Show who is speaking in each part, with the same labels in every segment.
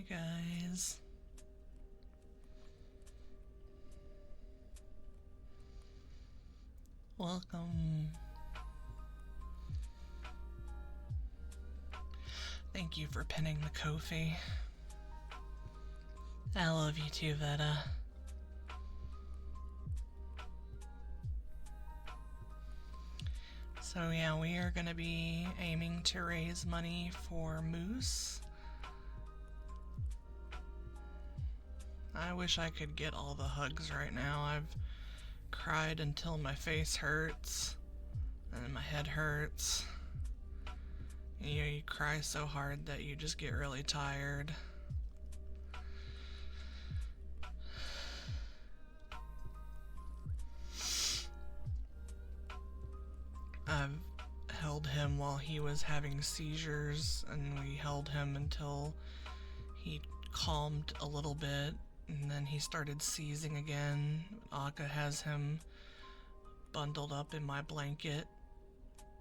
Speaker 1: Hi guys. Welcome. Thank you for pinning the Ko-fi. I love you too, Veta. So yeah, we are going to be aiming to raise money for Moose. I wish I could get all the hugs right now. I've cried until my face hurts and my head hurts. You know, you cry so hard that you just get really tired. I've held him while he was having seizures, and we held him until he calmed a little bit, and then he started seizing again. Akka has him bundled up in my blanket,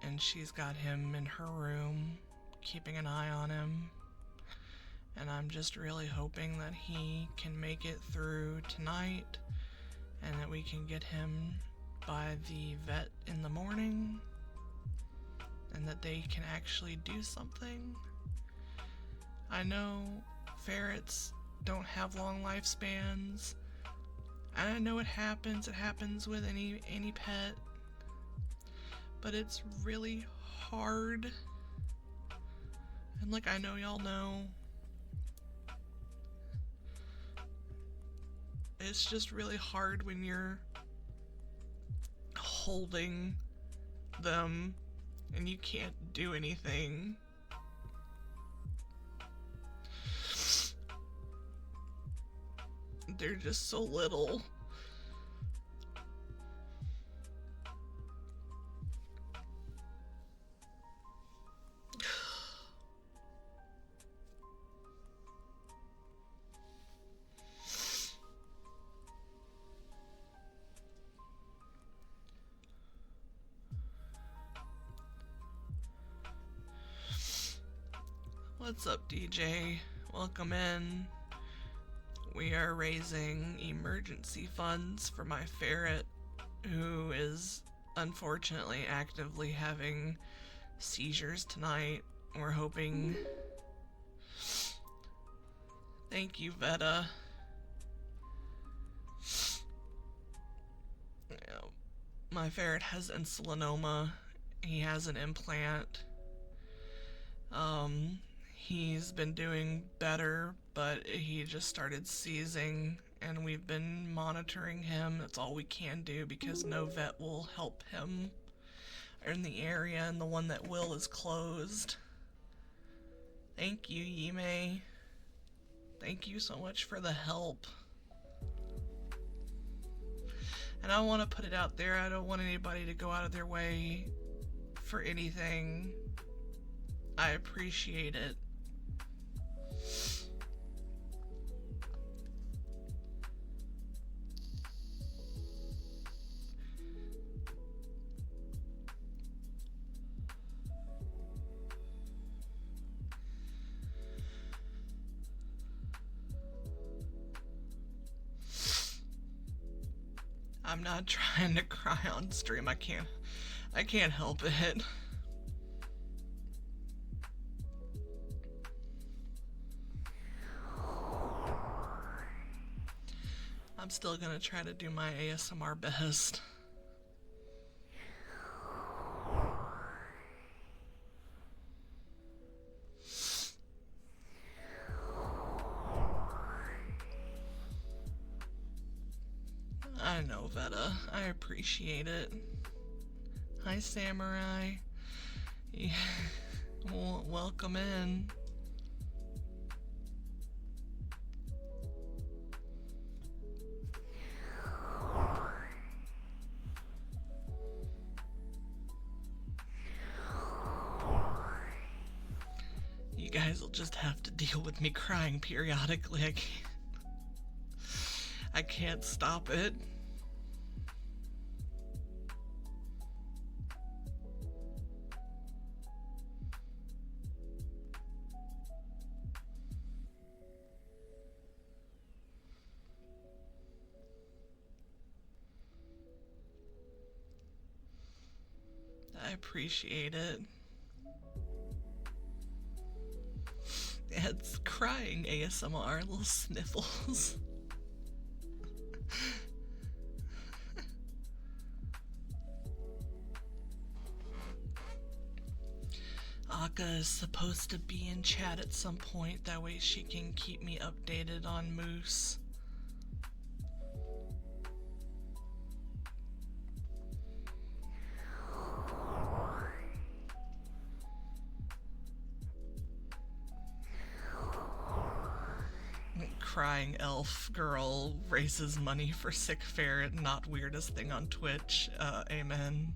Speaker 1: and she's got him in her room, keeping an eye on him. And I'm just really hoping that he can make it through tonight, and that we can get him by the vet in the morning, and that they can actually do something. I know ferrets don't have long lifespans, and I know it happens with any pet, but it's really hard. And like, I know y'all know, it's just really hard when you're holding them and you can't do anything. They're just so little. What's up, DJ? Welcome in. We are raising emergency funds for my ferret, who is unfortunately actively having seizures tonight. We're hoping... Thank you, Veta. My ferret has insulinoma. He has an implant. He's been doing better, but he just started seizing, and we've been monitoring him. That's all we can do because no vet will help him in the area, and the one that will is closed. Thank you, Yime. Thank you so much for the help. And I want to put it out there, I don't want anybody to go out of their way for anything. I appreciate it. I'm not trying to cry on stream. I can't help it. I'm still gonna try to do my ASMR best. I know, Veta. I appreciate it. Hi, Samurai. Yeah. Well, welcome in. You guys will just have to deal with me crying periodically. I can't stop it. appreciate it. It's crying ASMR, little sniffles. Akka is supposed to be in chat at some point, that way she can keep me updated on Moose. Crying elf girl raises money for sick ferret, not weirdest thing on Twitch. Amen.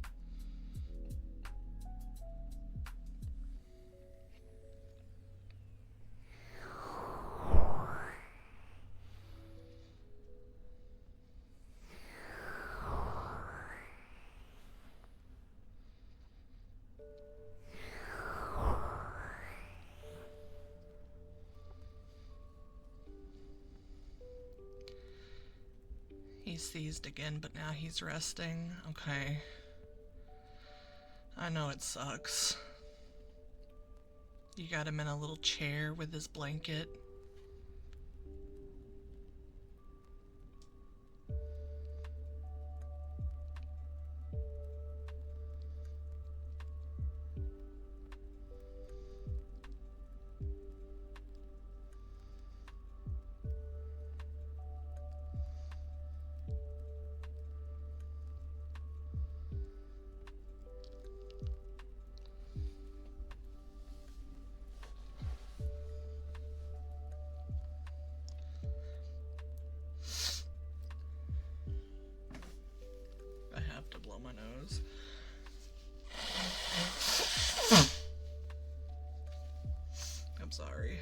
Speaker 1: He's seized again, but now he's resting. Okay. I know it sucks. You got him in a little chair with his blanket. Blow my nose. I'm sorry.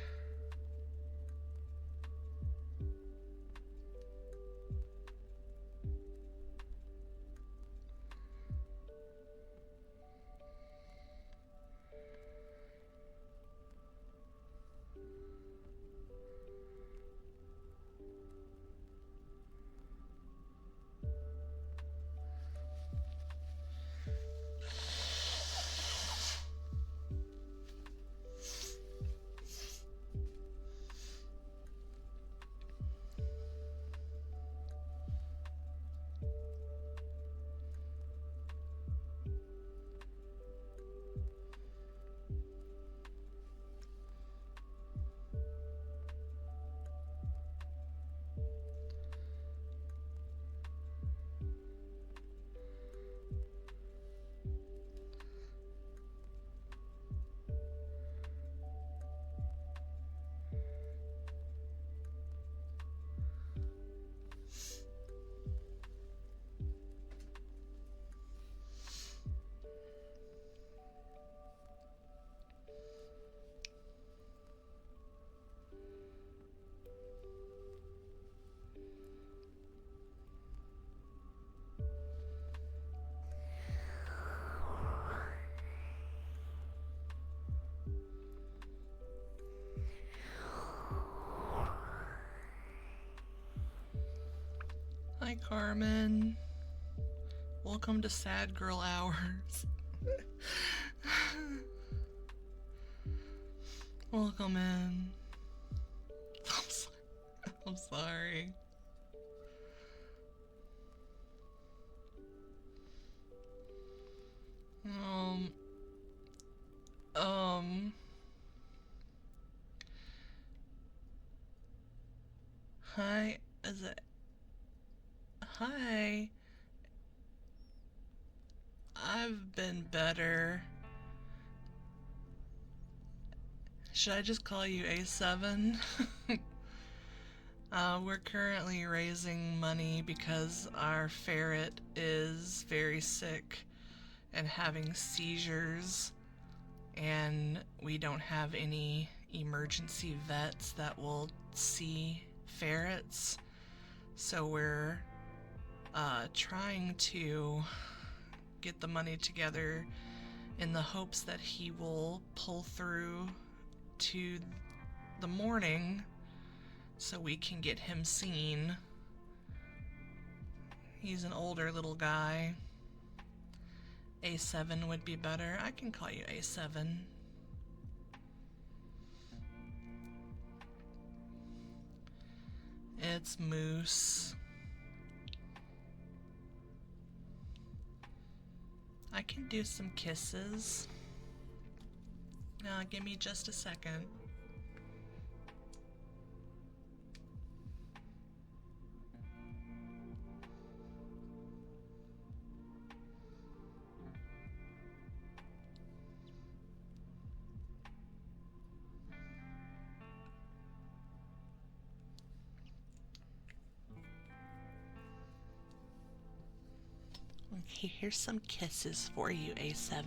Speaker 1: Hi, Carmen. Welcome to Sad Girl Hours. Welcome in. I'm sorry. Hi, is it? Hi. I've been better. Should I just call you A7? We're currently raising money because our ferret is very sick and having seizures, and we don't have any emergency vets that will see ferrets, so we're trying to get the money together in the hopes that he will pull through to the morning so we can get him seen. He's an older little guy, A7 would be better. I can call you A7. It's Moose. I can do some kisses. Give me just a second. Okay, here's some kisses for you, A7.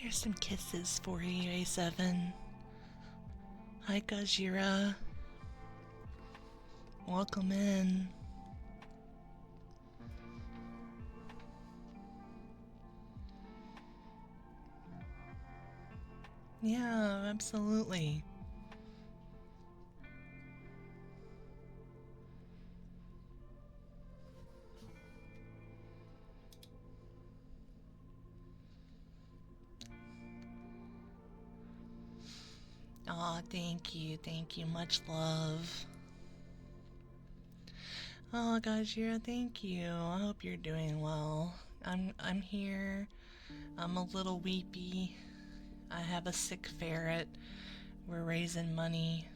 Speaker 1: Here's some kisses for you, A7. Hi, Gajira. Welcome in. Yeah, absolutely. Aw, thank you, much love. Oh, Gajira, thank you. I hope you're doing well. I'm here. I'm a little weepy. I have a sick ferret. We're raising money,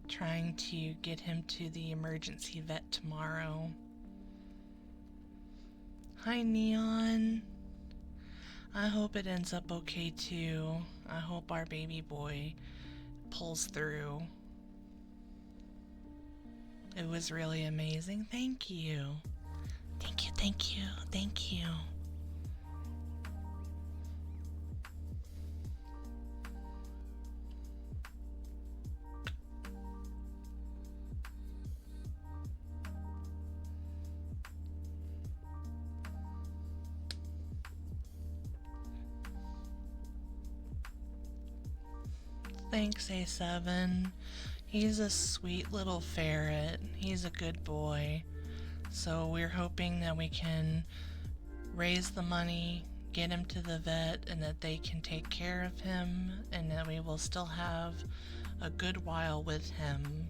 Speaker 1: trying to get him to the emergency vet tomorrow. Hi, Neon. I hope it ends up okay too. I hope our baby boy pulls through. It was really amazing. Thank you. Thank you, thank you, thank you. Thanks, A7. He's a sweet little ferret. He's a good boy. So we're hoping that we can raise the money, get him to the vet, and that they can take care of him, and that we will still have a good while with him.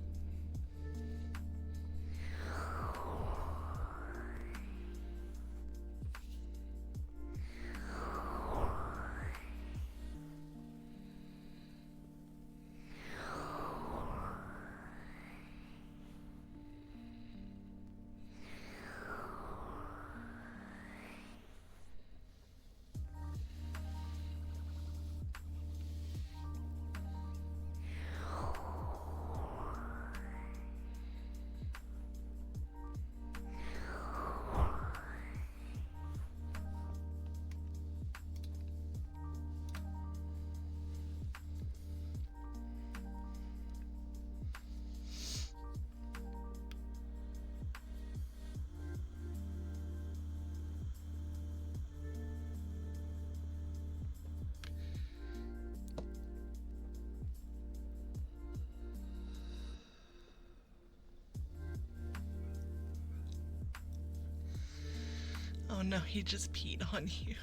Speaker 1: Oh no, he just peed on you.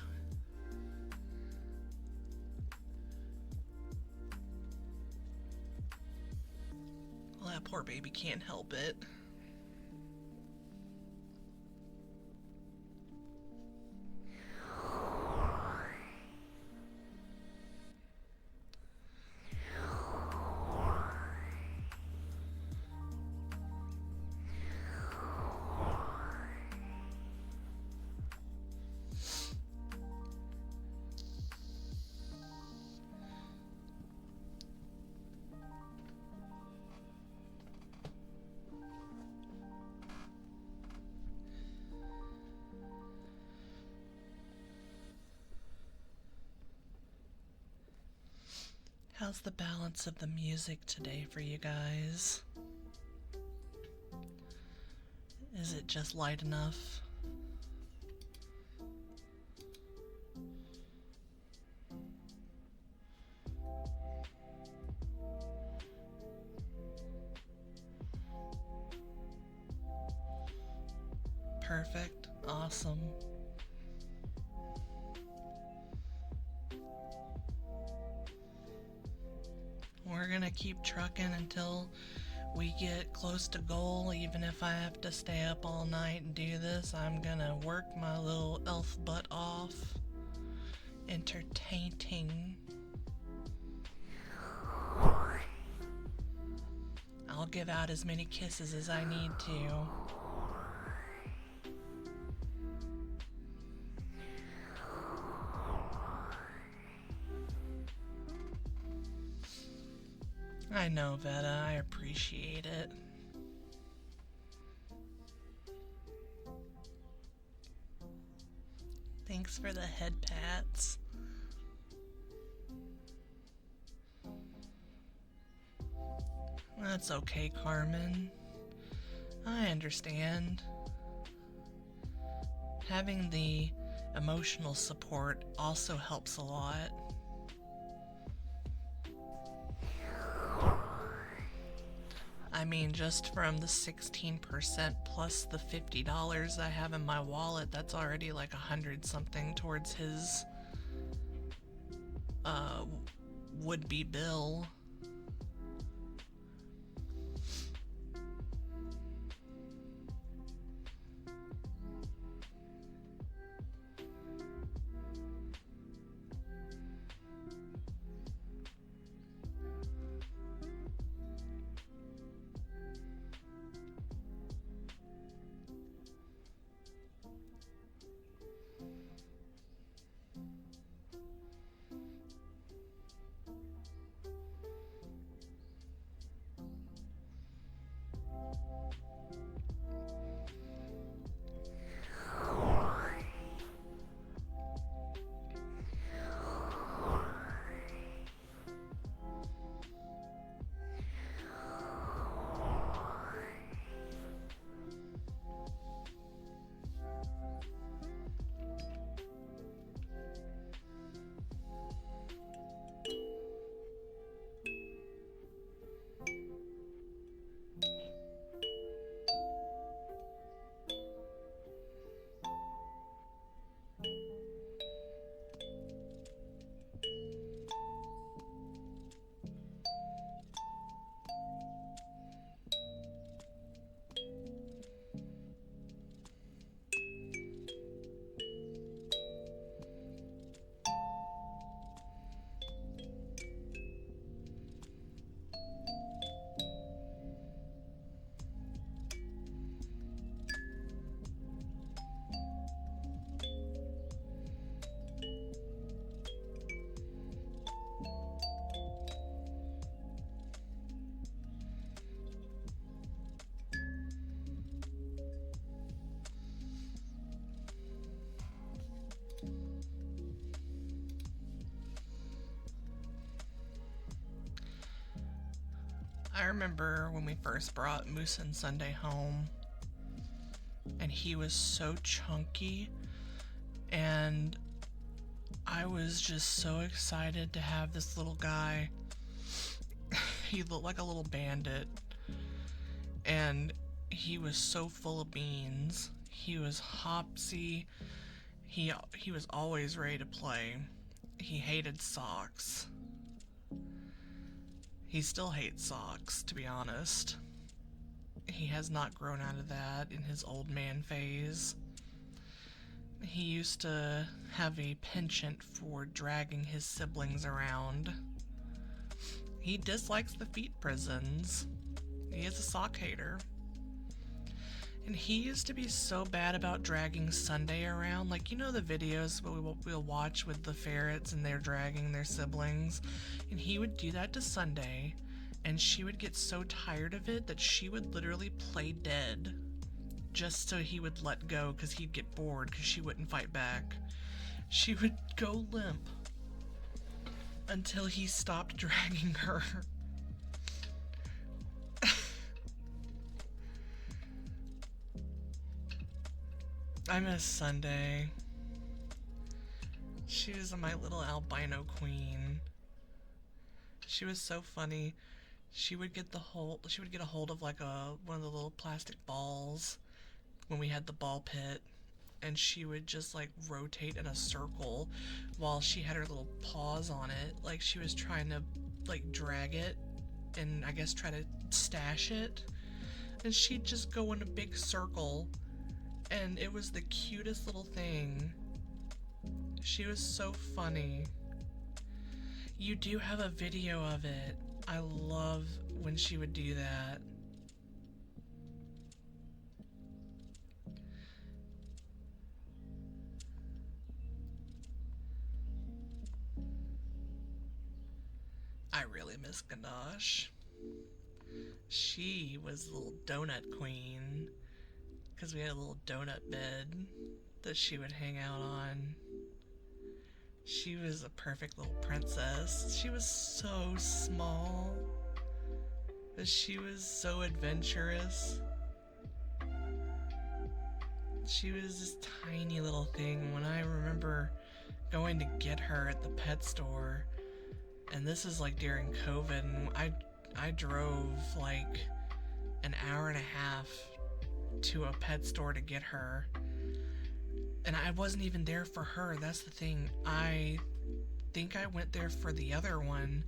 Speaker 1: Well, that poor baby can't help it. How's the balance of the music today for you guys? Is it just light enough? Perfect. Awesome. We're gonna keep trucking until we get close to goal. Even if I have to stay up all night and do this, I'm gonna work my little elf butt off. Entertaining. I'll give out as many kisses as I need to. I know, Veta, I appreciate it. Thanks for the head pats. That's okay, Carmen. I understand. Having the emotional support also helps a lot. I mean, just from the 16% plus the $50 I have in my wallet, that's already like 100 something towards his would-be bill. I remember when we first brought Moose and Sunday home, and he was so chunky, and I was just so excited to have this little guy. He looked like a little bandit, and he was so full of beans. He was hopsy, He was always ready to play. He hated socks. He still hates socks, to be honest. He has not grown out of that in his old man phase. He used to have a penchant for dragging his siblings around. He dislikes the feet prisons. He is a sock hater. And he used to be so bad about dragging Sunday around. Like, you know the videos we'll watch with the ferrets and they're dragging their siblings? And he would do that to Sunday, and she would get so tired of it that she would literally play dead just so he would let go because he'd get bored because she wouldn't fight back. She would go limp until he stopped dragging her. I miss Sunday. She was my little albino queen. She was so funny. She would get a hold of like one of the little plastic balls when we had the ball pit, and she would just like rotate in a circle while she had her little paws on it, like she was trying to like drag it and I guess try to stash it, and she'd just go in a big circle. And it was the cutest little thing. She was so funny. You do have a video of it. I love when she would do that. I really miss Ganache. She was the little donut queen. Because we had a little donut bed that she would hang out on. She was a perfect little princess. She was so small, but she was so adventurous. She was this tiny little thing. When I remember going to get her at the pet store, and this is like during COVID, and I drove like an hour and a half to a pet store to get her, and I wasn't even there for her. That's the thing. I think I went there for the other one,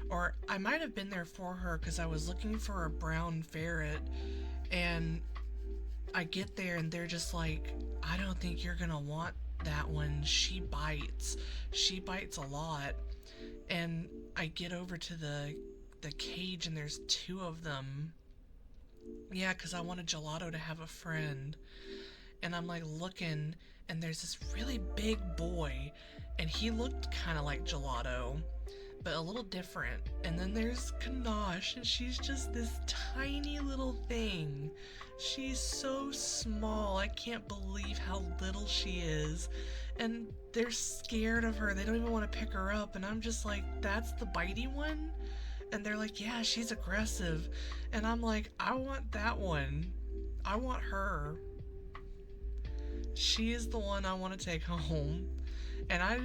Speaker 1: or I might have been there for her because I was looking for a brown ferret, and I get there and they're just like, I don't think you're gonna want that one. She bites a lot. And I get over to the cage and there's two of them. Yeah, because I wanted Gelato to have a friend. And I'm like looking, and there's this really big boy, and he looked kind of like Gelato, but a little different. And then there's Ganache, and she's just this tiny little thing. She's so small. I can't believe how little she is. And they're scared of her. They don't even want to pick her up. And I'm just like, that's the bitey one? And they're like, yeah, she's aggressive. And I'm like, I want that one. I want her. She is the one I want to take home. And I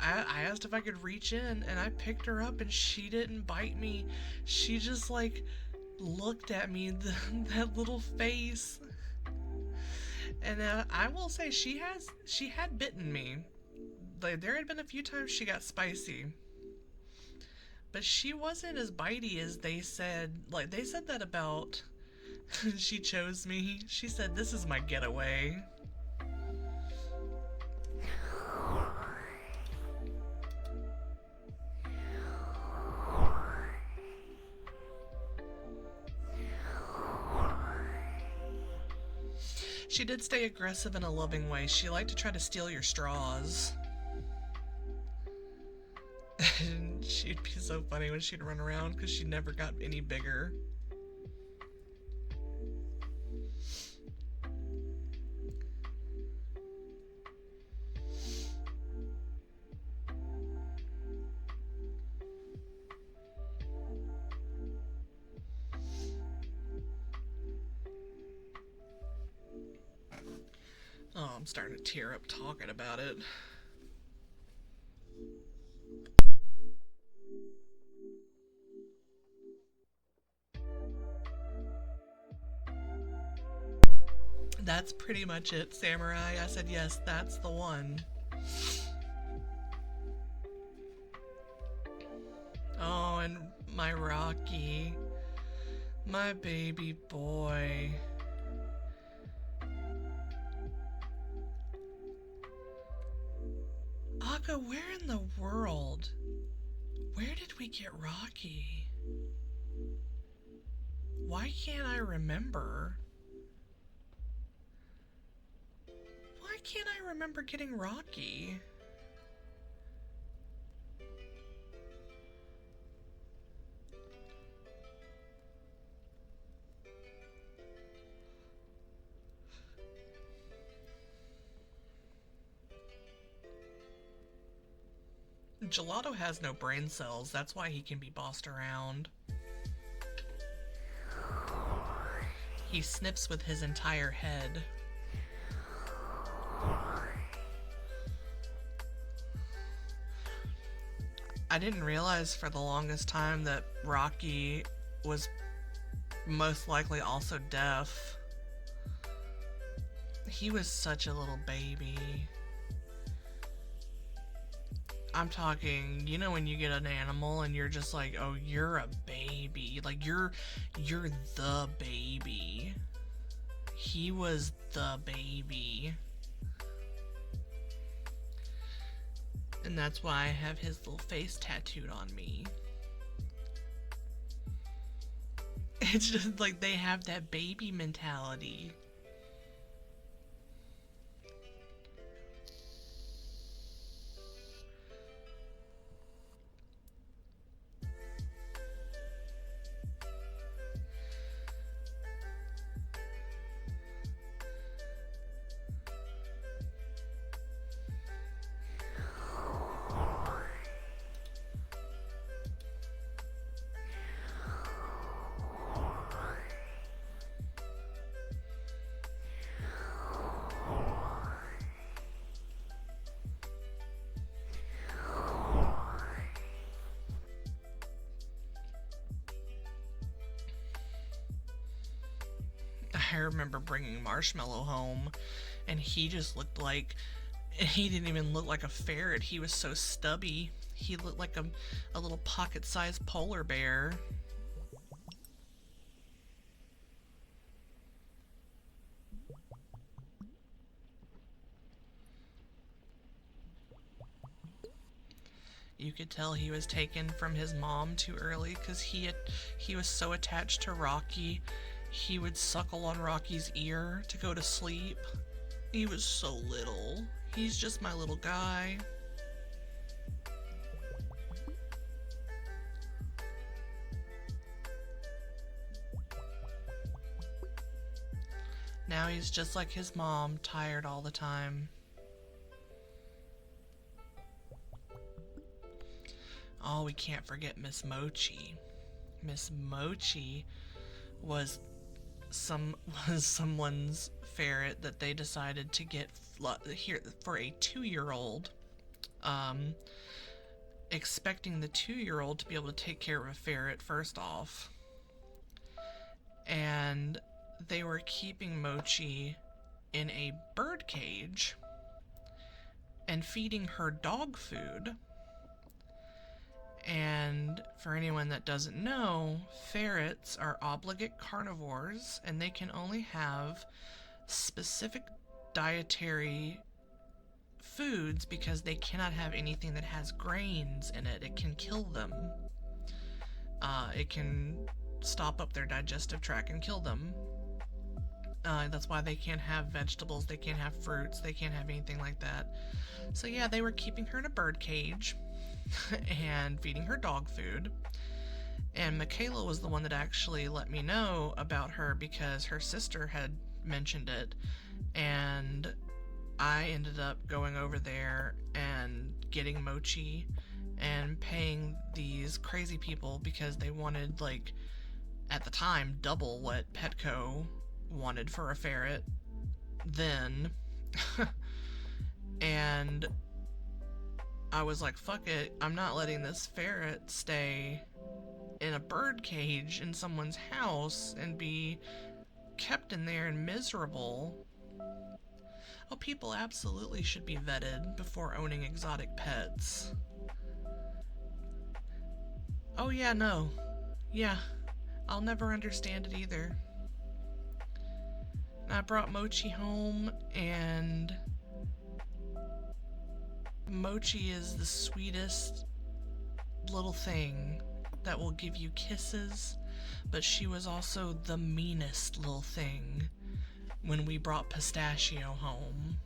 Speaker 1: asked if I could reach in, and I picked her up, and she didn't bite me. She just like looked at me, that little face. And I will say she had bitten me. Like, there had been a few times she got spicy. But she wasn't as bitey as they said. Like, they said that about she chose me. She said, this is my getaway. She did stay aggressive in a loving way. She liked to try to steal your straws. And she'd be so funny when she'd run around because she never got any bigger. Oh, I'm starting to tear up talking about it. That's pretty much it, Samurai. I said, yes, that's the one. Oh, and my Rocky. My baby boy. Akka, where in the world? Where did we get Rocky? Why can't I remember? Why can't I remember getting Rocky? Gelato has no brain cells, that's why he can be bossed around. He snips with his entire head. I didn't realize for the longest time that Rocky was most likely also deaf. He was such a little baby. I'm talking, you know when you get an animal and you're just like, oh, you're a baby. Like, you're the baby. He was the baby. And that's why I have his little face tattooed on me. It's just like they have that baby mentality. I remember bringing Marshmallow home, and he just looked like, he didn't even look like a ferret. He was so stubby. He looked like a little pocket-sized polar bear. You could tell he was taken from his mom too early because he was so attached to Rocky. He would suckle on Rocky's ear to go to sleep. He was so little. He's just my little guy. Now he's just like his mom, tired all the time. Oh, we can't forget Miss Mochi. Miss Mochi was someone's ferret that they decided to get here for a 2-year-old, expecting the 2-year-old to be able to take care of a ferret first off, and they were keeping Mochi in a bird cage and feeding her dog food. And for anyone that doesn't know, ferrets are obligate carnivores, and they can only have specific dietary foods because they cannot have anything that has grains in it. It can kill them. It can stop up their digestive tract and kill them. That's why they can't have vegetables, they can't have fruits, they can't have anything like that. So yeah, they were keeping her in a bird cage and feeding her dog food. And Michaela was the one that actually let me know about her because her sister had mentioned it, and I ended up going over there and getting Mochi and paying these crazy people because they wanted, like, at the time, double what Petco wanted for a ferret then. And I was like, fuck it, I'm not letting this ferret stay in a bird cage in someone's house and be kept in there and miserable. Oh, people absolutely should be vetted before owning exotic pets. Oh yeah, no. Yeah, I'll never understand it either. I brought Mochi home, and Mochi is the sweetest little thing that will give you kisses, but she was also the meanest little thing when we brought Pistachio home.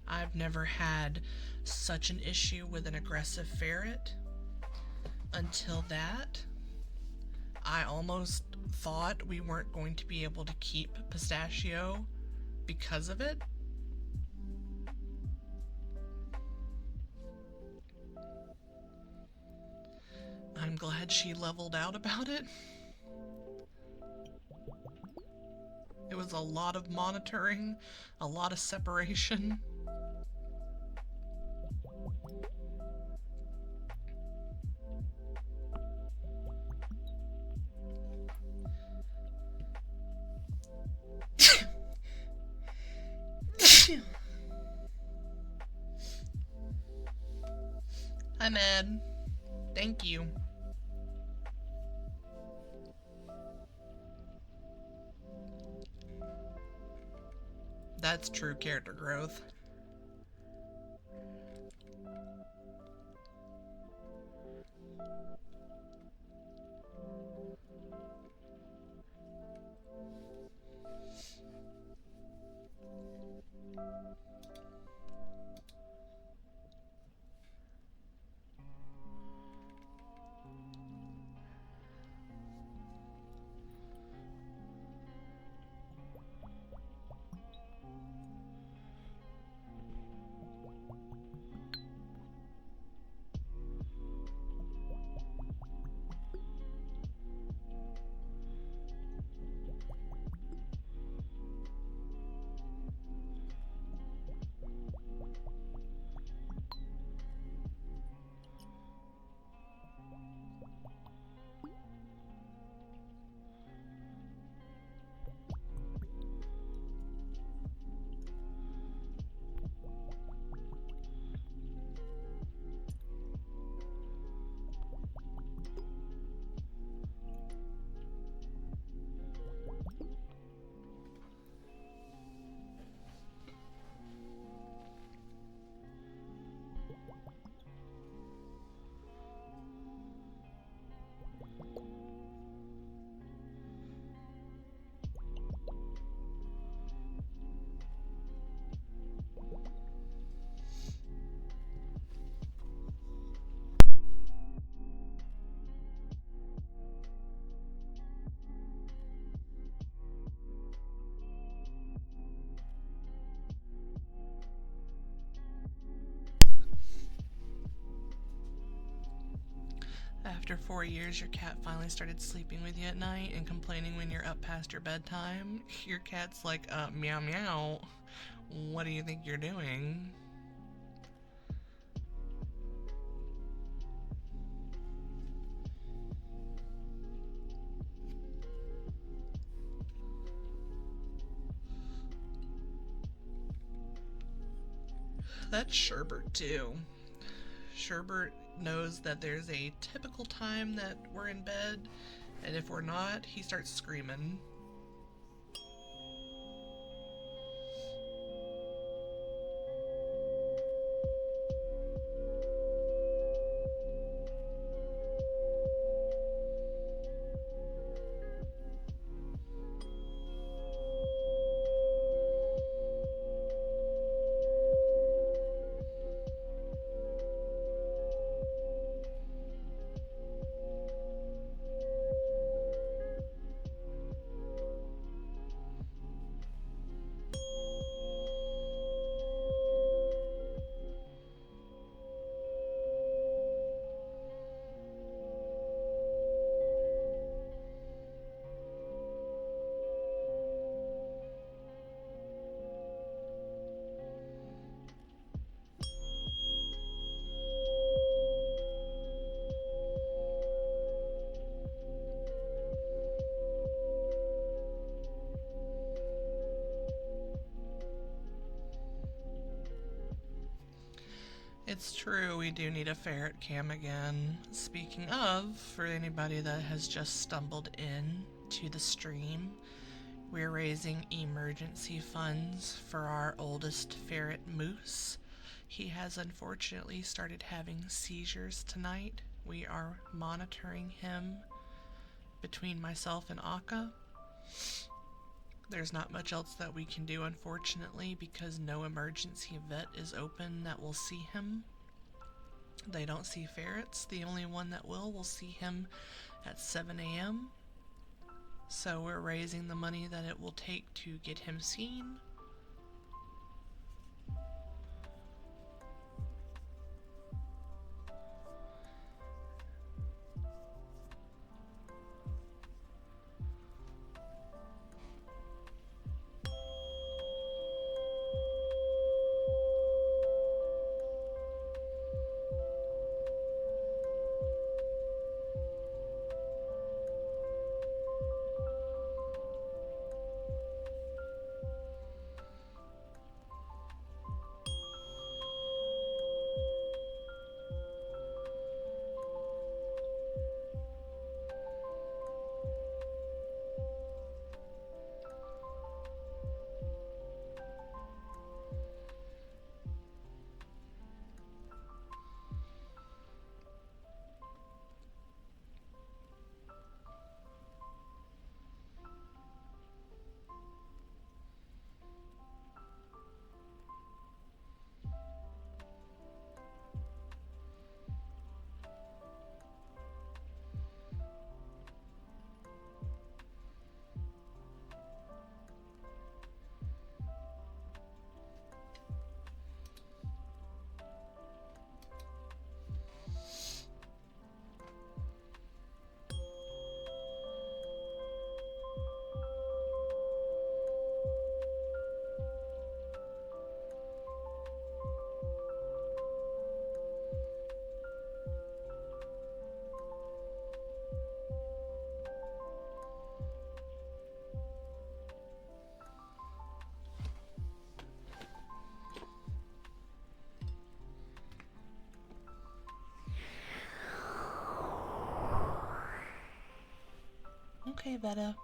Speaker 1: I've never had such an issue with an aggressive ferret until that. I almost thought we weren't going to be able to keep Pistachio because of it. I'm glad she leveled out about it. It was a lot of monitoring, a lot of separation. I'm Ed. Thank you. That's true character growth. After 4 years, your cat finally started sleeping with you at night and complaining when you're up past your bedtime. Your cat's like, meow meow. What do you think you're doing? That's Sherbert too. Sherbert knows that there's a typical time that we're in bed, and if we're not, he starts screaming. It's true, we do need a ferret cam again. Speaking of, for anybody that has just stumbled in to the stream, we're raising emergency funds for our oldest ferret, Moose. He has unfortunately started having seizures tonight. We are monitoring him between myself and Akka. There's not much else that we can do, unfortunately, because no emergency vet is open that will see him. They don't see ferrets. The only one that will see him at 7 a.m. So we're raising the money that it will take to get him seen. Okay, Veta.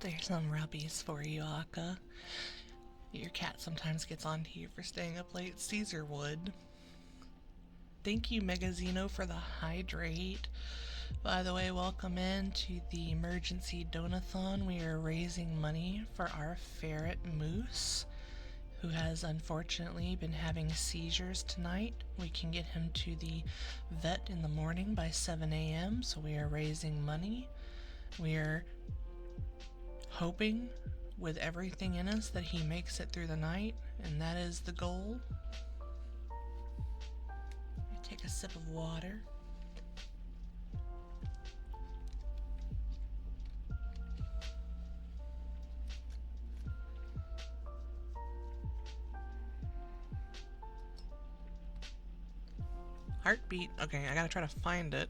Speaker 1: There's some rubbies for you, Akka. Your cat sometimes gets on to you for staying up late. Caesar would. Thank you, Megazeno, for the hydrate. By the way, welcome in to the emergency donathon. We are raising money for our ferret Moose, who has unfortunately been having seizures tonight. We can get him to the vet in the morning by 7 a.m., so we are raising money. We are hoping with everything in us that he makes it through the night, and that is the goal. Take a sip of water. Heartbeat. Okay, I gotta try to find it.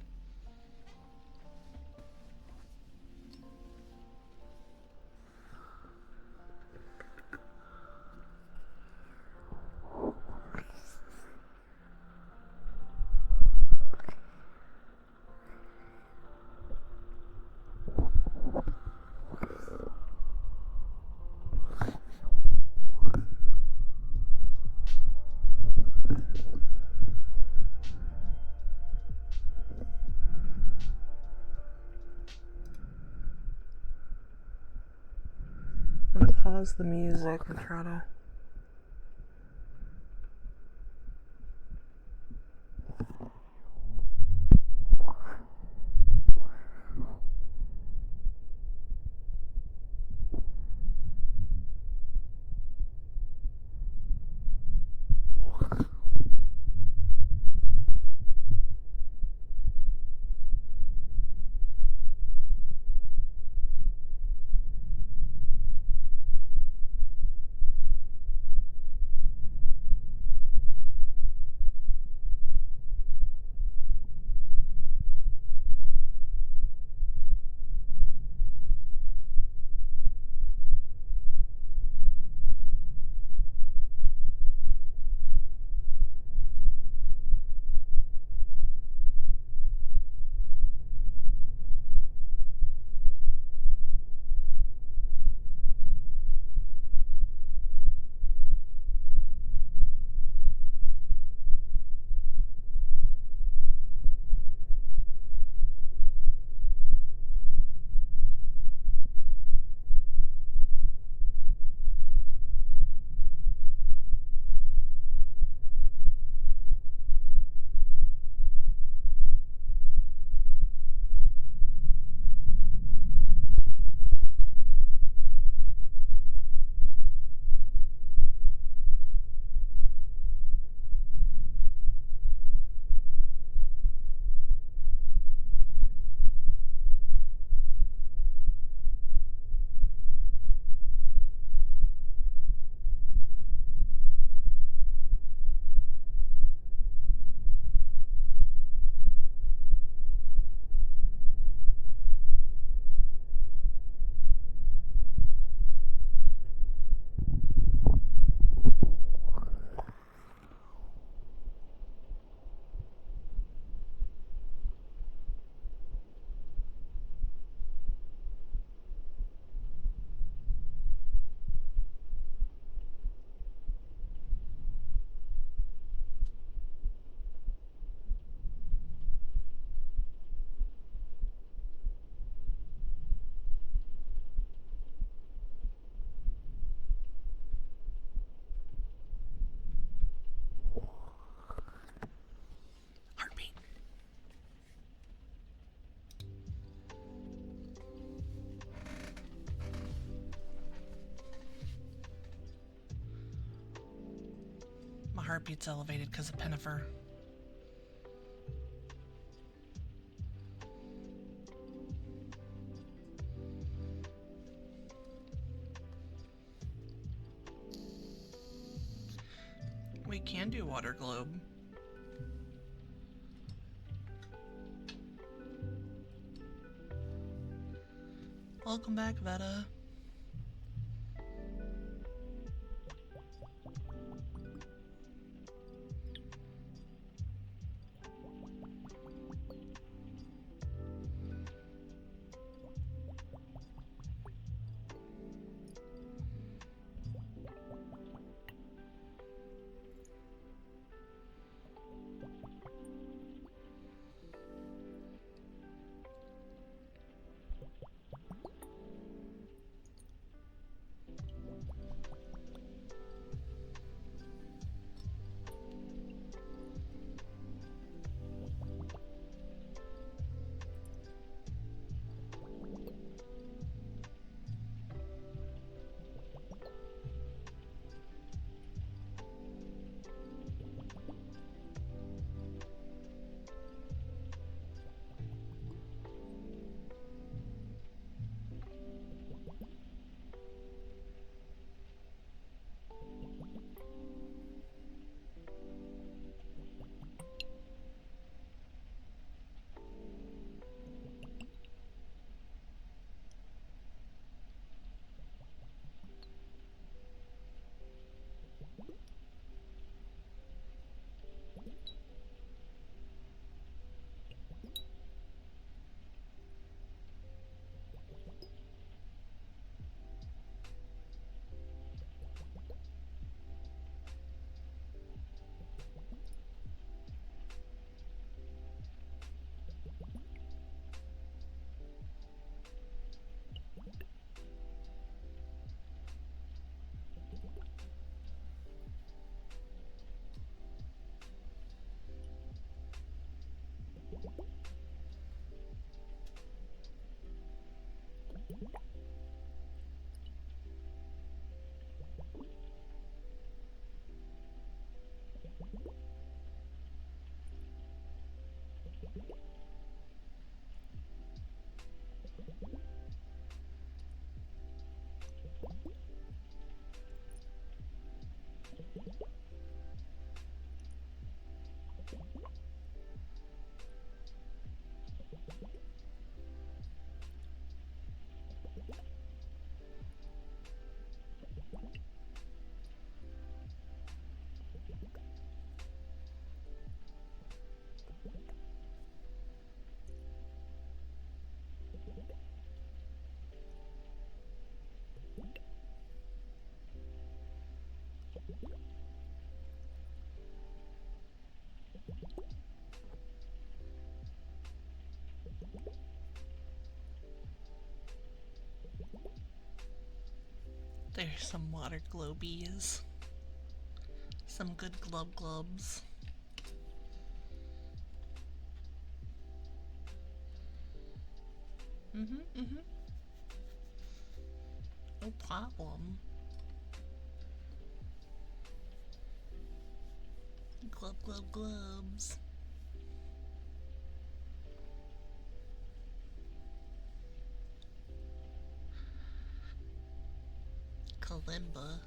Speaker 1: pause the music and try to... Heartbeat. My heartbeat's elevated because of Pennifer. We can do water globe. Welcome back, Veta. There's some water globies. Some good glubs. Mm-hmm. No problem. Glubs. Kalimba.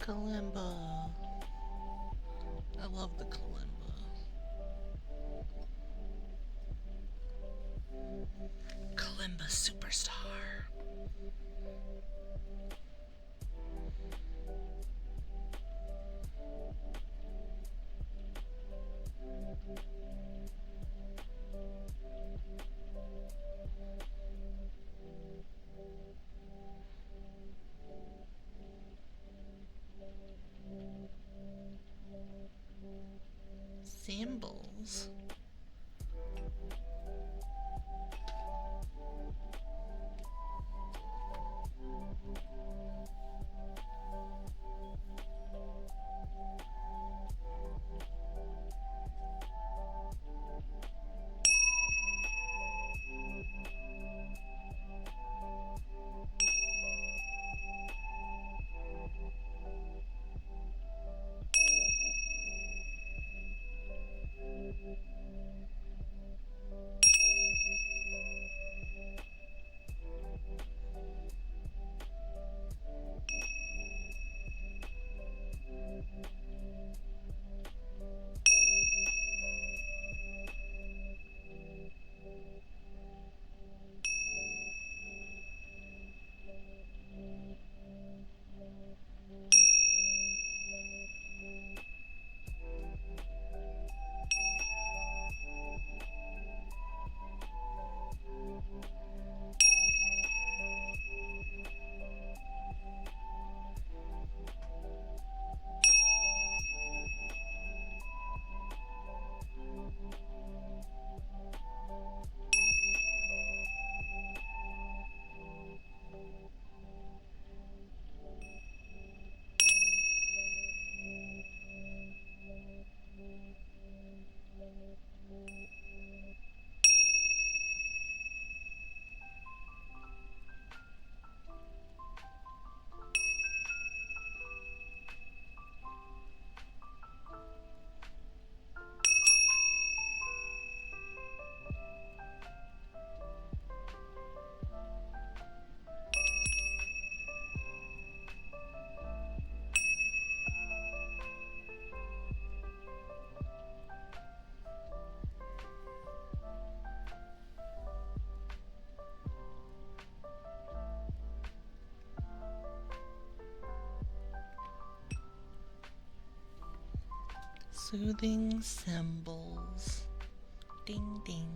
Speaker 1: Kalimba. I love the kalimba. Kalimba superstar. Soothing symbols. Ding ding.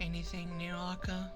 Speaker 1: Anything new, Akka?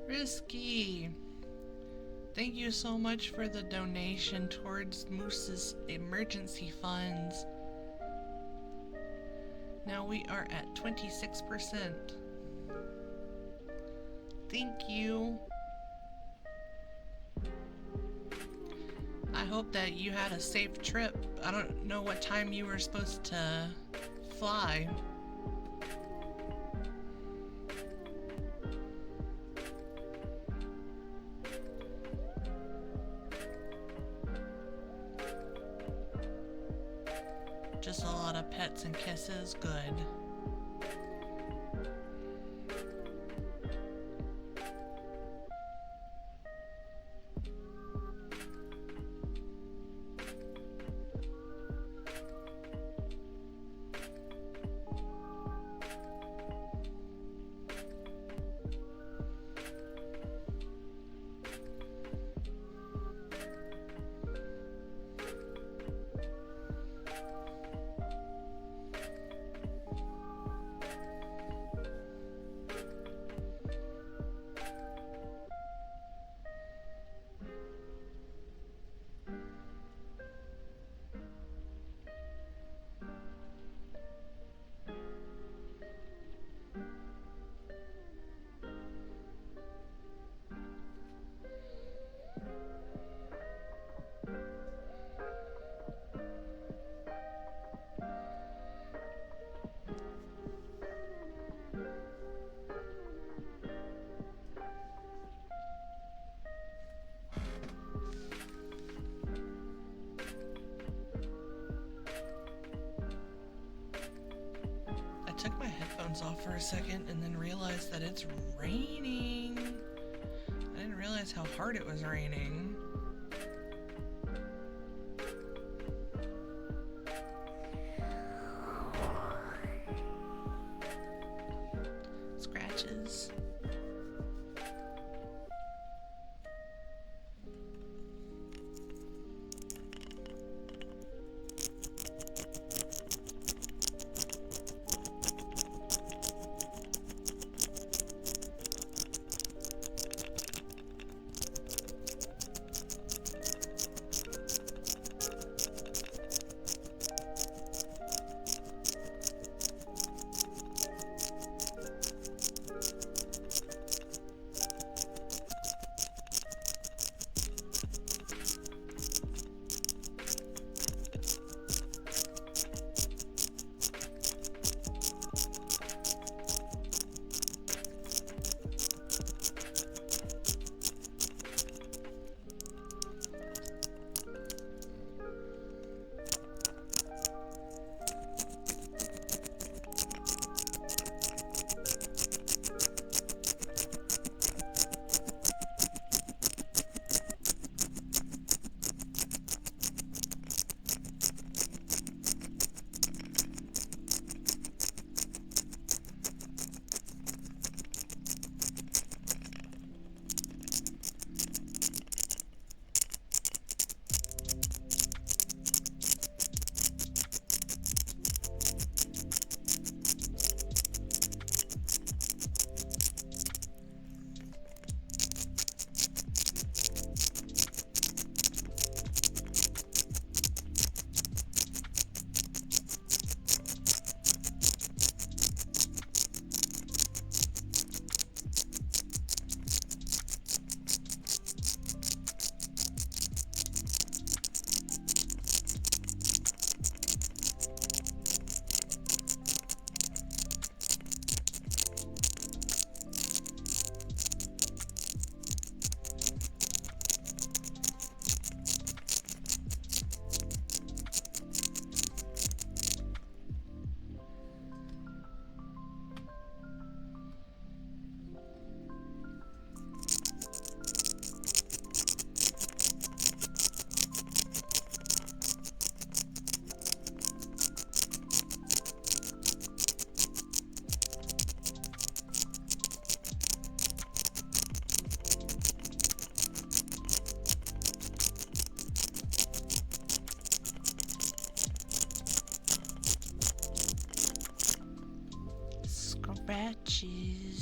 Speaker 1: Risky. Thank you so much for the donation towards Moose's emergency funds. Now we are at 26%. Thank you. I hope that you had a safe trip. I don't know what time you were supposed to fly. Just a lot of pets and kisses, good. Took my headphones off for a second and then realized that it's raining. I didn't realize how hard it was raining. Scratches.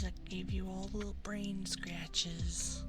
Speaker 1: that gave you all the little brain scratches.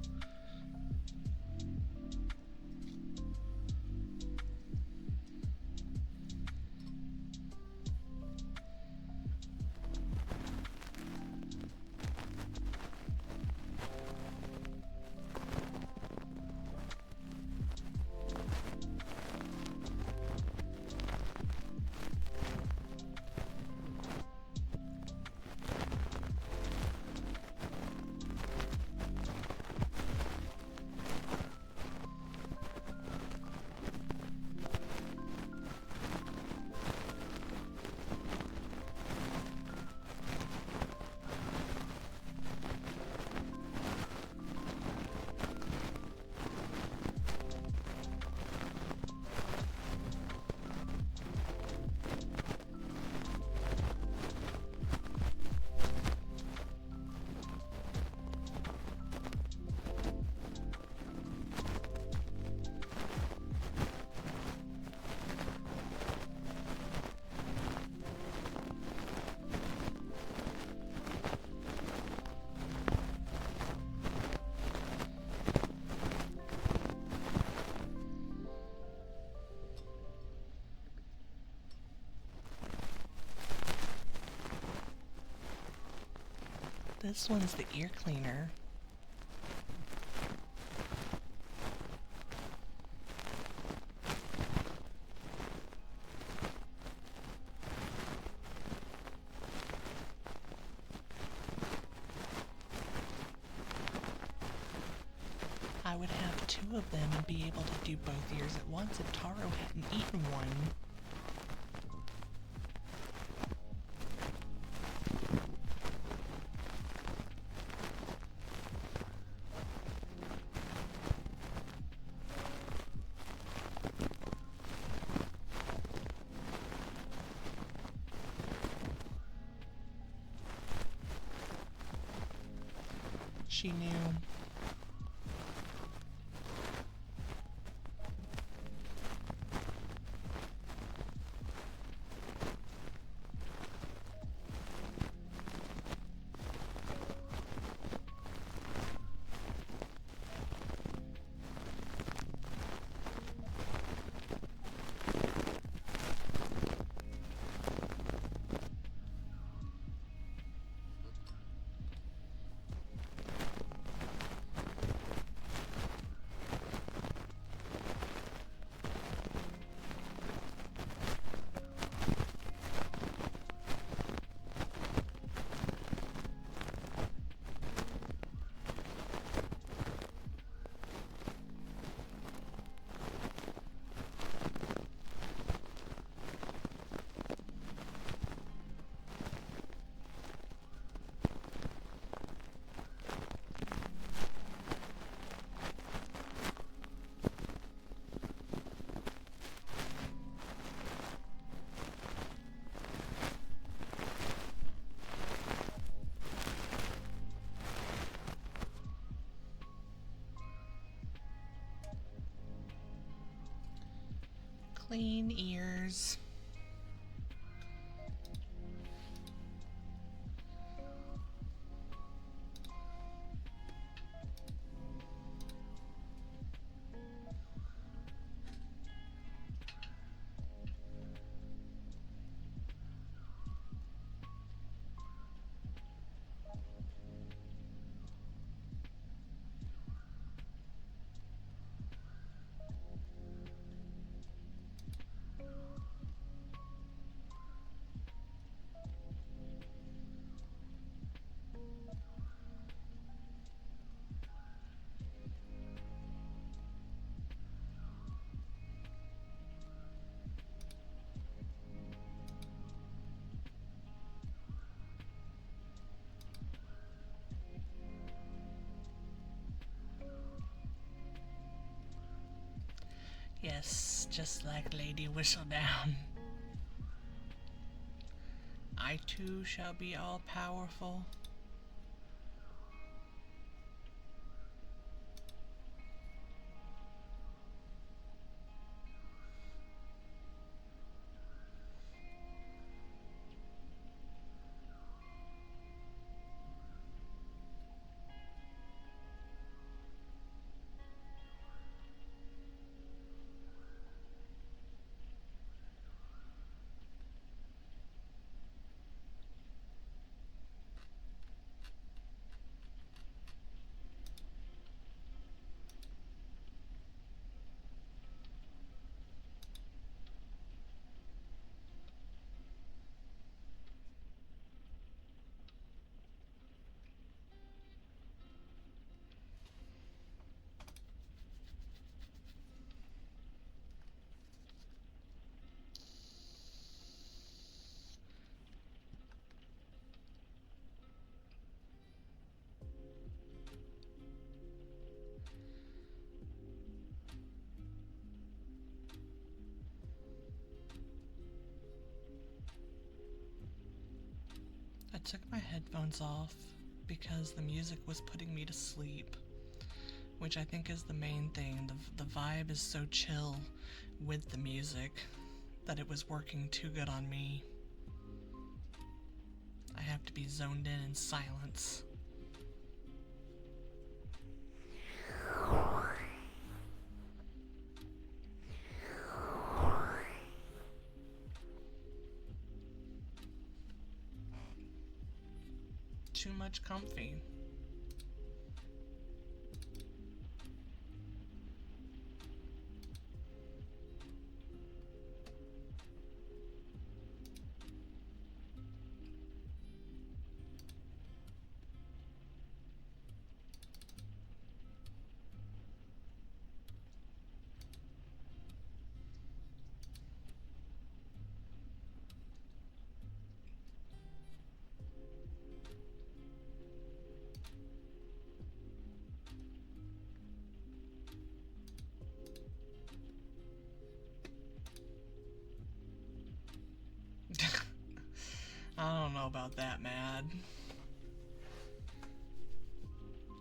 Speaker 1: This one's the ear cleaner. I would have two of them and be able to do both ears at once if Taro hadn't eaten one. She knew. Clean ears. Yes, just like Lady Whistledown. I too shall be all powerful. took my headphones off because the music was putting me to sleep, which I think is the main thing. The vibe is so chill with the music that it was working too good on me. I have to be zoned in silence. Too much comfy. I don't know about that, Mad.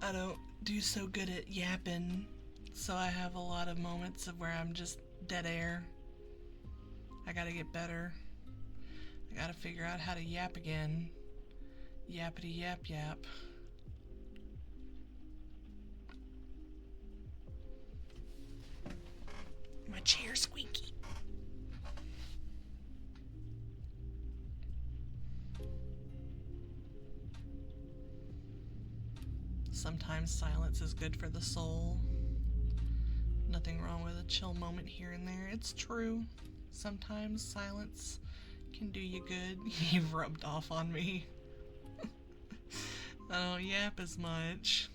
Speaker 1: I don't do so good at yapping, so I have a lot of moments of where I'm just dead air. I gotta get better. I gotta figure out how to yap again. Yappity yap yap. My chair's squeaky. Sometimes silence is good for the soul. Nothing wrong with a chill moment here and there. It's true. Sometimes silence can do you good. You've rubbed off on me. I don't yap as much.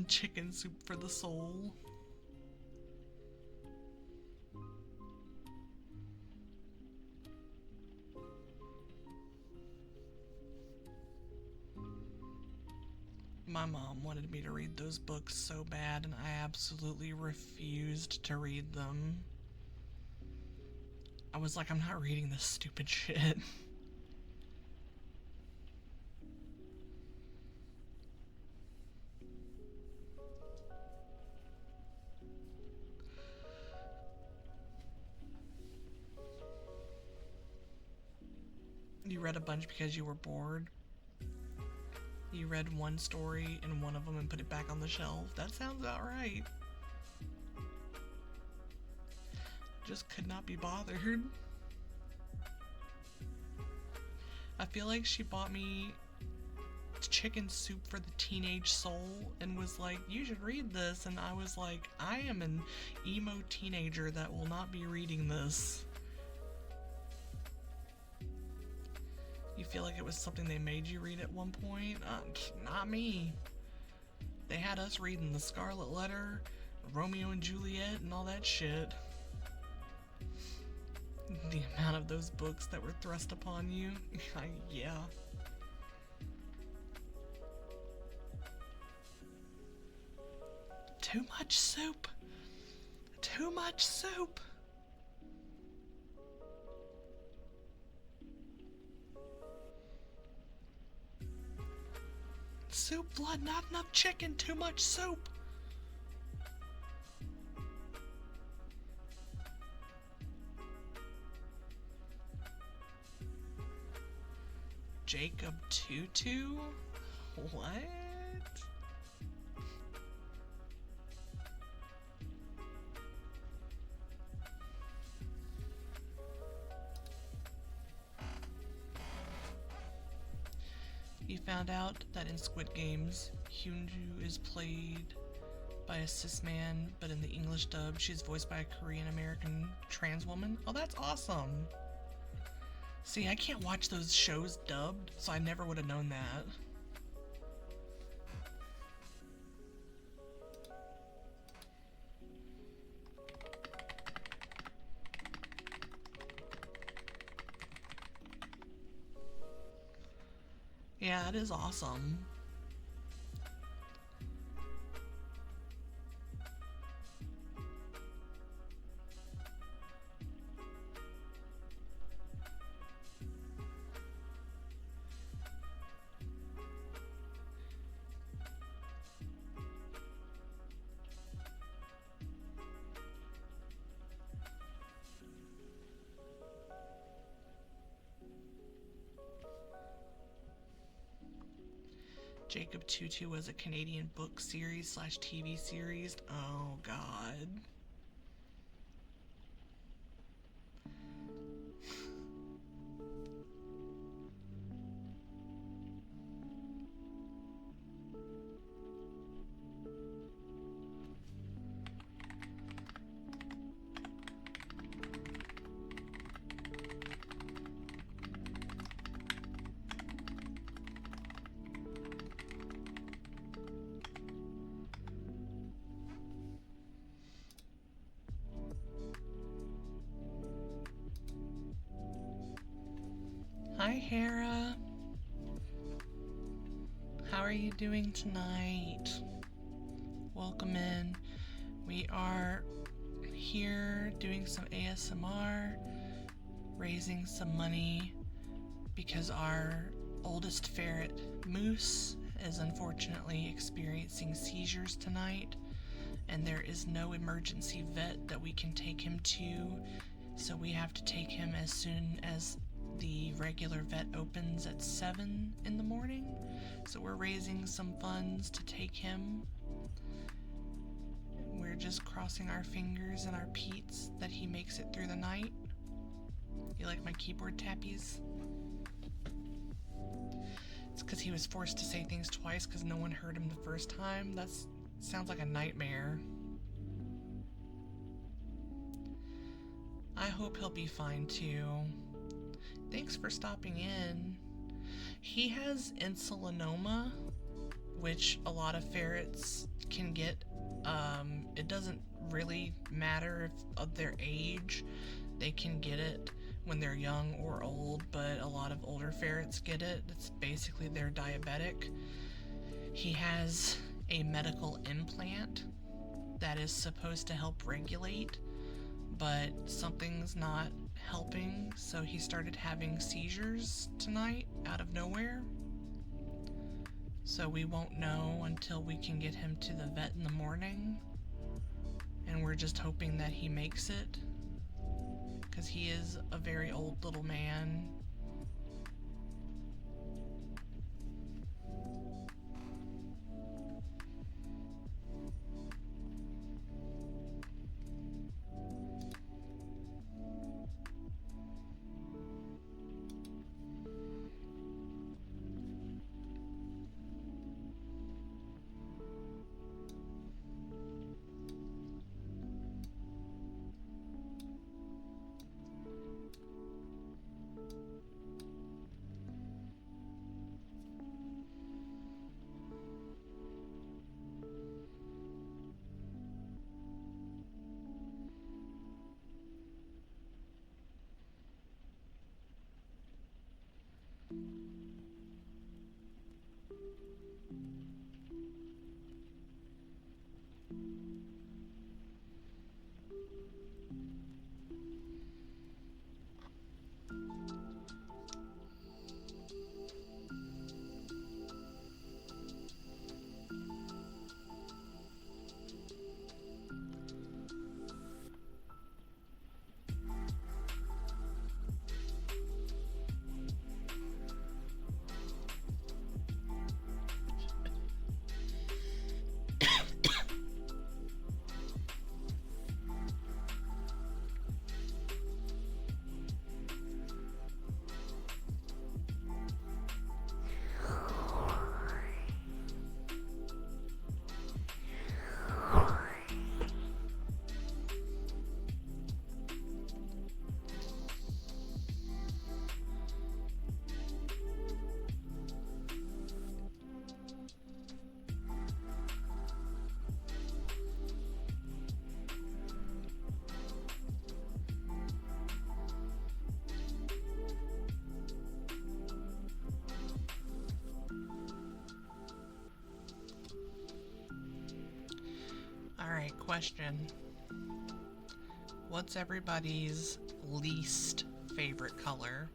Speaker 1: Chicken soup for the soul. My mom wanted me to read those books so bad, and I absolutely refused to read them. I was like, I'm not reading this stupid shit. You read a bunch because you were bored? You read one story in one of them and put it back on the shelf? That sounds about right. Just could not be bothered. I feel like she bought me chicken soup for the teenage soul and was like, you should read this, and I was like, I am an emo teenager that will not be reading this. You feel like it was something they made you read at one point? Not me. They had us reading The Scarlet Letter, Romeo and Juliet, and all that shit. The amount of those books that were thrust upon you. Yeah. Too much soup. Too much soup. Soup, blood, not enough chicken, too much soup. Jacob Tutu? What? You found out that in Squid Games, Hyunju is played by a cis man, but in the English dub, she's voiced by a Korean American trans woman? Oh, that's awesome. See, I can't watch those shows dubbed, so I never would have known that. Yeah, it is awesome. Jacob Tutu was a Canadian book series slash TV series. Oh, God. Hi, Hera. How are you doing tonight? Welcome in. We are here doing some ASMR, raising some money because our oldest ferret, Moose, is unfortunately experiencing seizures tonight, and there is no emergency vet that we can take him to, so we have to take him as soon as the regular vet opens at 7 in the morning. So we're raising some funds to take him. We're just crossing our fingers and our peats that he makes it through the night. You like my keyboard tappies? It's because he was forced to say things twice because no one heard him the first time. That sounds like a nightmare. I hope he'll be fine too. Thanks for stopping in. He has insulinoma, which a lot of ferrets can get. It doesn't really matter if of their age. They can get it when they're young or old, but a lot of older ferrets get it. It's basically they're diabetic. He has a medical implant that is supposed to help regulate, but something's not helping, so he started having seizures tonight out of nowhere. So we won't know until we can get him to the vet in the morning, and we're just hoping that he makes it, because he is a very old little man. Alright, question. What's everybody's least favorite color?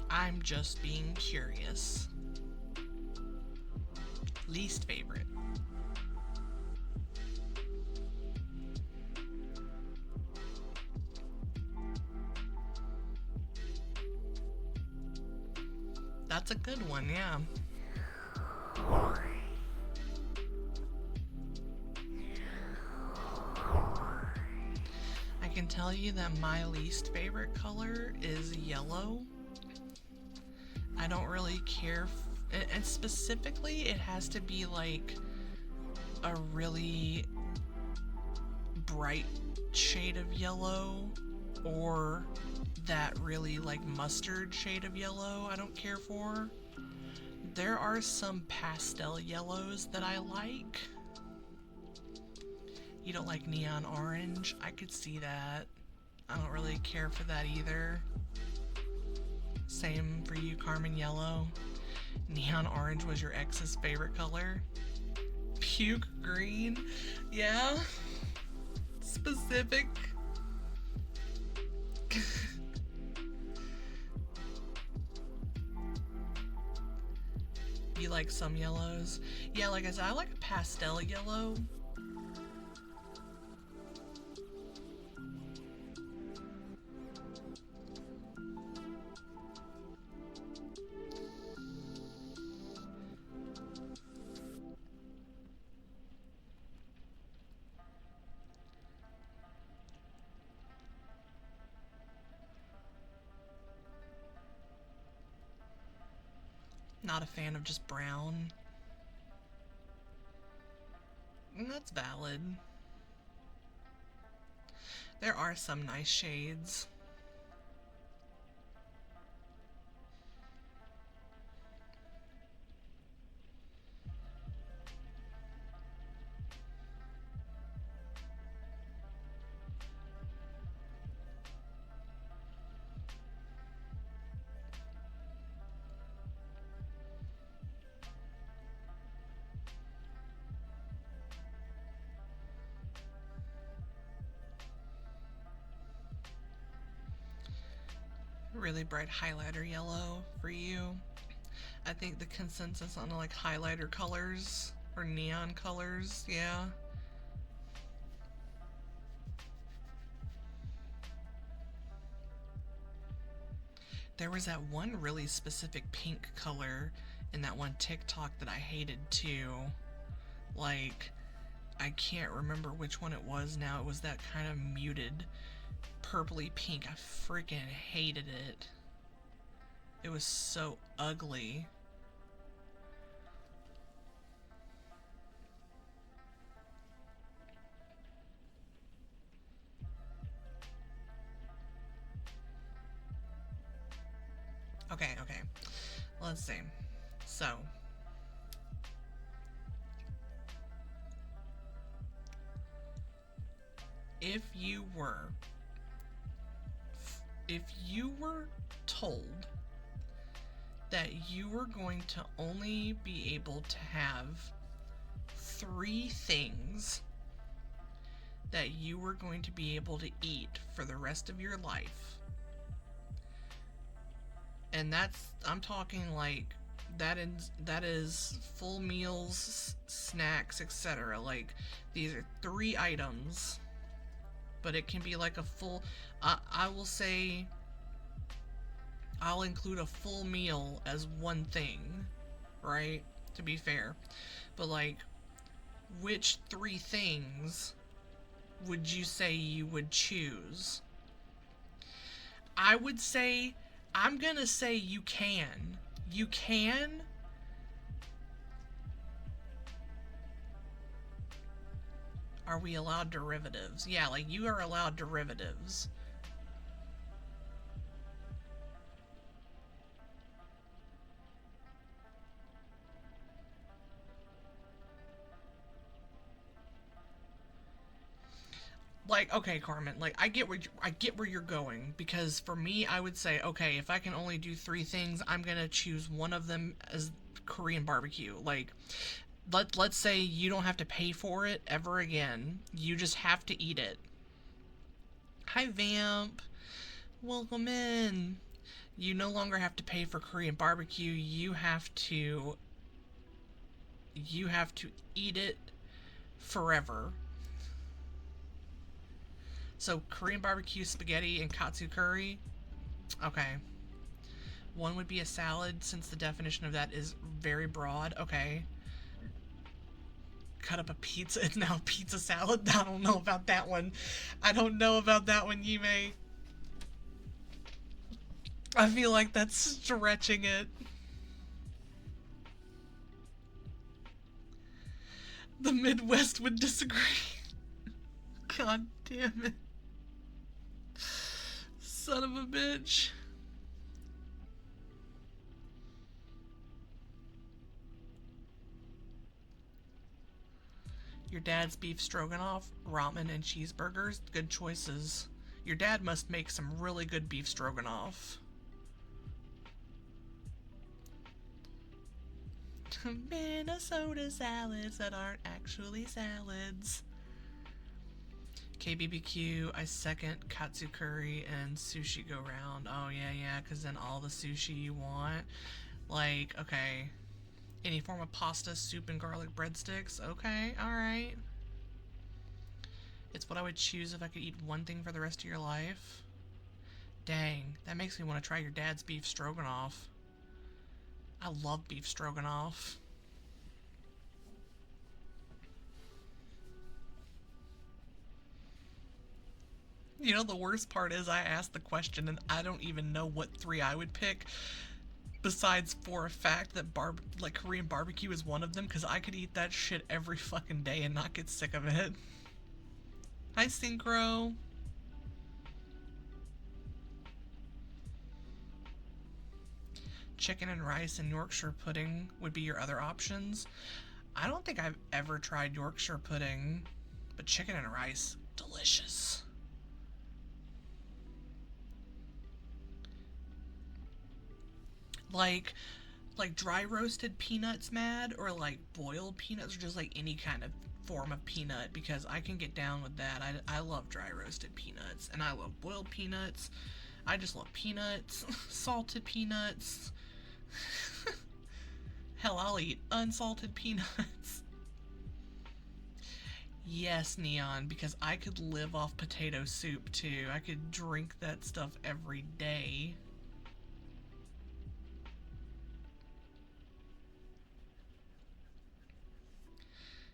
Speaker 1: I'm just being curious. Least favorite. That's a good one, yeah. I can tell you that my least favorite color is yellow. I don't really care, and specifically it has to be like a really bright shade of yellow or that really like mustard shade of yellow I don't care for. There are some pastel yellows that I like. You don't like neon orange? I could see that. I don't really care for that either. Same for you, Carmen Yellow. Neon orange was your ex's favorite color. Puke green? Yeah. Specific. You like some yellows? Yeah, like I said, I like a pastel yellow. Not a fan of just brown. That's valid. There are some nice shades. Really bright highlighter yellow for you. I think the consensus on like highlighter colors or neon colors, yeah. There was that one really specific pink color in that one TikTok that I hated too. Like, I can't remember which one it was now. It was that kind of muted purpley pink. I freaking hated it. It was so ugly. Okay, let's see. So, if you were told that you were going to only be able to have 3 things that you were going to be able to eat for the rest of your life, and I'm talking like that is full meals, snacks, etc. Like, these are 3 items, but it can be like a full, I will say, I'll include a full meal as one thing, right? To be fair. But like, which 3 things would you say you would choose? I would say, I'm gonna say you can. You can. Are we allowed derivatives? Yeah, like, you are allowed derivatives. Like, okay, Carmen, like, I get where you're going, because for me, I would say, okay, if I can only do 3 things, I'm gonna choose one of them as Korean barbecue. Like, let's say you don't have to pay for it ever again. You just have to eat it. Hi, Vamp. Welcome in. You no longer have to pay for Korean barbecue. You have to eat it forever. So Korean barbecue, spaghetti, and katsu curry. Okay. One would be a salad, since the definition of that is very broad. Okay. Cut up a pizza. It's now pizza salad. I don't know about that one. I don't know about that one, Yime. I feel like that's stretching it. The Midwest would disagree. God damn it. Son of a bitch. Your dad's beef stroganoff, ramen, and cheeseburgers. Good choices. Your dad must make some really good beef stroganoff. Minnesota salads that aren't actually salads. KBBQ, I second katsu curry and sushi go round. Oh yeah, because then all the sushi you want. Like, okay. Any form of pasta, soup, and garlic breadsticks. Okay, alright. It's what I would choose if I could eat one thing for the rest of your life. Dang, that makes me want to try your dad's beef stroganoff. I love beef stroganoff. You know, the worst part is I asked the question and I don't even know what 3 I would pick. Besides for a fact that Korean barbecue is one of them, because I could eat that shit every fucking day and not get sick of it. Hi, Synchro. Chicken and rice and Yorkshire pudding would be your other options. I don't think I've ever tried Yorkshire pudding, but chicken and rice, delicious. Like dry roasted peanuts, mad, or like boiled peanuts, or just like any kind of form of peanut, because I can get down with that. I love dry roasted peanuts, and I love boiled peanuts. I just love peanuts, salted peanuts. Hell, I'll eat unsalted peanuts. Yes, Neon, because I could live off potato soup too. I could drink that stuff every day.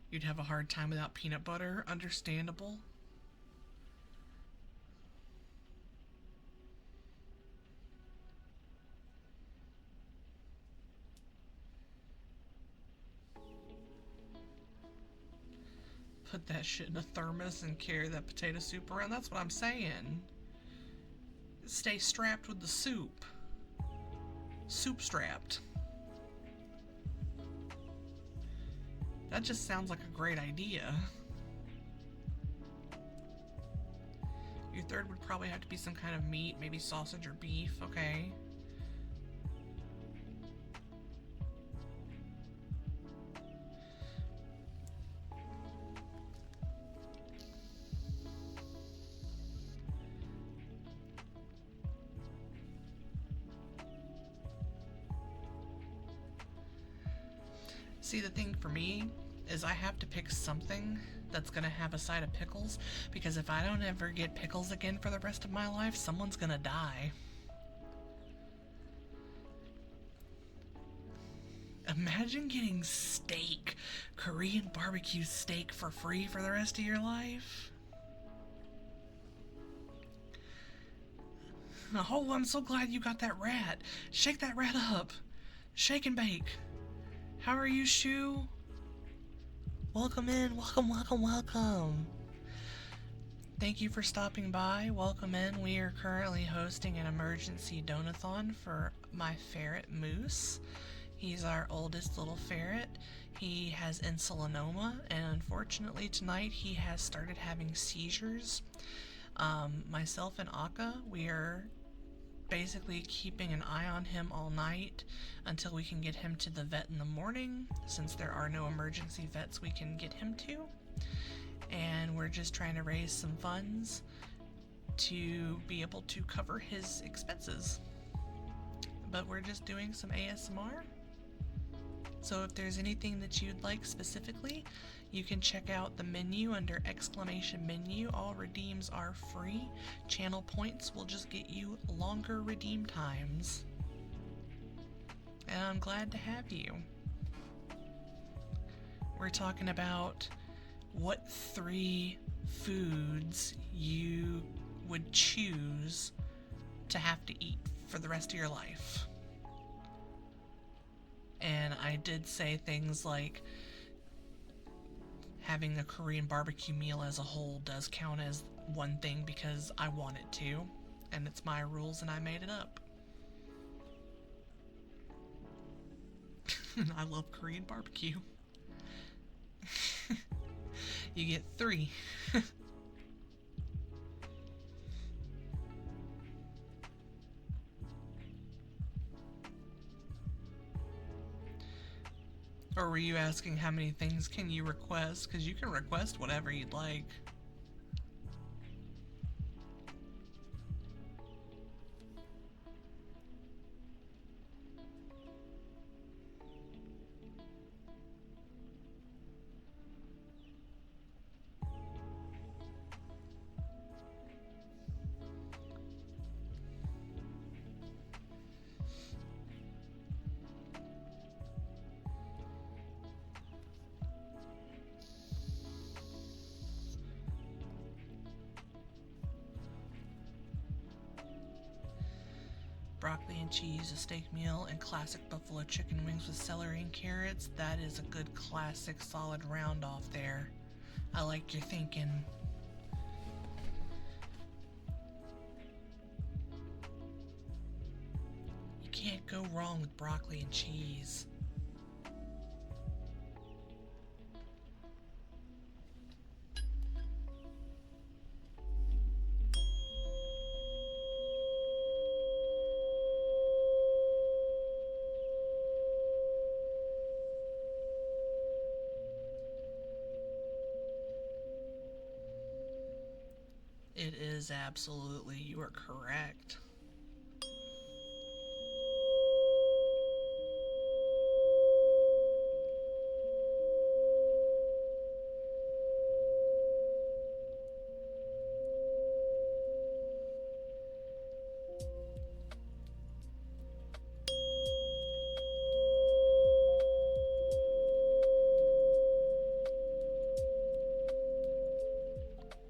Speaker 1: You'd have a hard time without peanut butter. Understandable. Put that shit in a thermos and carry that potato soup around. That's what I'm saying. Stay strapped with the soup. Soup strapped. That just sounds like a great idea. Your third would probably have to be some kind of meat, maybe sausage or beef, okay? See, the thing for me is I have to pick something that's gonna have a side of pickles, because if I don't ever get pickles again for the rest of my life, someone's gonna die. Imagine getting steak, Korean barbecue steak for free for the rest of your life. Oh, I'm so glad you got that rat. Shake that rat up. Shake and bake. How are you, Shu? Welcome in. Welcome. Thank you for stopping by. Welcome in. We are currently hosting an emergency donathon for my ferret Moose. He's our oldest little ferret. He has insulinoma, and unfortunately tonight he has started having seizures. Myself and Akka, we are basically keeping an eye on him all night until we can get him to the vet in the morning, since there are no emergency vets we can get him to. And we're just trying to raise some funds to be able to cover his expenses. But we're just doing some ASMR. So if there's anything that you'd like specifically, you can check out the menu under exclamation menu. All redeems are free. Channel points will just get you longer redeem times. and I'm glad to have you. We're talking about what 3 foods you would choose to have to eat for the rest of your life. And I did say things like having a Korean barbecue meal as a whole does count as one thing because I want it to, and it's my rules and I made it up. I love Korean barbecue. You get 3. Or were you asking how many things can you request? Because you can request whatever you'd like. Broccoli and cheese, a steak meal, and classic buffalo chicken wings with celery and carrots. That is a good classic solid round off there. I like your thinking. You can't go wrong with broccoli and cheese. It is absolutely, you are correct.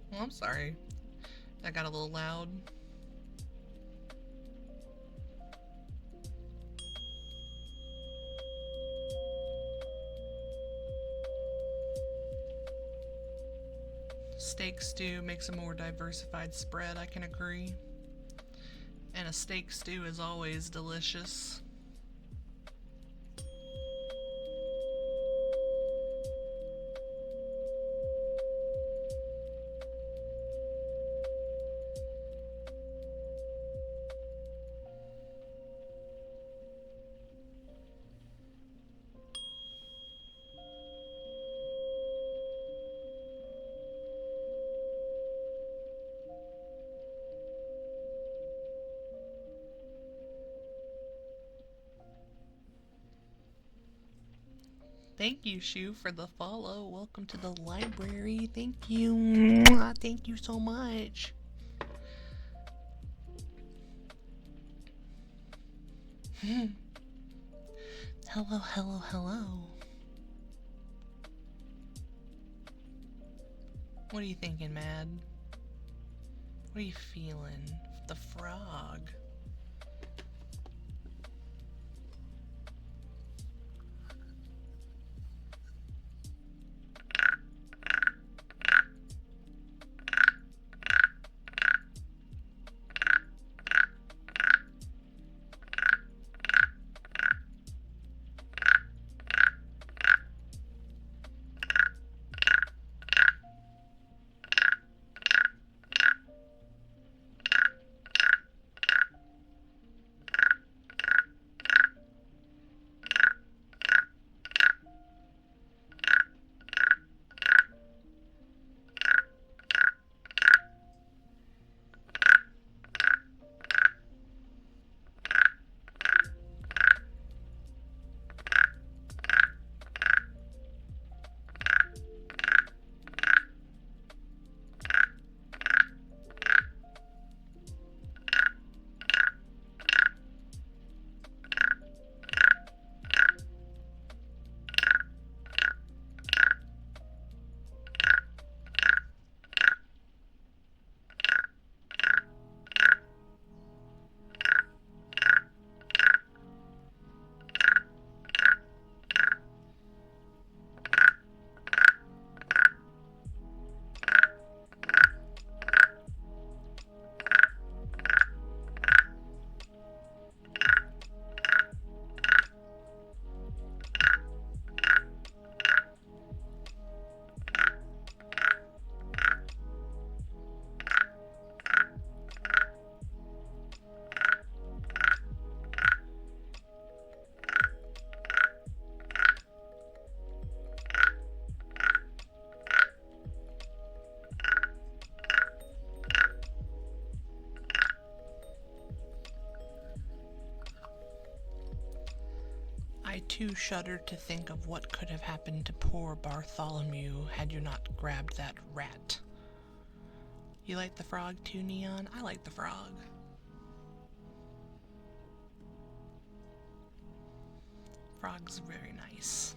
Speaker 1: Well, I'm sorry. That got a little loud. Steak stew makes a more diversified spread, I can agree. And a steak stew is always delicious. Thank you, Shu, for the follow. Welcome to the library. Thank you. Thank you so much. Hello, hello, hello. What are you thinking, Mad? What are you feeling? The frog. too shudder to think of what could have happened to poor Bartholomew had you not grabbed that rat. You like the frog too, Neon? I like the frog. Frog's very nice.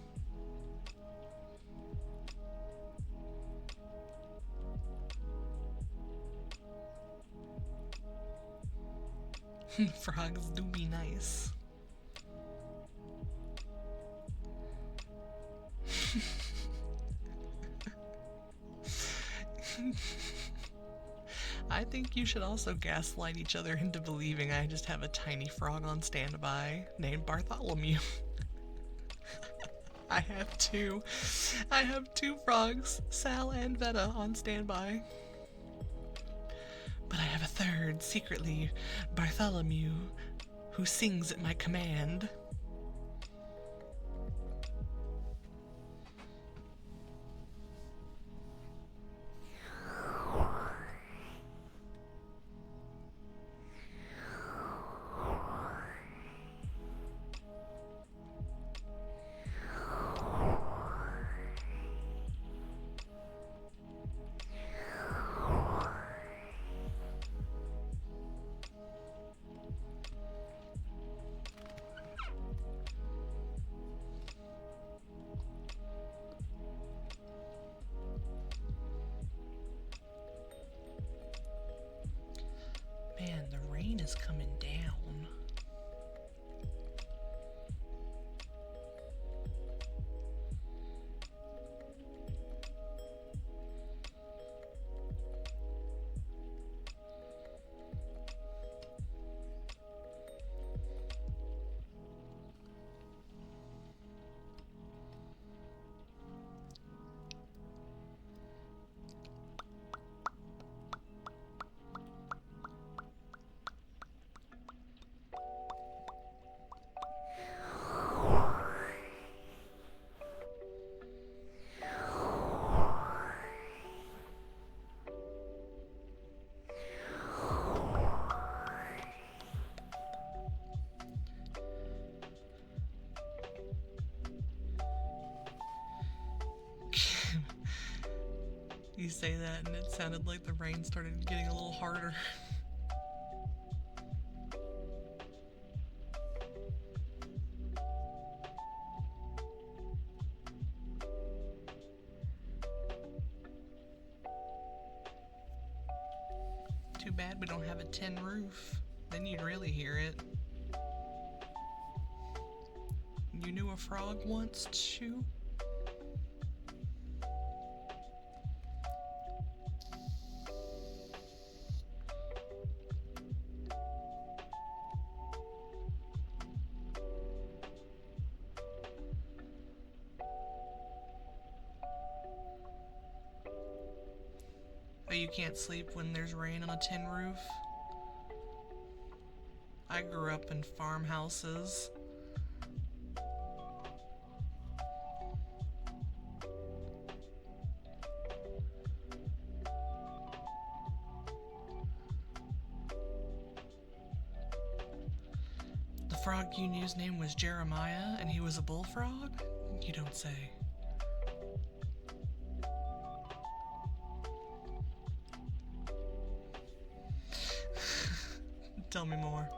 Speaker 1: Frogs do be nice. I think you should also gaslight each other into believing I just have a tiny frog on standby named Bartholomew. I have two frogs, Sal and Veta, on standby. But I have a third, secretly, Bartholomew, who sings at my command. Man, the rain is coming down. You say that and it sounded like the rain started getting a little harder. Too bad we don't have a tin roof. Then you'd really hear it. You knew a frog once, too? Oh, you can't sleep when there's rain on a tin roof? I grew up in farmhouses. The frog you knew's name was Jeremiah, and he was a bullfrog? You don't say. Tell me more.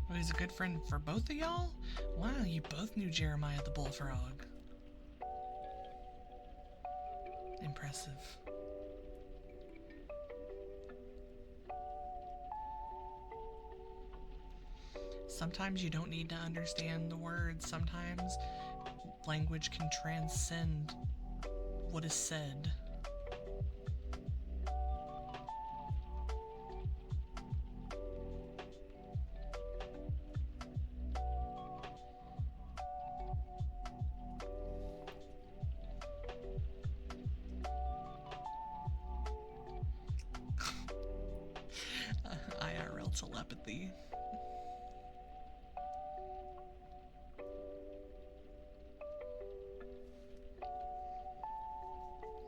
Speaker 1: Well, he's a good friend for both of y'all? Wow, you both knew Jeremiah the bullfrog. Impressive. Sometimes you don't need to understand the words. Sometimes language can transcend what is said. IRL Telepathy.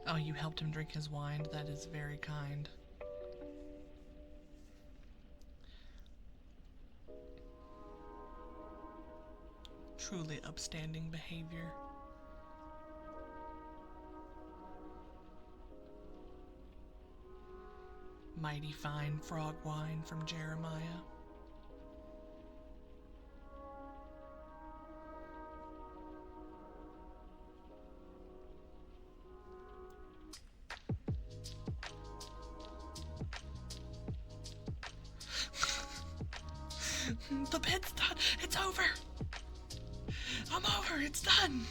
Speaker 1: Oh, you helped him drink his wine? That is very kind. Truly upstanding behavior. Mighty fine frog wine from Jeremiah. The pit's done. It's over. I'm over. It's done.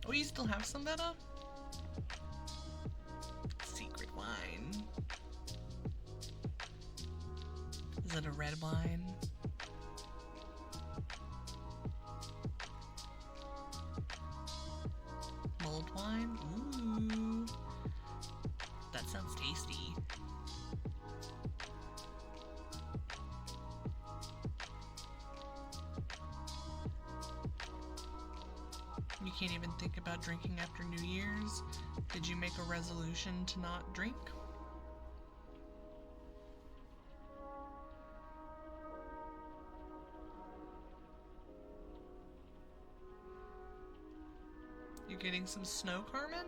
Speaker 1: Oh, you still have some, Meta? Secret wine. Is it a red wine? Mulled wine? Ooh. That sounds tasty. You can't even think about drinking after New Year's? Did you make a resolution to not drink? You getting some snow, Carmen?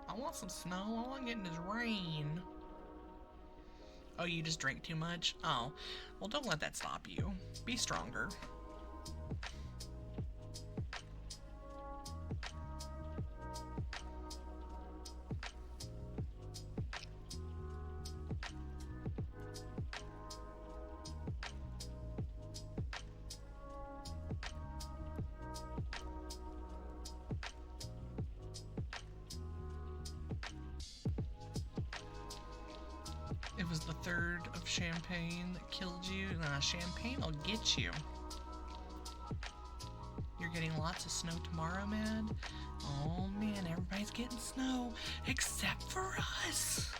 Speaker 1: I want some snow. All I'm getting is rain. Oh, you just drank too much? Oh, well, don't let that stop you. Be stronger. It was the third of champagne that killed you. Nah, champagne will get you. You're getting lots of snow tomorrow, man. Oh man, everybody's getting snow except for us.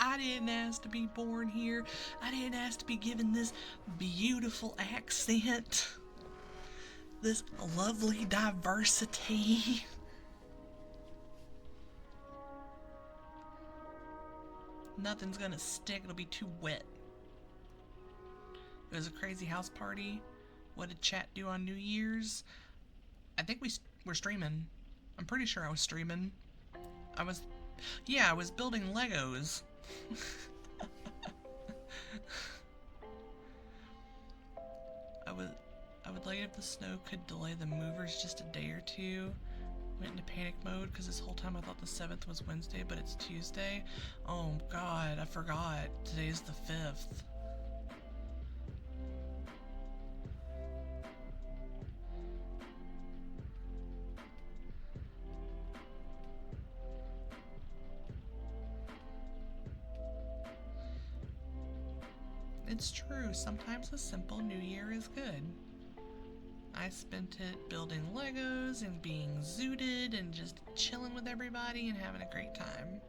Speaker 1: I didn't ask to be born here. I didn't ask to be given this beautiful accent. This lovely diversity. Nothing's gonna stick. It'll be too wet. It was a crazy house party. What did chat do on New Year's? I think we were streaming. I'm pretty sure I was streaming. I was building Legos. I would like it if the snow could delay the movers just a day or two. Went into panic mode because this whole time I thought the 7th was Wednesday, but it's Tuesday. Oh god, I forgot. Today's the 5th. It's true, sometimes a simple New Year is good. I spent it building Legos and being zooted and just chilling with everybody and having a great time.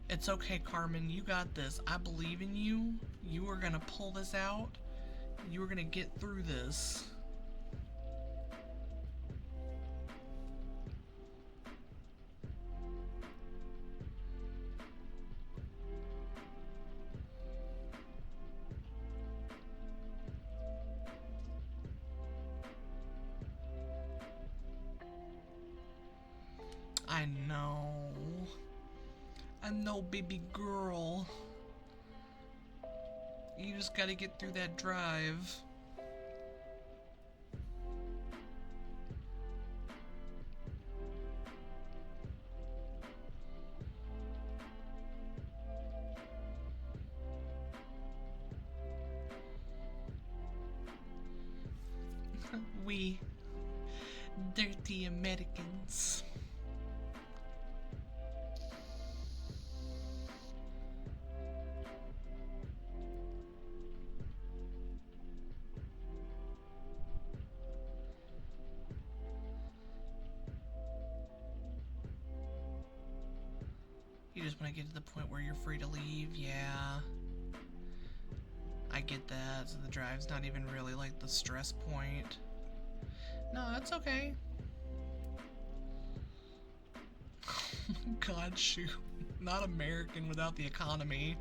Speaker 1: It's okay, Carmen, you got this. I believe in you. You are gonna pull this out. You are gonna get through this. I know, baby girl. You just gotta get through that drive. We dirty Americans. when I get to the point where you're free to leave, yeah. I get that, so the drive's not even really like the stress point. No, that's okay. God, shoot. Not American without the economy.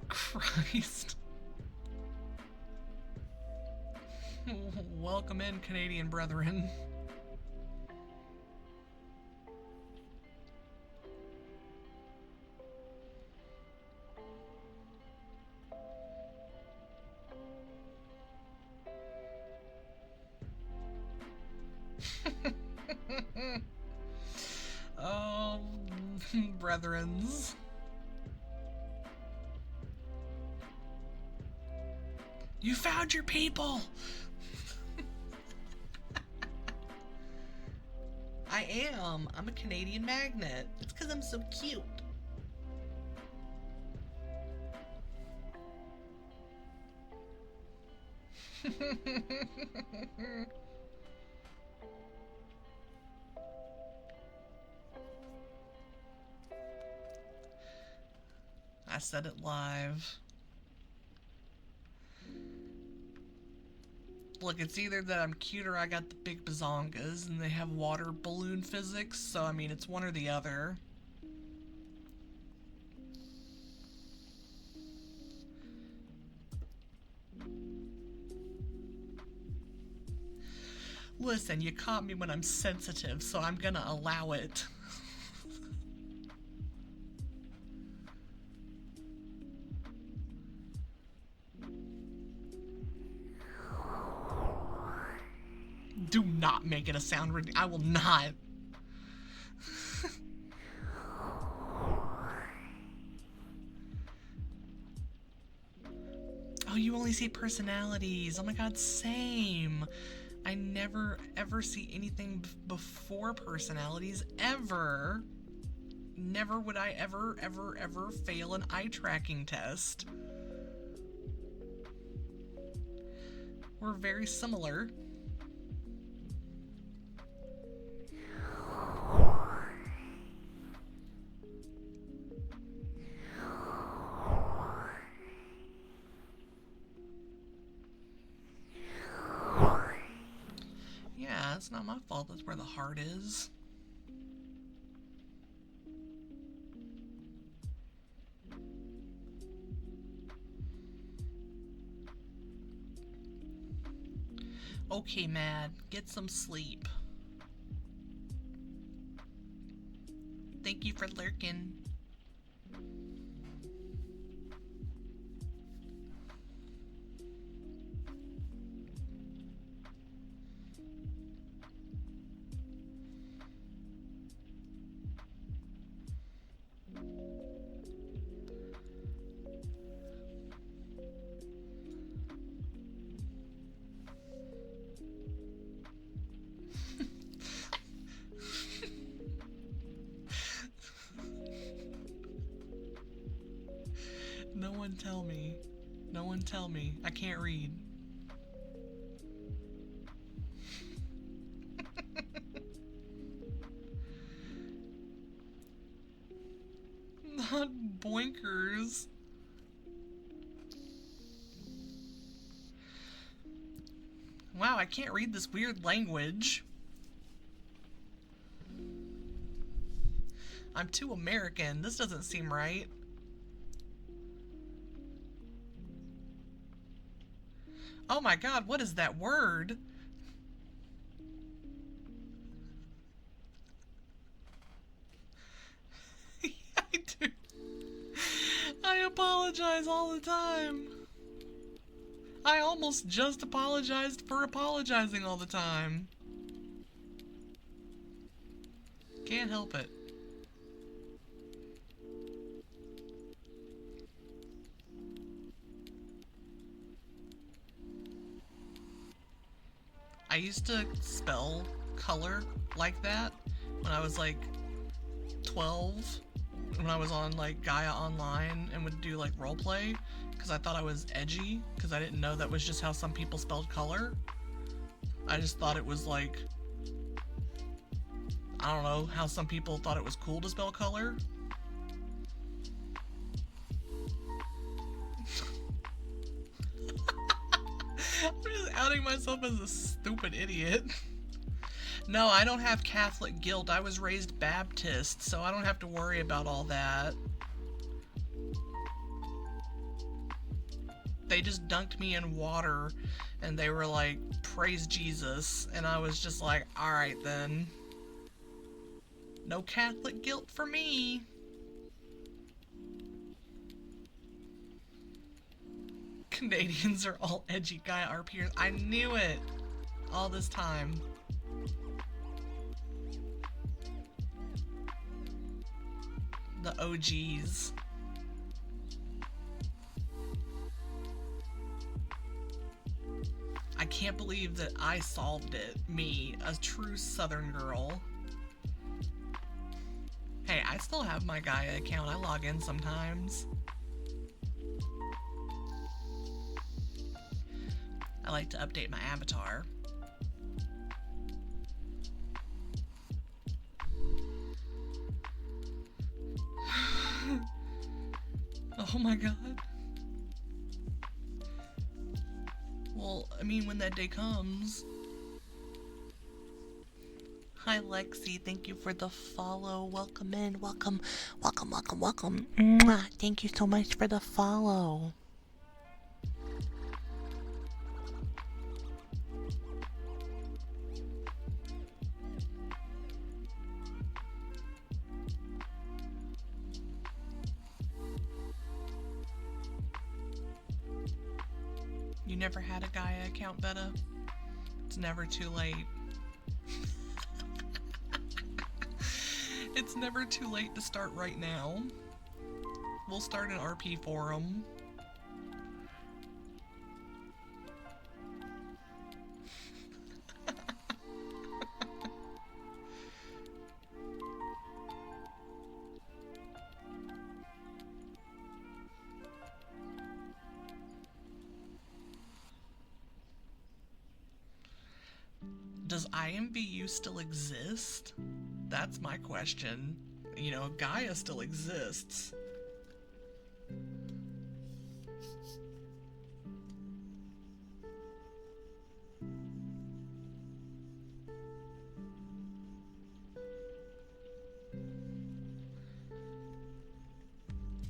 Speaker 1: Christ. Welcome in, Canadian brethren. Oh, brethrens. You found your people! I am. I'm a Canadian magnet. It's because I'm so cute. I said it live. Look, it's either that I'm cute or I got the big bazongas and they have water balloon physics, so I mean, it's one or the other. Listen, you caught me when I'm sensitive, so I'm gonna allow it. Do not make it a sound I will not. Oh, you only see personalities. Oh my god, same. I never ever see anything before personalities, ever. Never would I ever fail an eye tracking test. We're very similar. Yeah, it's not my fault. That's where the heart is. Okay, Mad, get some sleep. Thank you for lurking. No one tell me. No one tell me. I can't read. Not boinkers. Wow, I can't read this weird language. I'm too American. This doesn't seem right. Oh my god, what is that word? I do. I apologize all the time. I almost just apologized for apologizing all the time. Can't help it. I used to spell color like that when I was like 12, when I was on like Gaia Online and would do like roleplay, because I thought I was edgy, because I didn't know that was just how some people spelled color. I just thought it was like, I don't know, how some people thought it was cool to spell color. presenting myself as a stupid idiot. No, I don't have Catholic guilt. I was raised Baptist, so I don't have to worry about all that. They just dunked me in water, and they were like, praise Jesus, and I was just like, alright then. No Catholic guilt for me. Canadians are all edgy guy RPers. I knew it all this time. The OGs. I can't believe that I solved it. Me, a true Southern girl. Hey, I still have my Gaia account. I log in sometimes. I like to update my avatar. Oh my god. Well, I mean, when that day comes. Hi Lexi, thank you for the follow. Welcome in, welcome, welcome, welcome, welcome. Mwah. Thank you so much for the follow. You never had a Gaia account, Betta? It's never too late. It's never too late to start right now. We'll start an RP forum. Does IMVU still exist? That's my question. You know, Gaia still exists.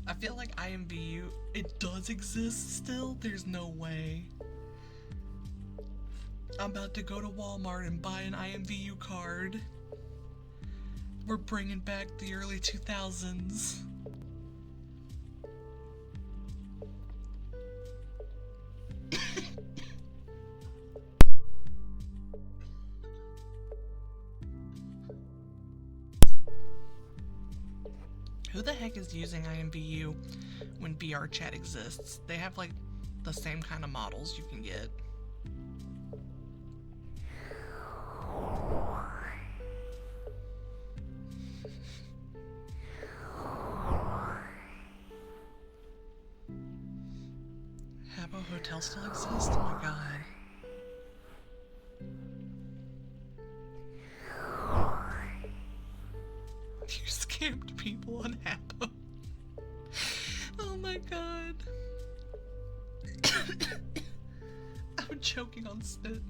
Speaker 1: I feel like IMVU, it does exist still? There's no way. I'm about to go to Walmart and buy an IMVU card. We're bringing back the early 2000s. Who the heck is using IMVU when BR chat exists? They have like the same kind of models you can get. Habbo Hotel still exists? Oh my god. You scammed people on Habbo. Oh my god. I'm choking on spit.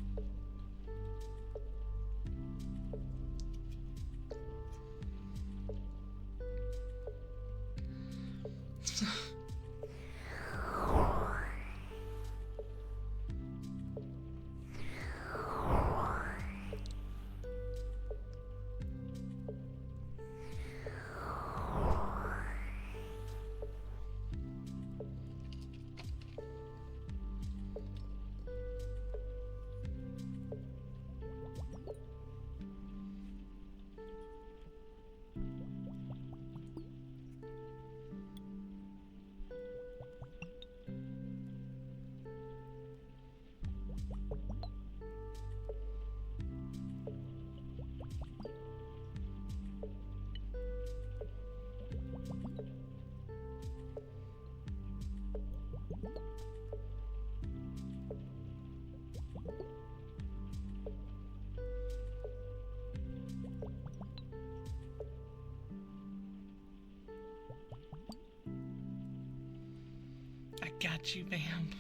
Speaker 1: I got you, Bam.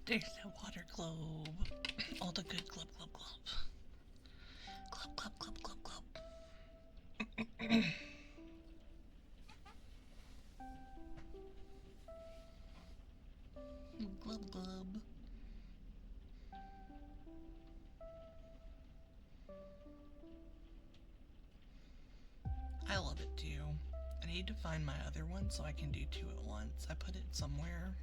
Speaker 1: There's the water globe. All the good glub glub glub. Glub glub glub glub glub. Glub glub. I love it too. I need to find my other one so I can do two at once. I put it somewhere.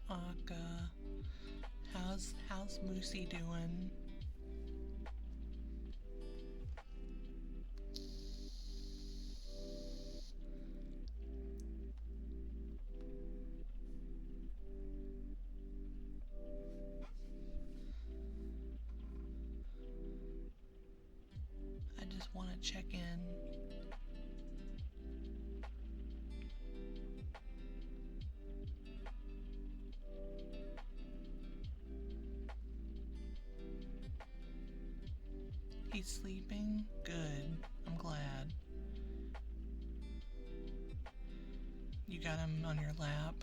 Speaker 1: Aka, how's Moosey doing? I just want to check in. He's sleeping? Good. I'm glad. You got him on your lap?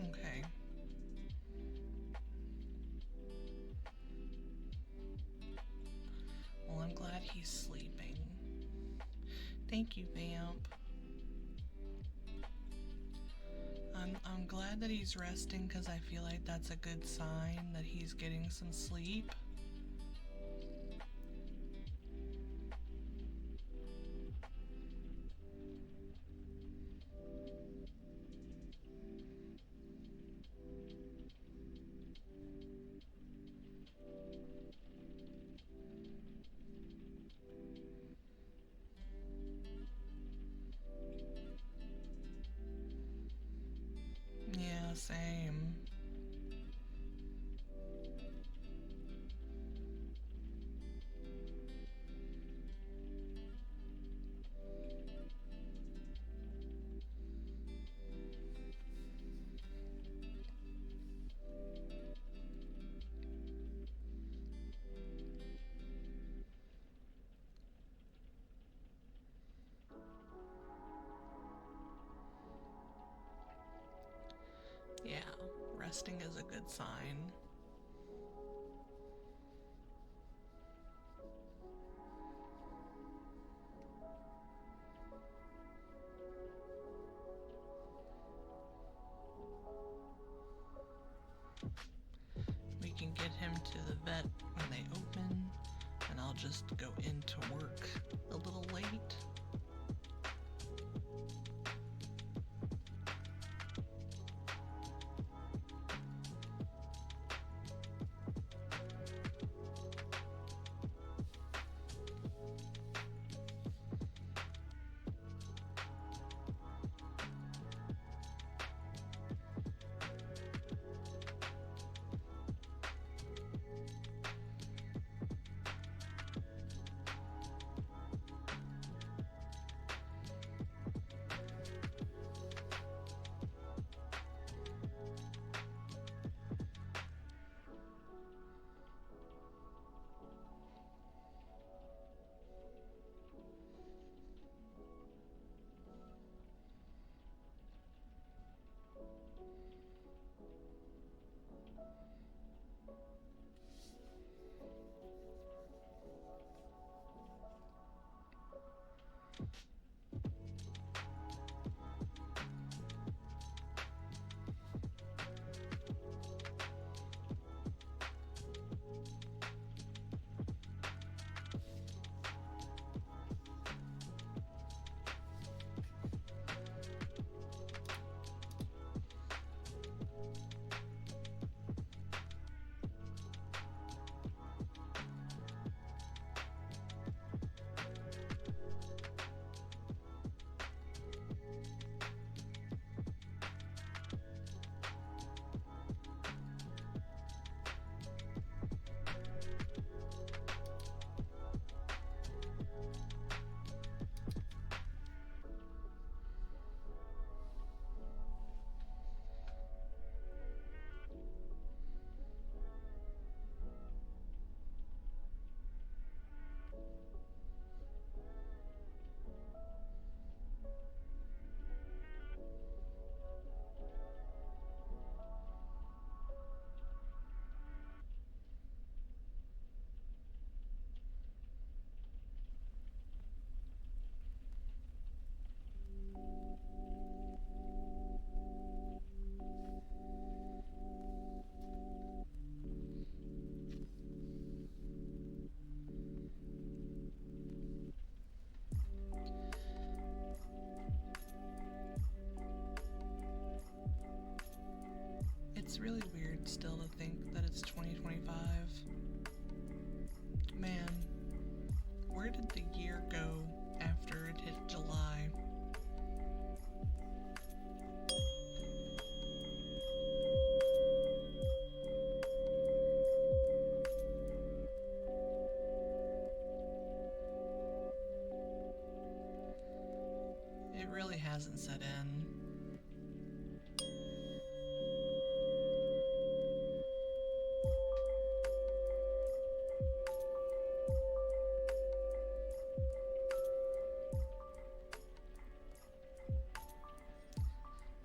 Speaker 1: Okay. Well, I'm glad he's sleeping. Thank you, Vamp. I'm glad that he's resting because I feel like that's a good sign that he's getting some sleep. Yeah, same. Yeah, resting is a good sign. We can get him to the vet when they open, and I'll just go into work a little late. It's really weird still to think that it's 2025. Man, where did the year go after it hit July? It really hasn't set in.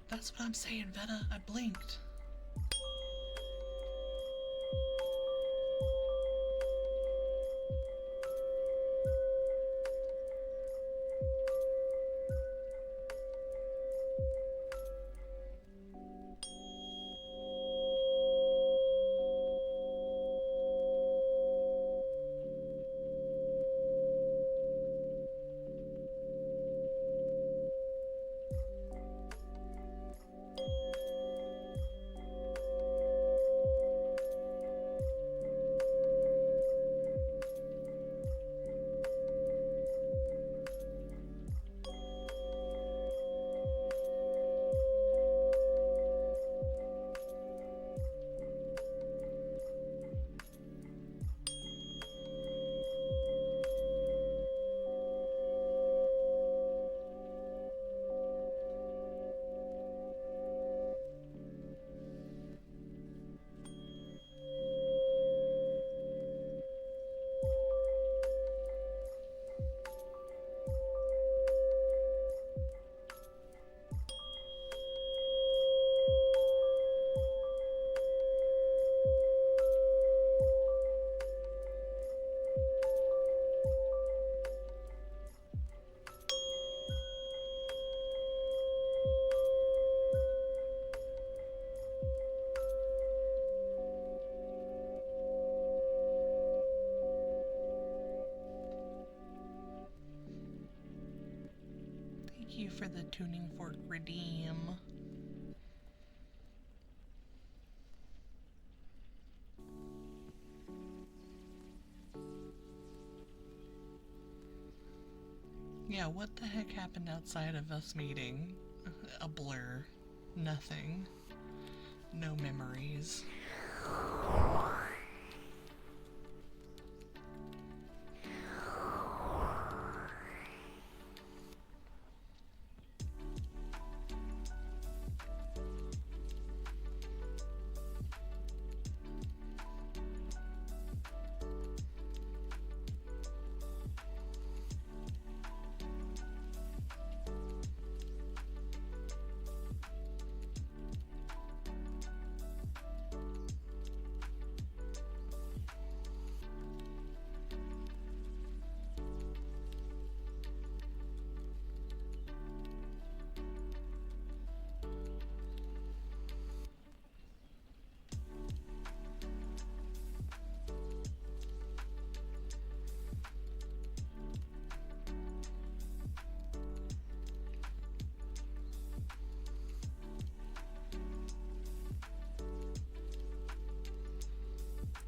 Speaker 1: That's what I'm saying, Veta. I blinked. Thank you for the tuning fork redeem. Yeah, what the heck happened outside of us meeting? A blur. Nothing. No memories.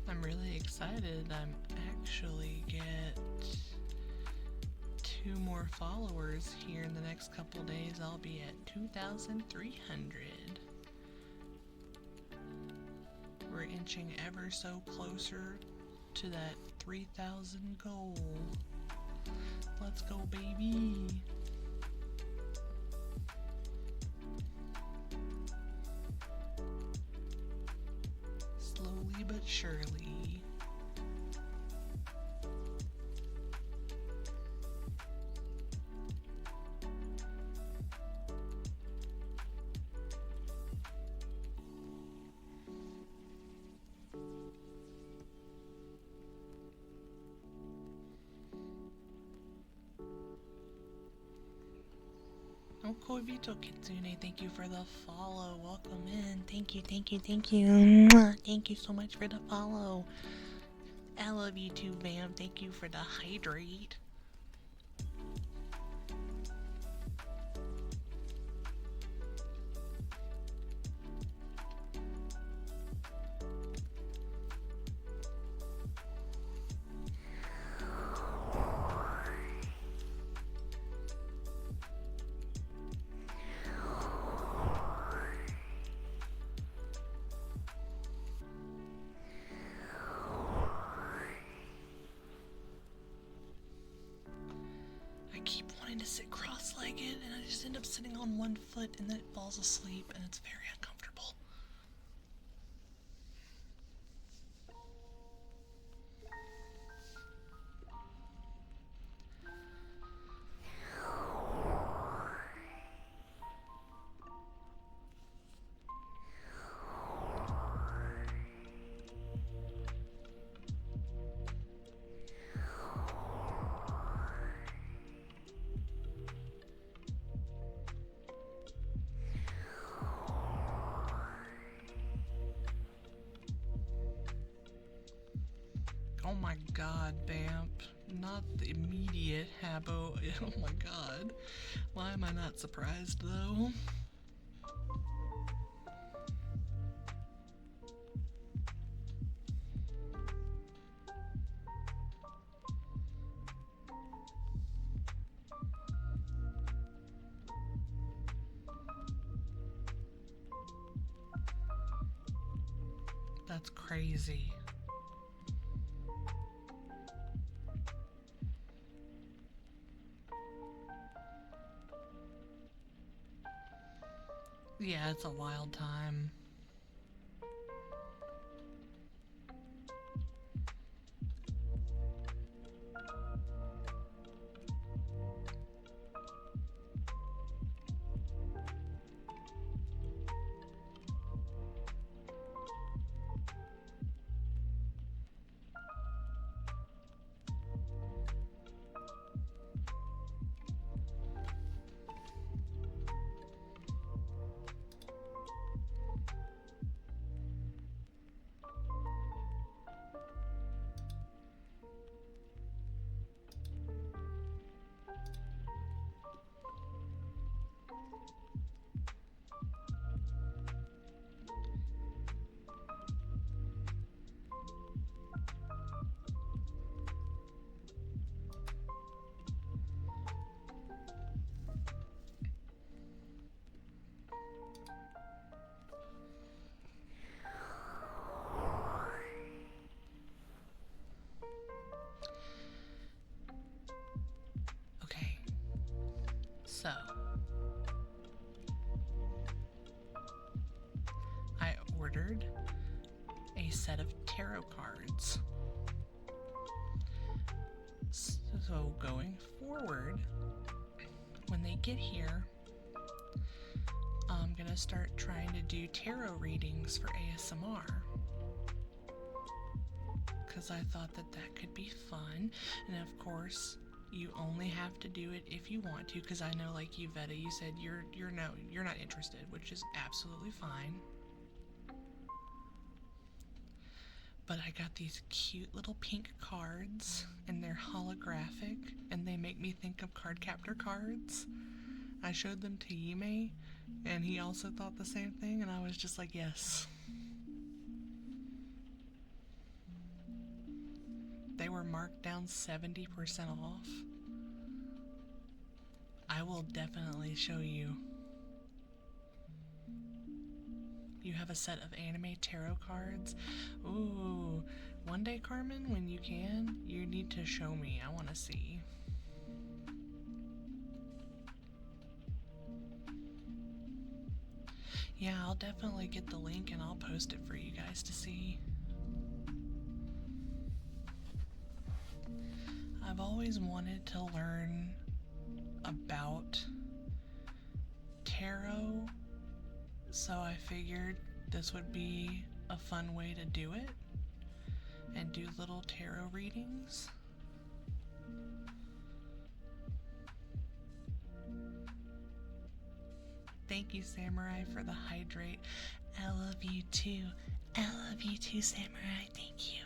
Speaker 1: I'm really excited. I'm actually get 2 more followers here in the next couple days. I'll be at 2,300. We're inching ever so closer to that 3,000 goal. Let's go, baby. Slowly but surely. Oh, Koibito Kitsune, thank you for the follow. Welcome in. Thank you, thank you, thank you. Mwah. Thank you so much for the follow. I love you too, Vam. Thank you for the hydrate. To sit cross-legged and I just end up sitting on one foot and then it falls asleep and it's very uncomfortable. Oh my god, Bamp. Not the immediate Habbo. Oh my god. Why am I not surprised though? That's crazy. Yeah, it's a wild time. So going forward, when they get here, I'm gonna start trying to do tarot readings for ASMR. Because I thought that that could be fun. And of course, you only have to do it if you want to, because I know, like you, Veta, you said you're not interested, which is absolutely fine. But I got these cute little pink cards, and they're holographic, and they make me think of card captor cards. I showed them to Yime, and he also thought the same thing, and I was just like, yes. They were marked down 70% off. I will definitely show you. You have a set of anime tarot cards. Ooh, one day, Carmen, when you can, you need to show me. I want to see. Yeah, I'll definitely get the link and I'll post it for you guys to see. I've always wanted to learn about tarot, so I figured this would be a fun way to do it and do little tarot readings. Thank you, Samurai, for the hydrate. I love you too. I love you too, Samurai. Thank you.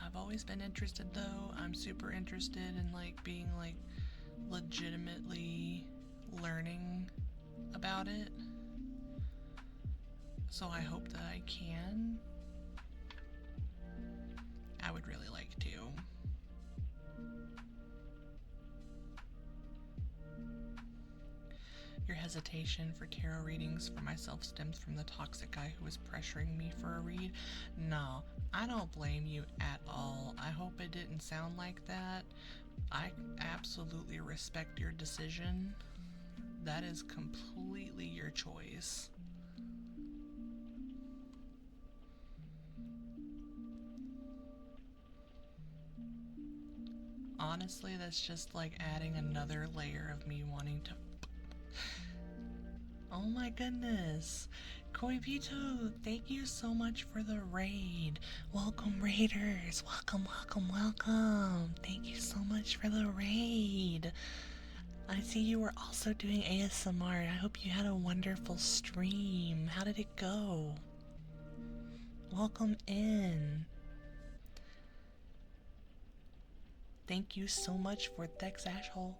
Speaker 1: I've always been interested, though. I'm super interested in like being like legitimately learning about it. So I hope that I can. I would really like to. Your hesitation for tarot readings for myself stems from the toxic guy who was pressuring me for a read. No, I don't blame you at all. I hope it didn't sound like that. I absolutely respect your decision. That is completely your choice. Honestly, that's just like adding another layer of me wanting to... Oh my goodness. Koibito, thank you so much for the raid. Welcome, raiders. Welcome, welcome, welcome. Thank you so much for the raid. I see you were also doing ASMR. I hope you had a wonderful stream. How did it go? Welcome in. Thank you so much for Dex Ashhole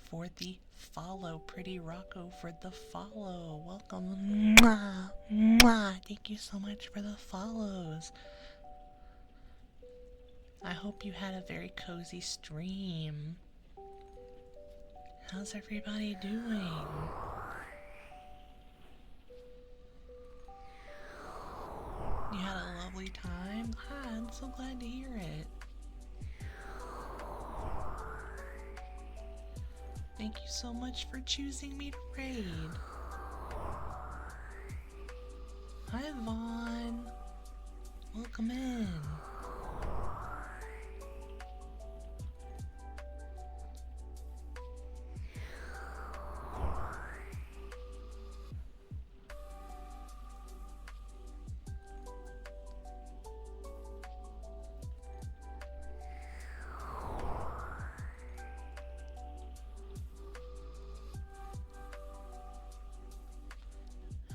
Speaker 1: for the follow. Pretty Rocco for the follow. Welcome. Mwah, mwah. Thank you so much for the follows. I hope you had a very cozy stream. How's everybody doing? You had a lovely time? Hi, I'm so glad to hear it. Thank you so much for choosing me to raid. Hi, Vaughn. Welcome in.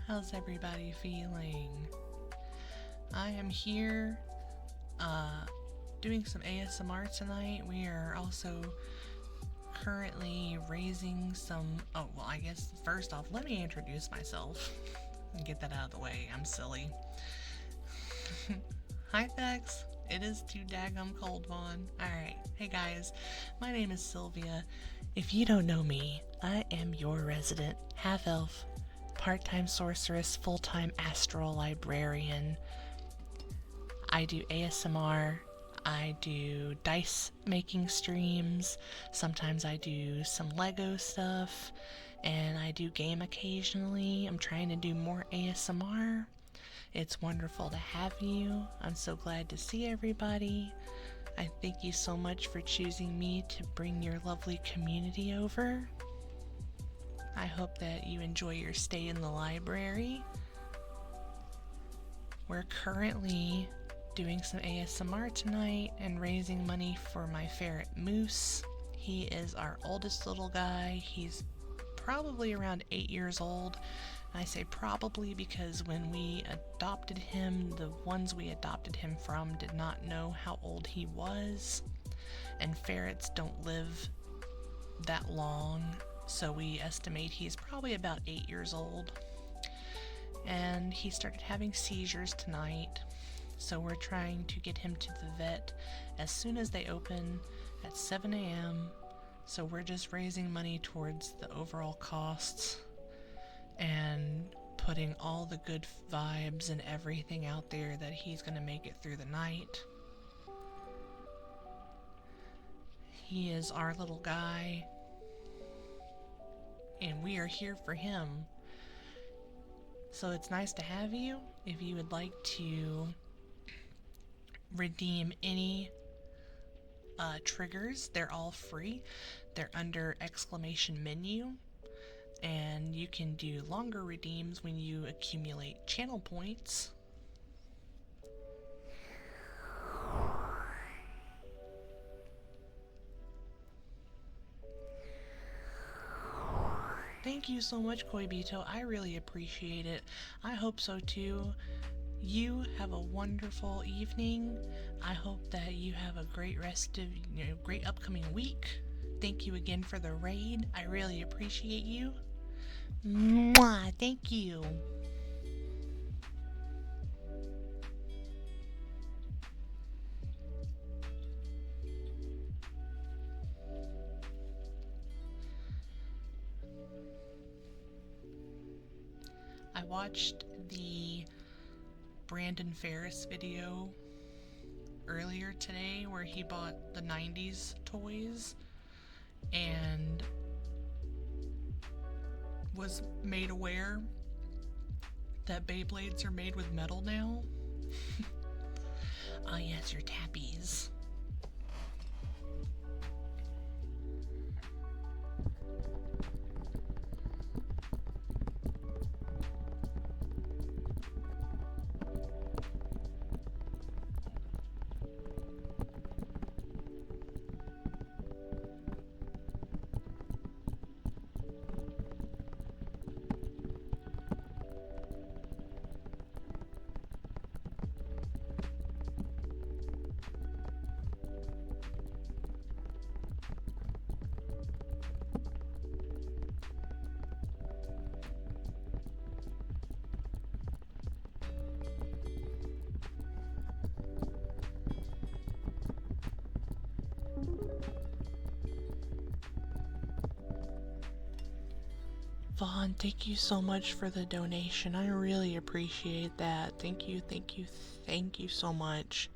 Speaker 1: How's everybody feeling? I am here doing some ASMR tonight. We are also currently raising some... Oh, well, I guess first off, let me introduce myself and get that out of the way. I'm silly. Hi, Vex. It is too daggum cold, Vaughn. Alright, hey guys, my name is Sylvia. If you don't know me, I am your resident half-elf, part-time sorceress, full-time astral librarian. I do ASMR, I do dice making streams, sometimes I do some Lego stuff, and I do game occasionally. I'm trying to do more ASMR. It's wonderful to have you. I'm so glad to see everybody. I thank you so much for choosing me to bring your lovely community over. I hope that you enjoy your stay in the library. We're currently doing some ASMR tonight and raising money for my ferret Moose. He is our oldest little guy. He's probably around 8 years old. I say probably because when we adopted him, the ones we adopted him from did not know how old he was, and ferrets don't live that long, so we estimate he's probably about 8 years old. And he started having seizures tonight, so we're trying to get him to the vet as soon as they open at 7 a.m. So we're just raising money towards the overall costs and putting all the good vibes and everything out there that he's going to make it through the night. He is our little guy, and we are here for him. So it's nice to have you. If you would like to redeem any triggers, they're all free. They're under exclamation menu. And you can do longer redeems when you accumulate channel points. Thank you so much, Koibito. I really appreciate it. I hope so too. You have a wonderful evening. I hope that you have a great rest of, great upcoming week. Thank you again for the raid. I really appreciate you. Mwah, thank you. I watched the Brandon Ferris video earlier today where he bought the 90s toys and was made aware that Beyblades are made with metal now. Oh yes, your tappies. Vaughn, thank you so much for the donation. I really appreciate that. Thank you, thank you, thank you so much.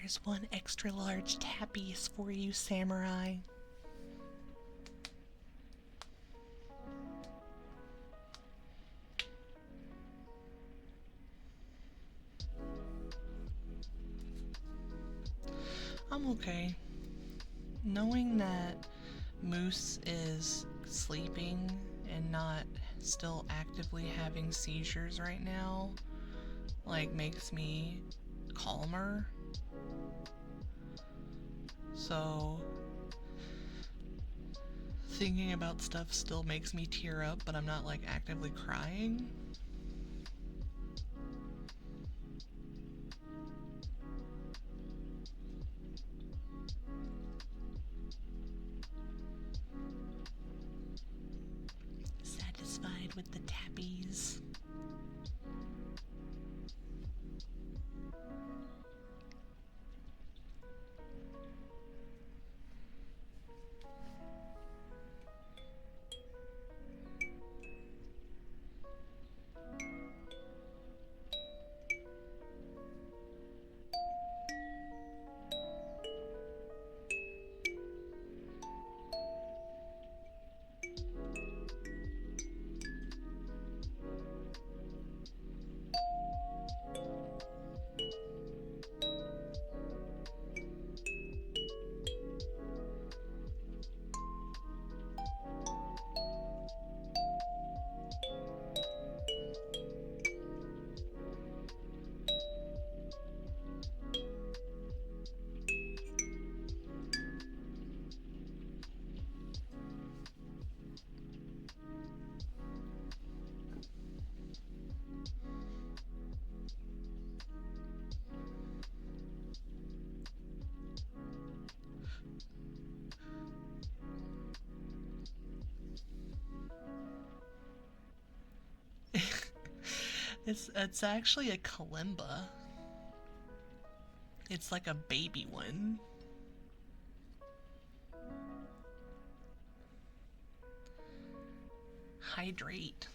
Speaker 1: There's one extra large tappies for you, Samurai. I'm okay. Knowing that Moose is sleeping and not still actively having seizures right now, like, makes me calmer. So, thinking about stuff still makes me tear up, but I'm not, like, actively crying. Satisfied with the tappies. It's actually a kalimba. It's like a baby one. Hydrate.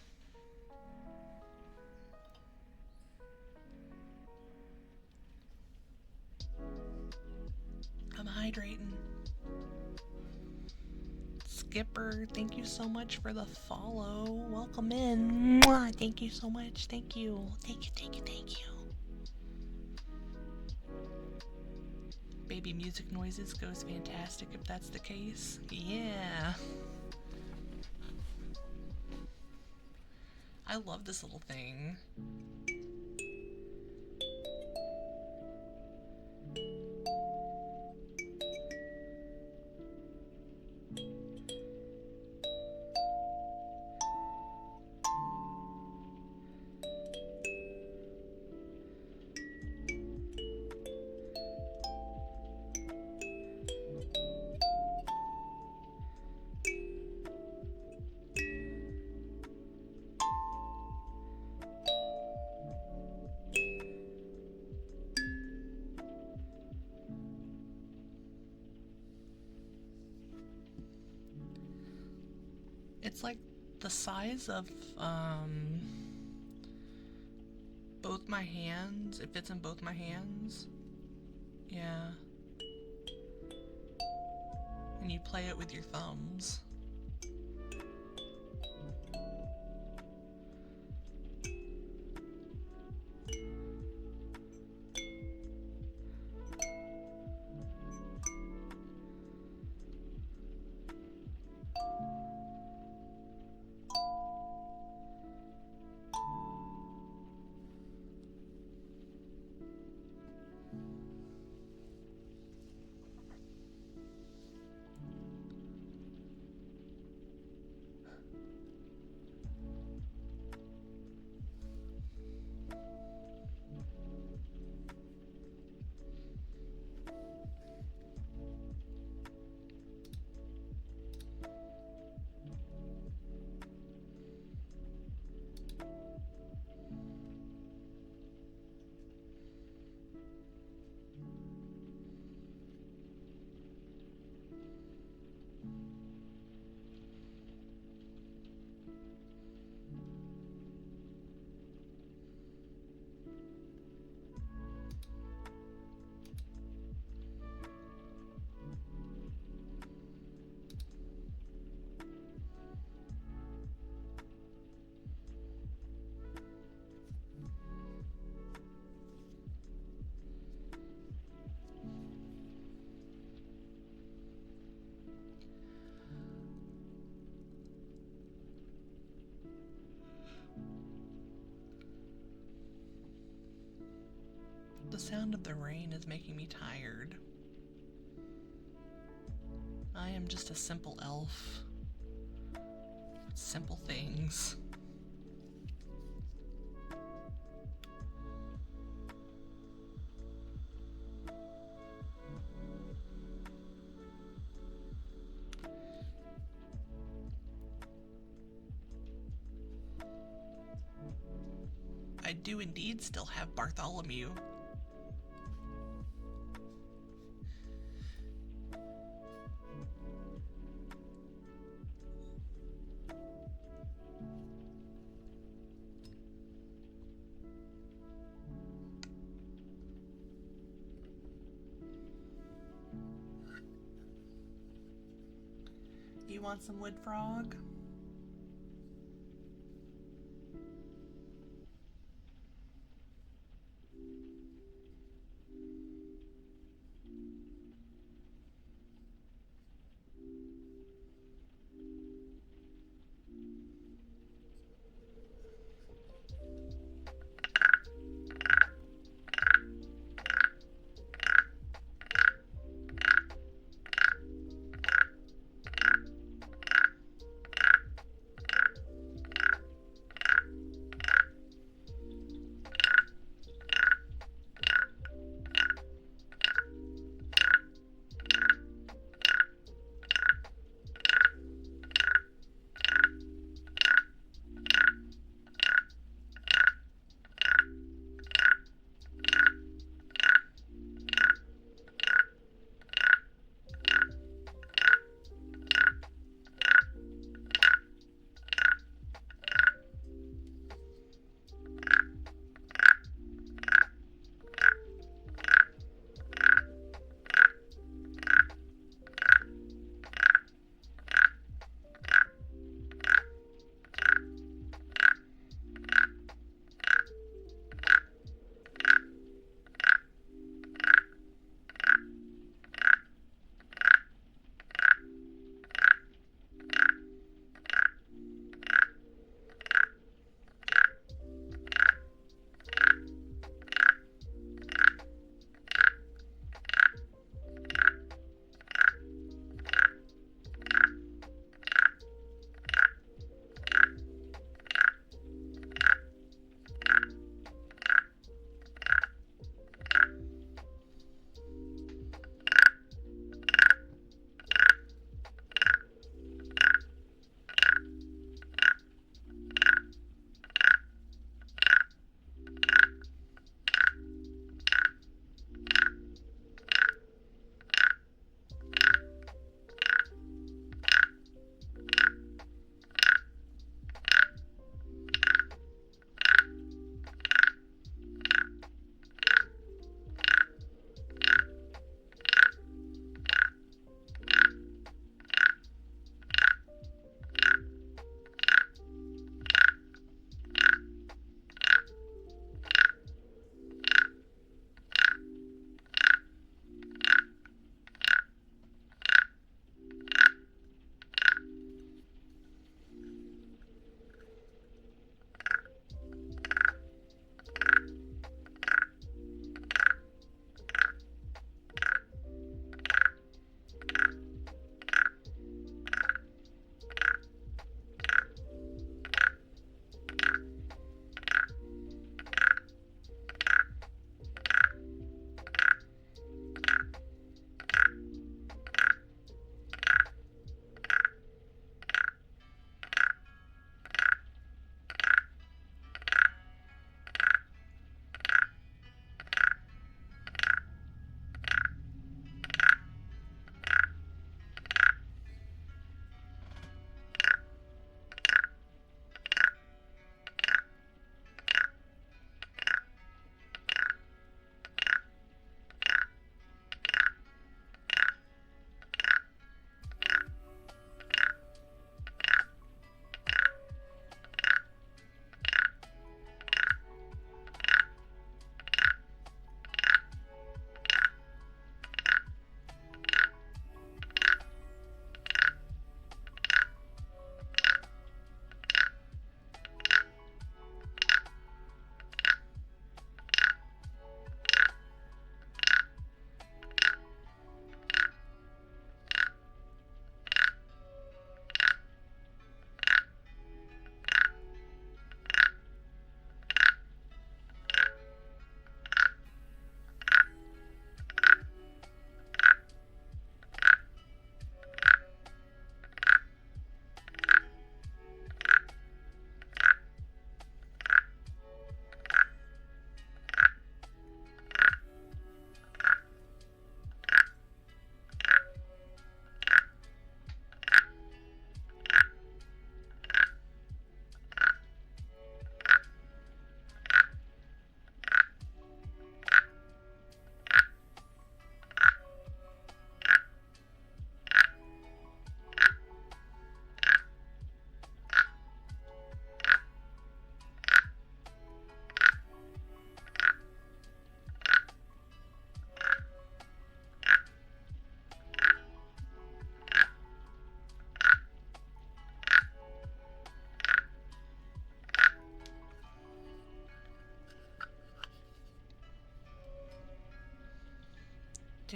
Speaker 1: I'm hydrating. Skipper, thank you so much for the follow. Welcome in. Mwah, thank you so much. Thank you. Thank you, thank you, thank you. Baby music noises goes fantastic if that's the case. Yeah. I love this little thing. It's like the size of both my hands. It fits in both my hands. Yeah. And you play it with your thumbs. sound of the rain is making me tired. I am just a simple elf. Simple things. I do indeed still have Bartholomew. You want some wood, frog?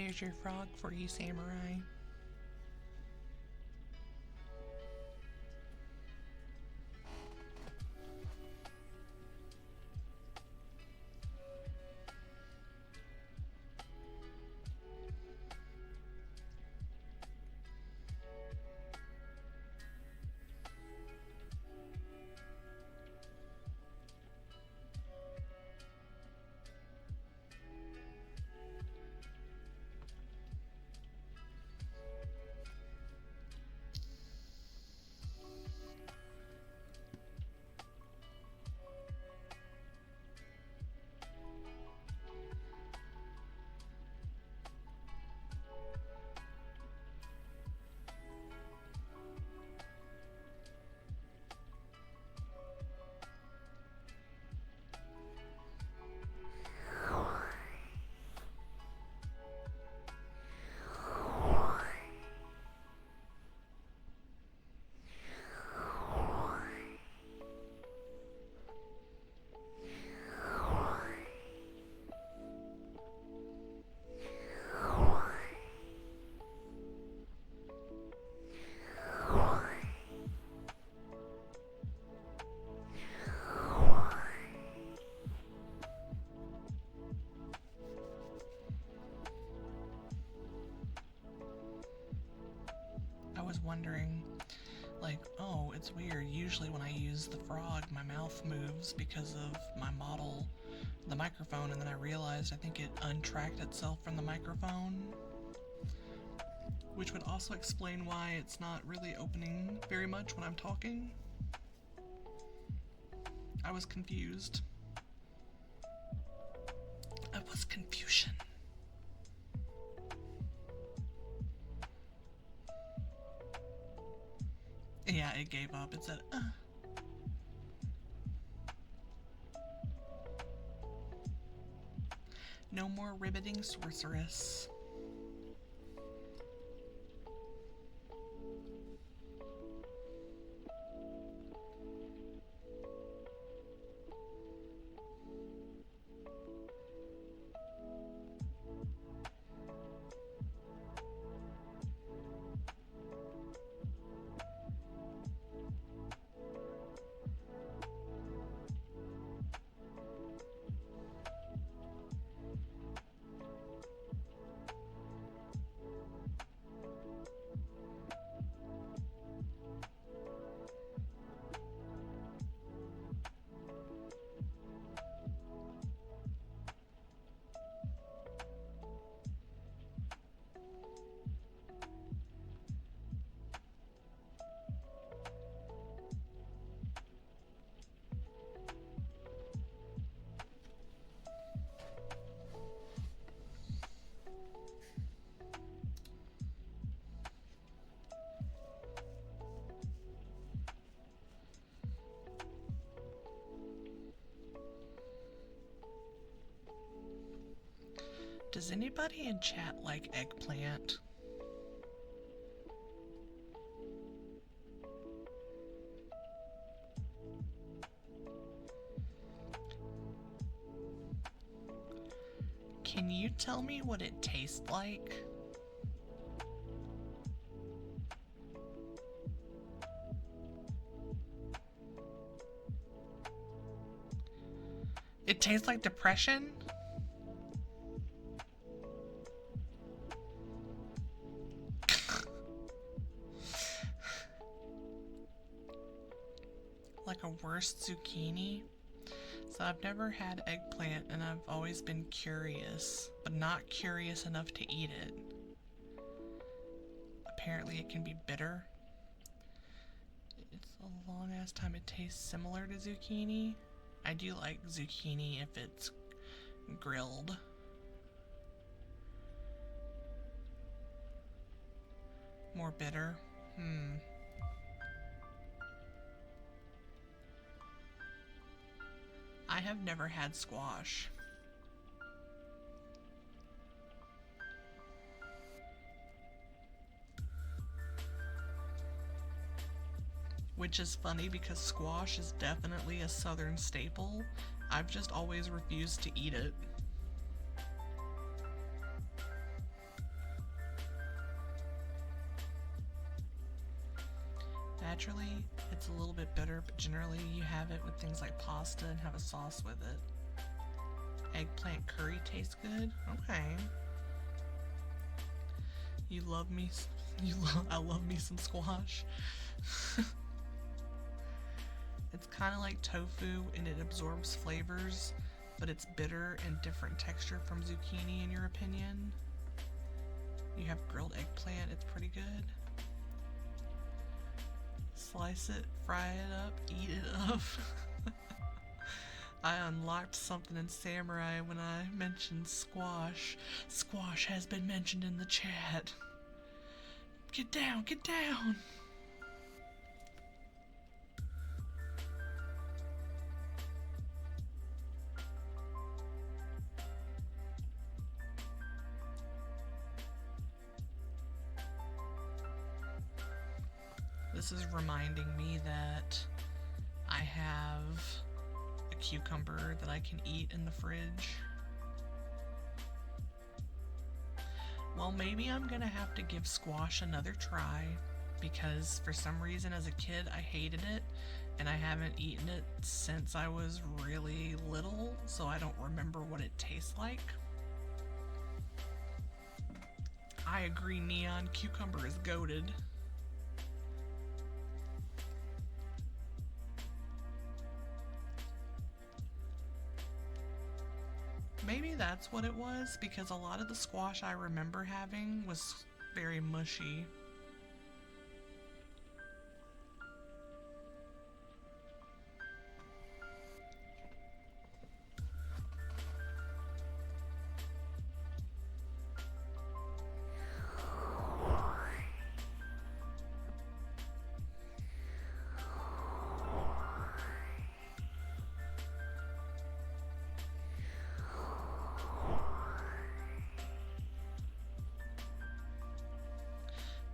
Speaker 1: Here's your frog for you, samurai. Was wondering, like, oh, it's weird. Usually when I use the frog, my mouth moves because of my model, the microphone, and then I realized I think it untracked itself from the microphone, which would also explain why it's not really opening very much when I'm talking. I was confused. I was confusion. Yeah, it gave up. It said, No more riveting sorceress. Does anybody in chat like eggplant? Can you tell me what it tastes like? It tastes like depression? Like a worse zucchini? So I've never had eggplant and I've always been curious, but not curious enough to eat it. Apparently it can be bitter. It's a long ass time. It tastes similar to zucchini. I do like zucchini if it's grilled. More bitter. I have never had squash. Which is funny because squash is definitely a southern staple. I've just always refused to eat it. naturally it's a little bit bitter, but generally you have it with things like pasta and have a sauce with it. Eggplant curry tastes good? Okay. You love me, I love me some squash. It's kind of like tofu and it absorbs flavors, but it's bitter and different texture from zucchini in your opinion. You have grilled eggplant, it's pretty good. Slice it, fry it up, eat it up. I unlocked something in Samurai when I mentioned squash. Squash has been mentioned in the chat. Get down, get down! This is reminding me that I have a cucumber that I can eat in the fridge. Well, maybe I'm gonna have to give squash another try because for some reason as a kid I hated it and I haven't eaten it since I was really little, so I don't remember what it tastes like. I agree, Neon, cucumber is goated. Maybe that's what it was, because a lot of the squash I remember having was very mushy.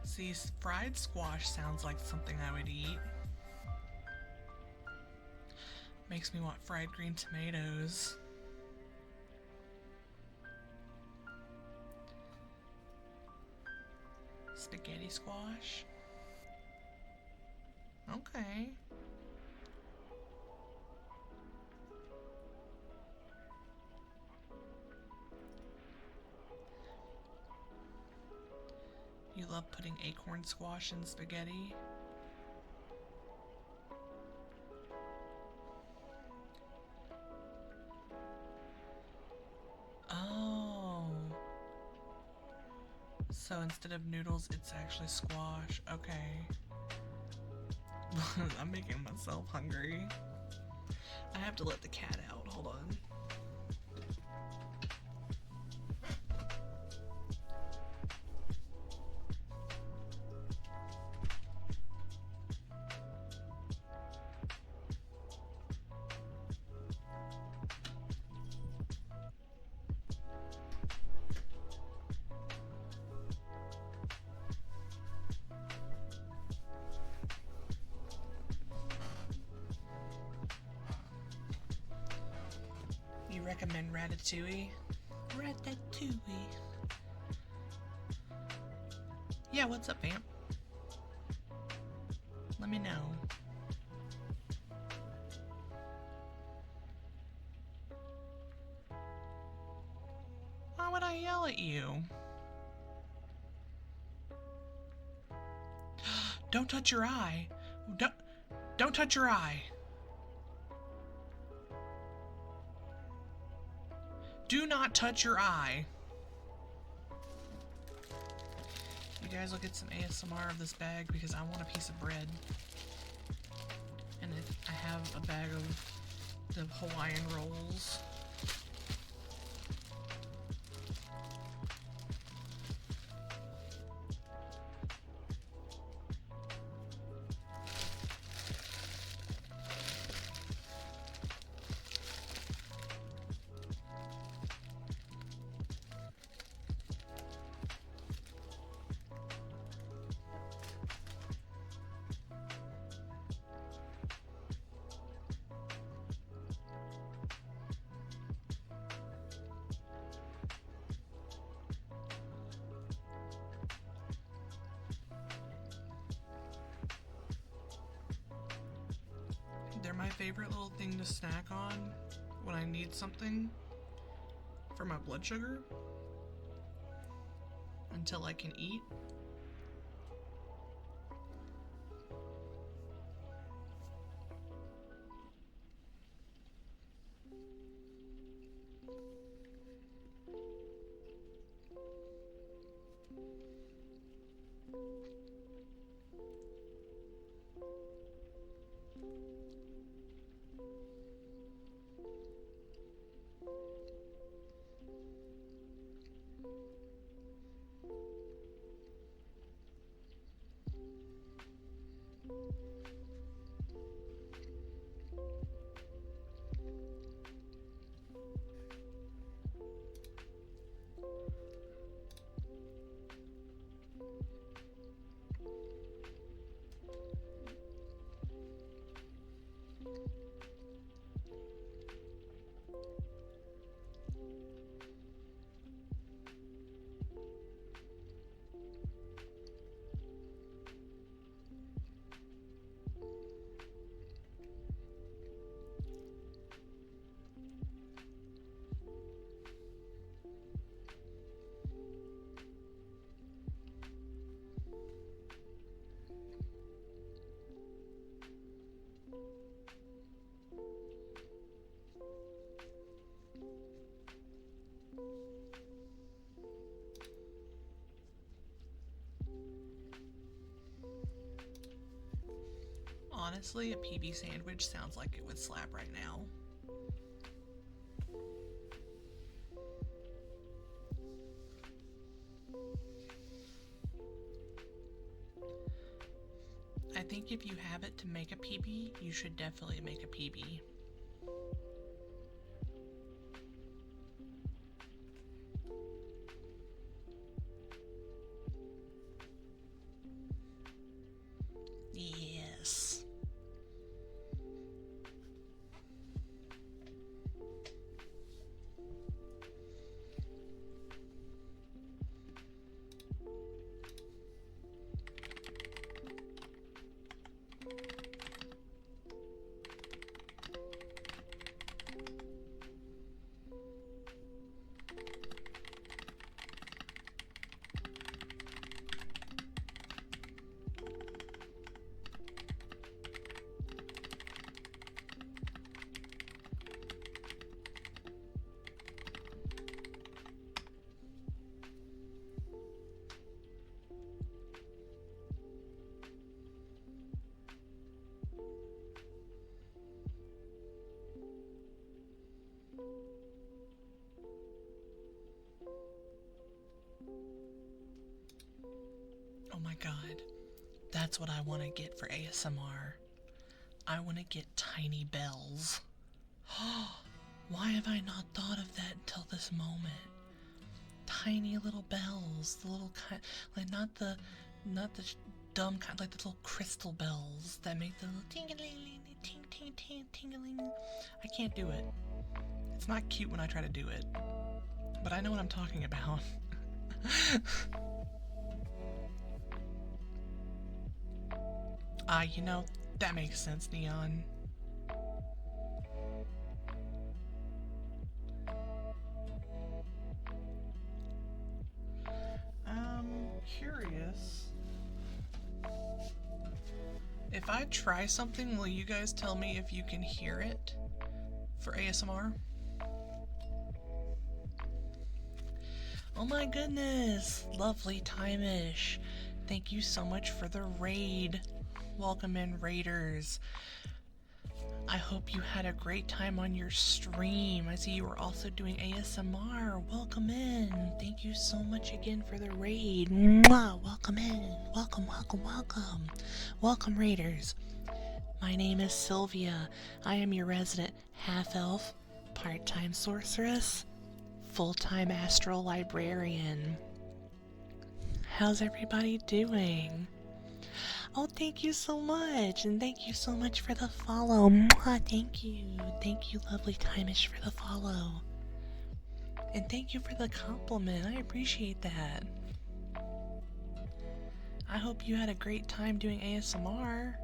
Speaker 1: See, fried squash sounds like something I would eat. Makes me want fried green tomatoes. Spaghetti squash. Okay. You love putting acorn squash in spaghetti? Oh. So instead of noodles, it's actually squash. Okay. I'm making myself hungry. I have to let the cat out. Hold on. Recommend Ratatouille? Ratatouille. Yeah, what's up, Vamp? Let me know. Why would I yell at you? Don't touch your eye. Don't touch your eye. Do not touch your eye. You guys will get some ASMR of this bag because I want a piece of bread. And I have a bag of the Hawaiian rolls. favorite little thing to snack on when I need something for my blood sugar until I can eat. Honestly, a PB sandwich sounds like it would slap right now. I think if you have it to make a PB, you should definitely make a PB. Yes. Oh my god, that's what I want to get for ASMR. I want to get tiny bells. Why have I not thought of that until this moment? Tiny little bells, the little kind, like not the dumb kind, like the little crystal bells that make the little ting-a-ling, ting-ting-ting-ting-a-ling. I can't do it. It's not cute when I try to do it, but I know what I'm talking about. You know, that makes sense, Neon. I'm curious. If I try something, will you guys tell me if you can hear it for ASMR? Oh my goodness, lovely Time-ish. Thank you so much for the raid. Welcome in, raiders. I hope you had a great time on your stream. I see you were also doing ASMR. Welcome in. Thank you so much again for the raid. Mwah. Welcome in. Welcome, welcome, welcome. Welcome, raiders. My name is Sylvia. I am your resident half-elf, part-time sorceress, full-time astral librarian. How's everybody doing? Oh, thank you so much, and thank you so much for the follow. Mwah, thank you, lovely Time-ish, for the follow. And thank you for the compliment, I appreciate that. I hope you had a great time doing ASMR.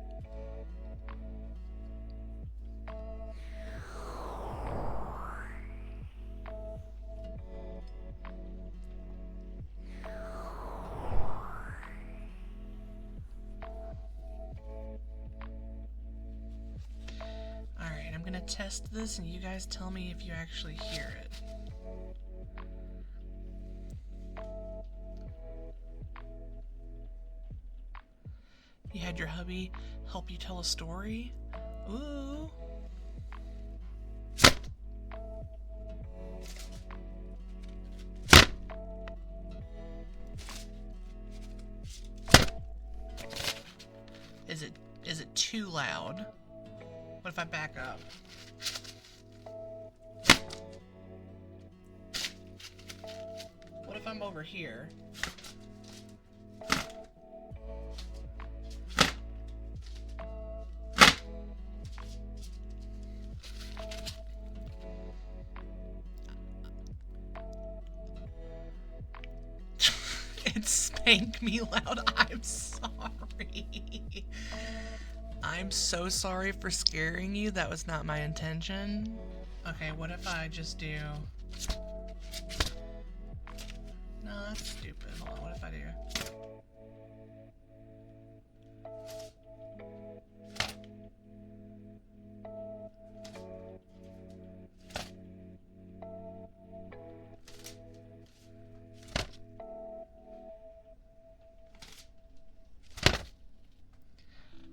Speaker 1: test this and you guys tell me if you actually hear it. You had your hubby help you tell a story? Ooh. Is it too loud? What if I back up? What if I'm over here? It spanked me loud. I'm sorry. I'm so sorry for scaring you. That was not my intention. Okay, what if I just do... No, that's stupid. Hold on, what if I do...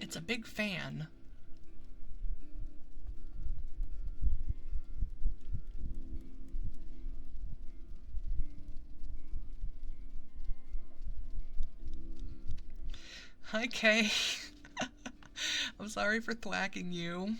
Speaker 1: It's a big fan. Hi, Kay. I'm sorry for thwacking you.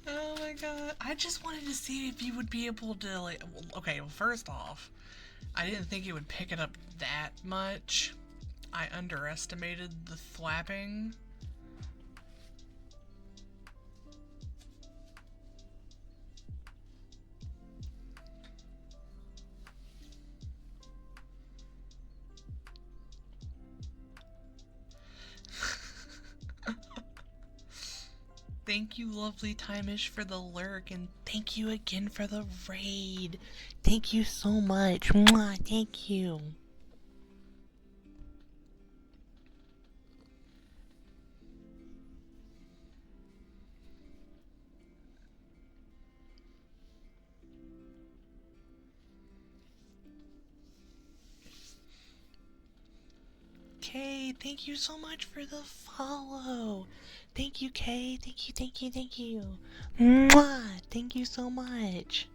Speaker 1: Oh my god. I just wanted to see if you would be able to, like... Okay, well, first off, I didn't think it would pick it up that much. I underestimated the thwapping. Thank you, lovely Timeish, for the lurk, and thank you again for the raid. Thank you so much. Mwah, thank you. Kay, thank you so much for the follow. Thank you, Kay. Thank you, thank you, thank you. Mwah, thank you so much.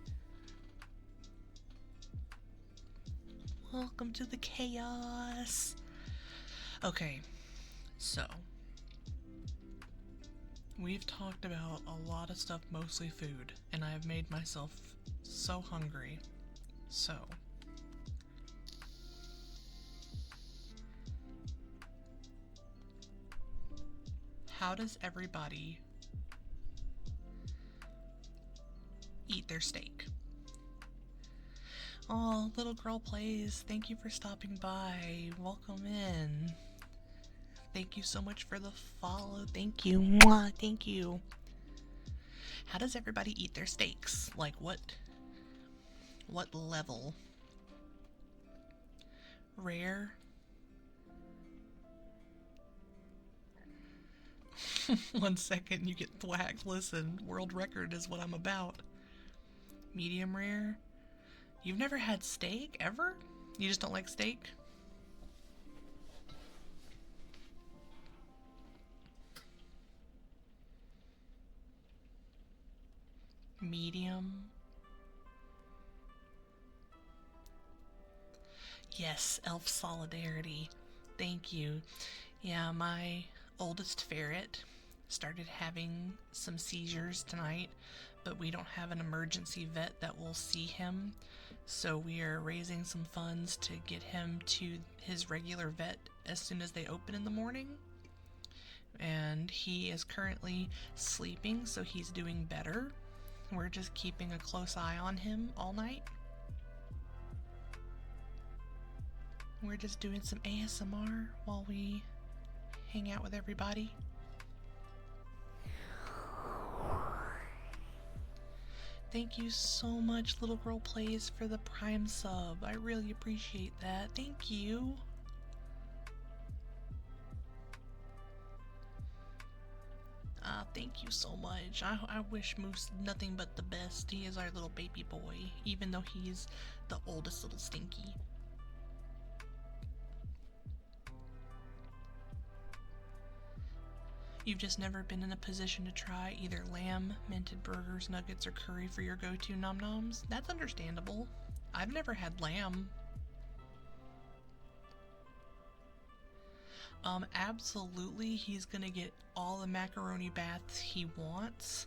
Speaker 1: Welcome to the chaos. Okay, so we've talked about a lot of stuff, mostly food, and I've made myself so hungry. So how does everybody eat their steak? Oh, little girl plays. Thank you for stopping by. Welcome in. Thank you so much for the follow. Thank you. Mwah, thank you. How does everybody eat their steaks? Like what level? Rare? 1 second, you get thwacked. Listen, world record is what I'm about. Medium rare? You've never had steak, ever? You just don't like steak? Medium? Yes, elf solidarity. Thank you. Yeah, my oldest ferret started having some seizures tonight, but we don't have an emergency vet that will see him, so we are raising some funds to get him to his regular vet as soon as they open in the morning. And he is currently sleeping, so he's doing better. We're just keeping a close eye on him all night. We're just doing some ASMR while we hang out with everybody. Thank you so much, Little Girl Plays, for the Prime sub. I really appreciate that. Thank you. Thank you so much. I wish Moose nothing but the best. He is our little baby boy, even though he's the oldest little stinky. You've just never been in a position to try either lamb, minted burgers, nuggets, or curry for your go-to nom-noms? That's understandable. I've never had lamb. Absolutely, he's gonna get all the macaroni baths he wants.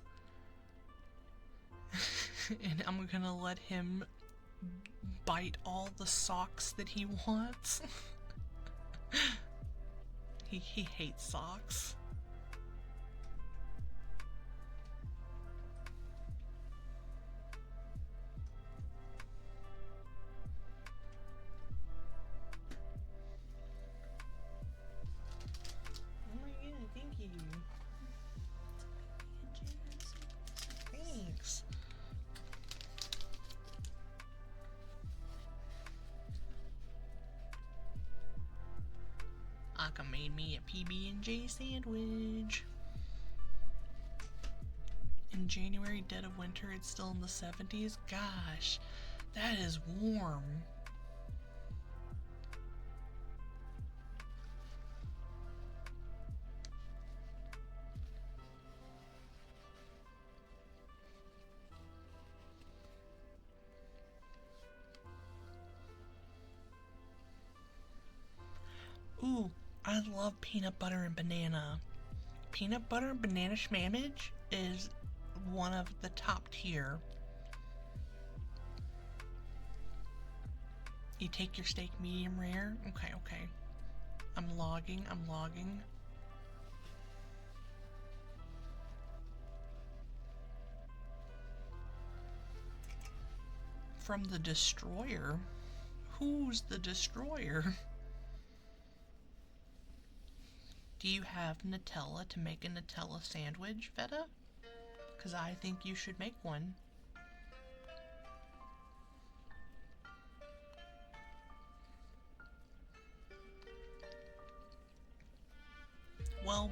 Speaker 1: And I'm gonna let him bite all the socks that he wants. He hates socks. Aka made me a PB&J sandwich. In January, dead of winter, it's still in the 70s. Gosh, that is warm. Ooh, I love peanut butter and banana. Peanut butter and banana schmammage is one of the top tier. You take your steak medium rare? Okay, okay. I'm logging. From the destroyer? Who's the destroyer? Do you have Nutella to make a Nutella sandwich, Veta? Because I think you should make one. Well,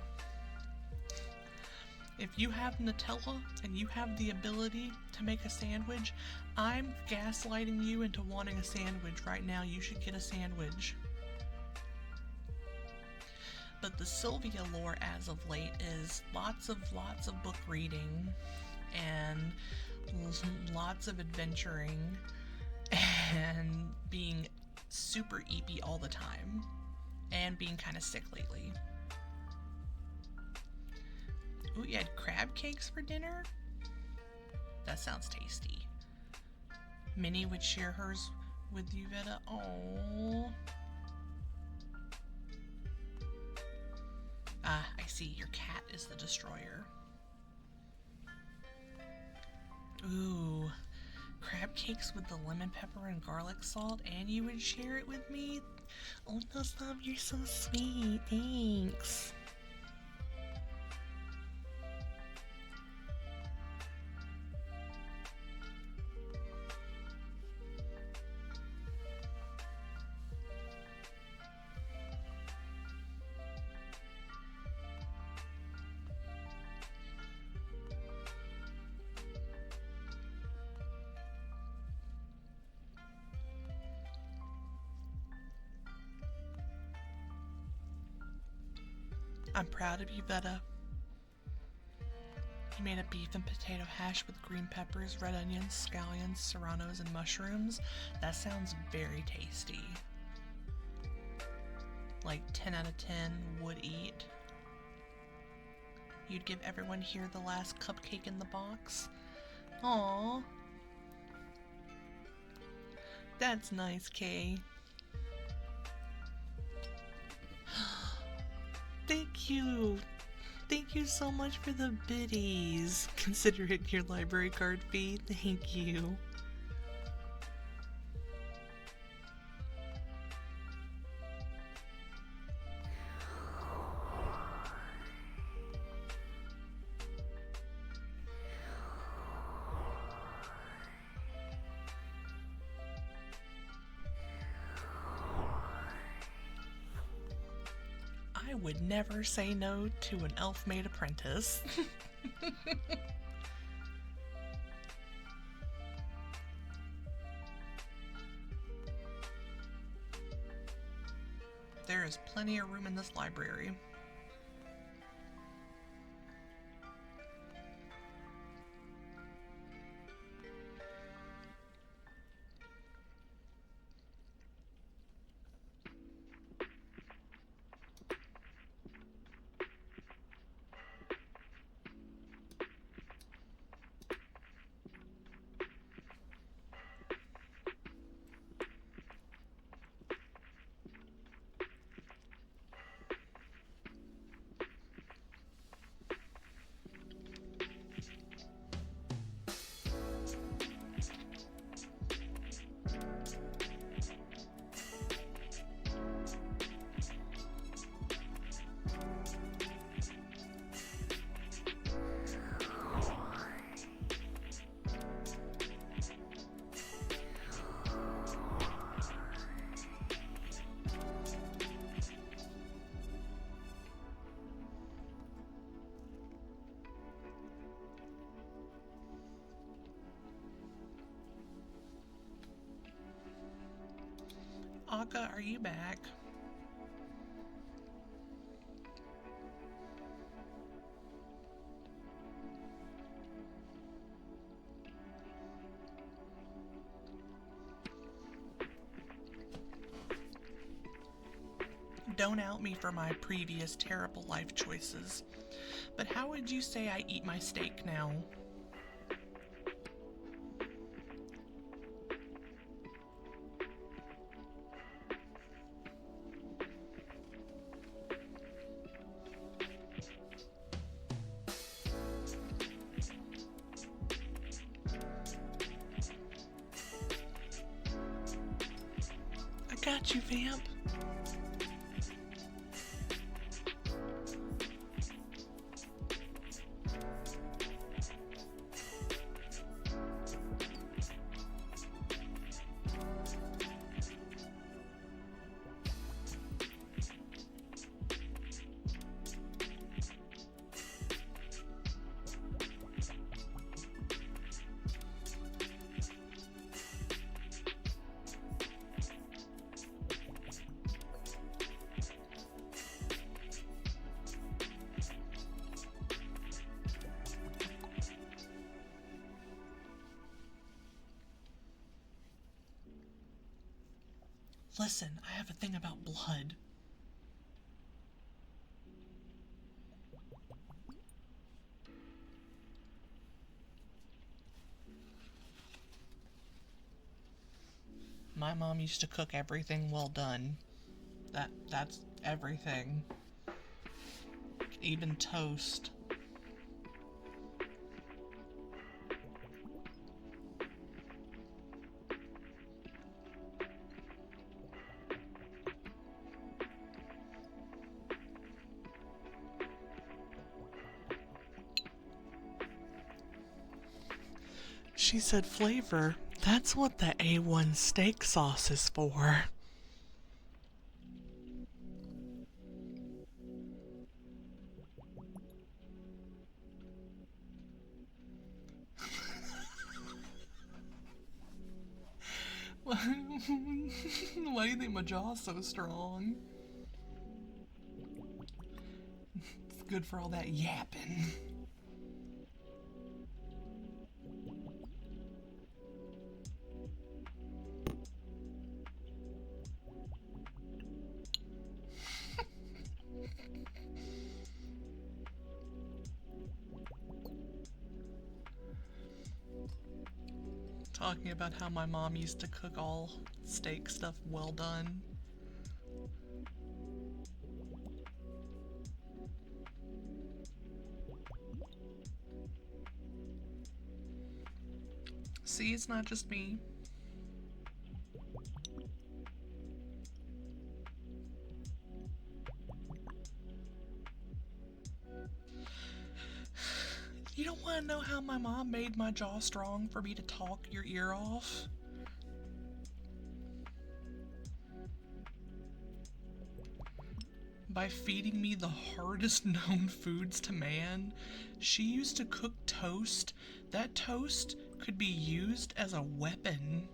Speaker 1: if you have Nutella and you have the ability to make a sandwich, I'm gaslighting you into wanting a sandwich right now. You should get a sandwich. But the Sylvia lore as of late is lots of book reading and lots of adventuring and being super eepy all the time and being kind of sick lately. Ooh, you had crab cakes for dinner? That sounds tasty. Minnie would share hers with you, Veta. Oh. Ah, I see. Your cat is the destroyer. Ooh, crab cakes with the lemon pepper and garlic salt, and you would share it with me? Oh, no, Love, you're so sweet. Thanks. I'm proud of you, Veta. You made a beef and potato hash with green peppers, red onions, scallions, serranos, and mushrooms. That sounds very tasty. Like 10 out of 10 would eat. You'd give everyone here the last cupcake in the box. Aww. That's nice, Kay. Thank you. Thank you so much for the biddies. Consider it your library card fee. Thank you. I would never say no to an elf-made apprentice. There is plenty of room in this library. Akka, are you back? Don't out me for my previous terrible life choices. But how would you say I eat my steak now? I got you, vamp. Listen, I have a thing about blood. My mom used to cook everything well done. That's everything. Even toast. She said flavor. That's what the A1 steak sauce is for. Why do you think my jaw's so strong? It's good for all that yapping. Talking about how my mom used to cook all steak stuff well done. See, it's not just me. You don't want to know how my mom made my jaw strong for me to talk your ear off? by feeding me the hardest known foods to man. She used to cook toast. That toast could be used as a weapon,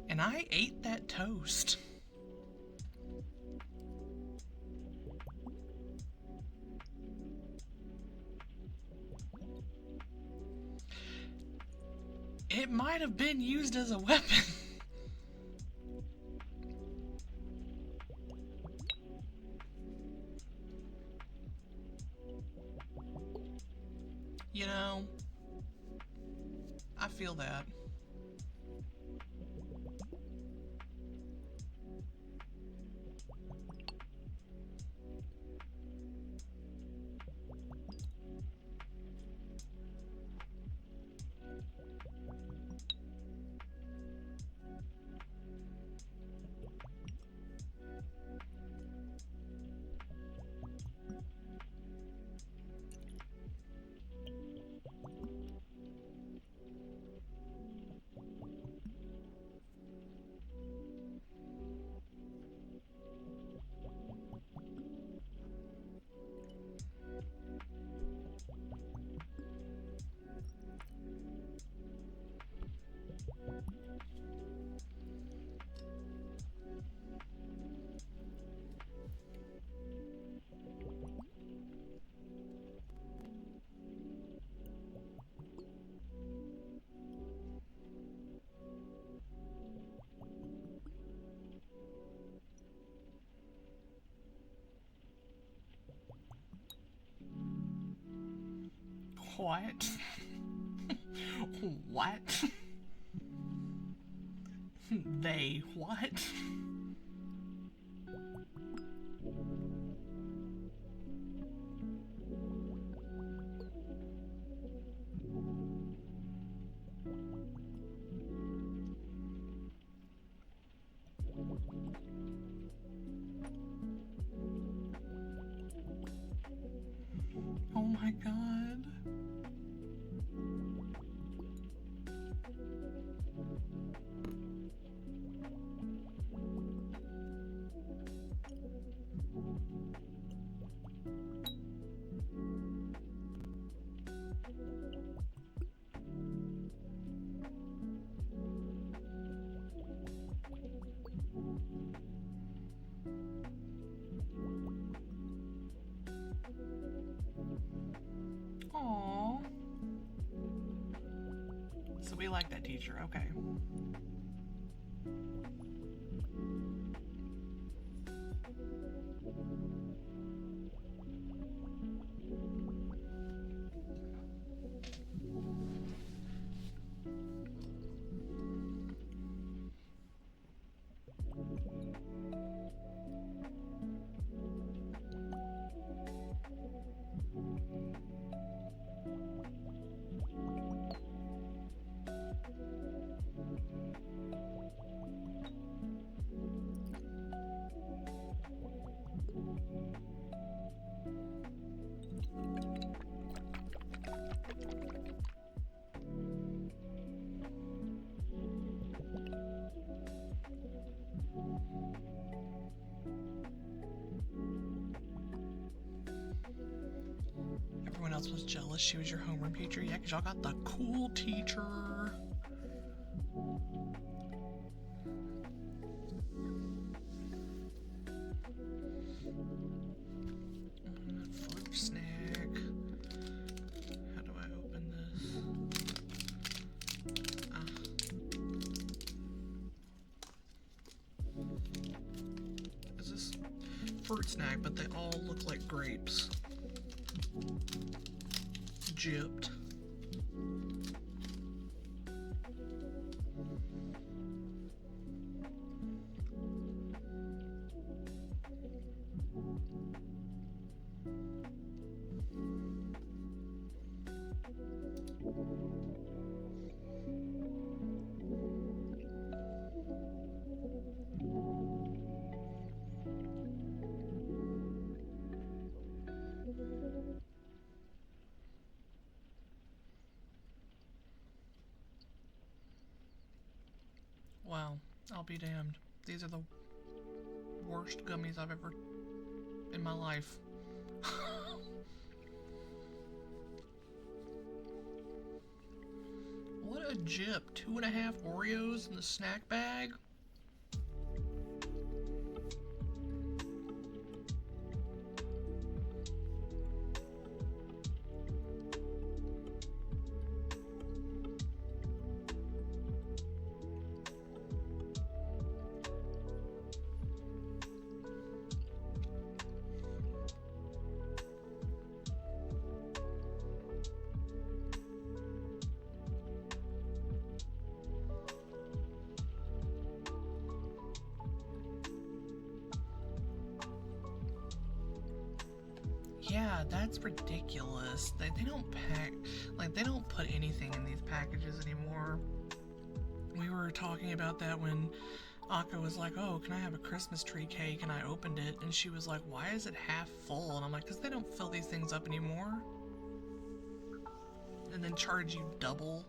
Speaker 1: and I ate that toast. It might have been used as a weapon. You know, I feel that. What? What? They what? Oh my god. Aww. So we like that teacher, okay. Everyone else was jealous she was your homeroom teacher. Yeah, because y'all got the cool teacher. Fruit snack. How do I open this? Is this fruit snack, but they all look like grapes. Gypped. Wow, I'll be damned. These are the worst gummies I've ever in my life. What a jip. 2.5 Oreos in the snack bag. Yeah, that's ridiculous. They don't pack, like, they don't put anything in these packages anymore. We were talking about that when Akka was like, oh, can I have a Christmas tree cake? And I opened it, and she was like, why is it half full? And I'm like, because they don't fill these things up anymore. And then charge you double.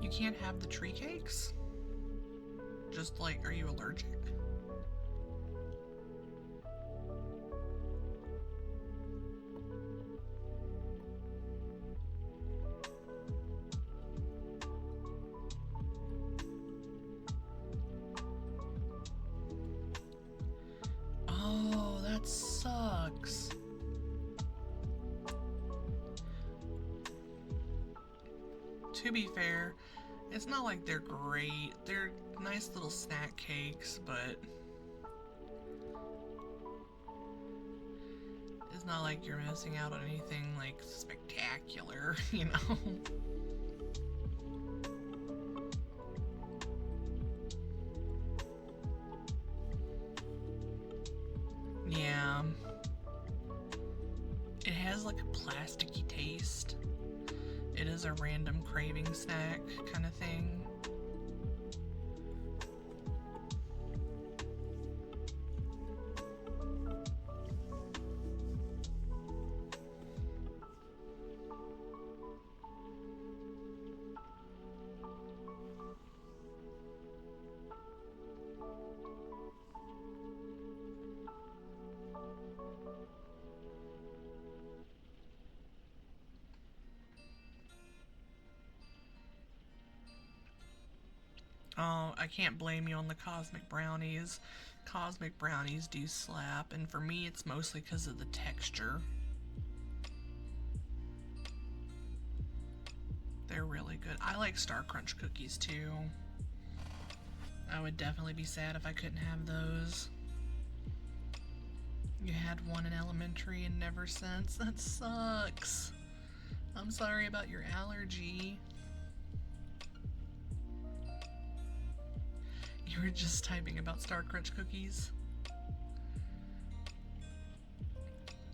Speaker 1: You can't have the tree cakes? Just like, are you allergic? Oh, that sucks. To be fair, it's not like they're great. They're nice little snack cakes, but it's not like you're missing out on anything like spectacular, you know? Yeah. It has like a plasticky taste. It is a random craving snack kind of thing. Oh, I can't blame you on the cosmic brownies. Cosmic brownies do slap, and for me it's mostly because of the texture. They're really good. I like Star Crunch cookies too. I would definitely be sad if I couldn't have those. You had one in elementary and never since? That sucks. I'm sorry about your allergy. You were just typing about Star Crunch cookies.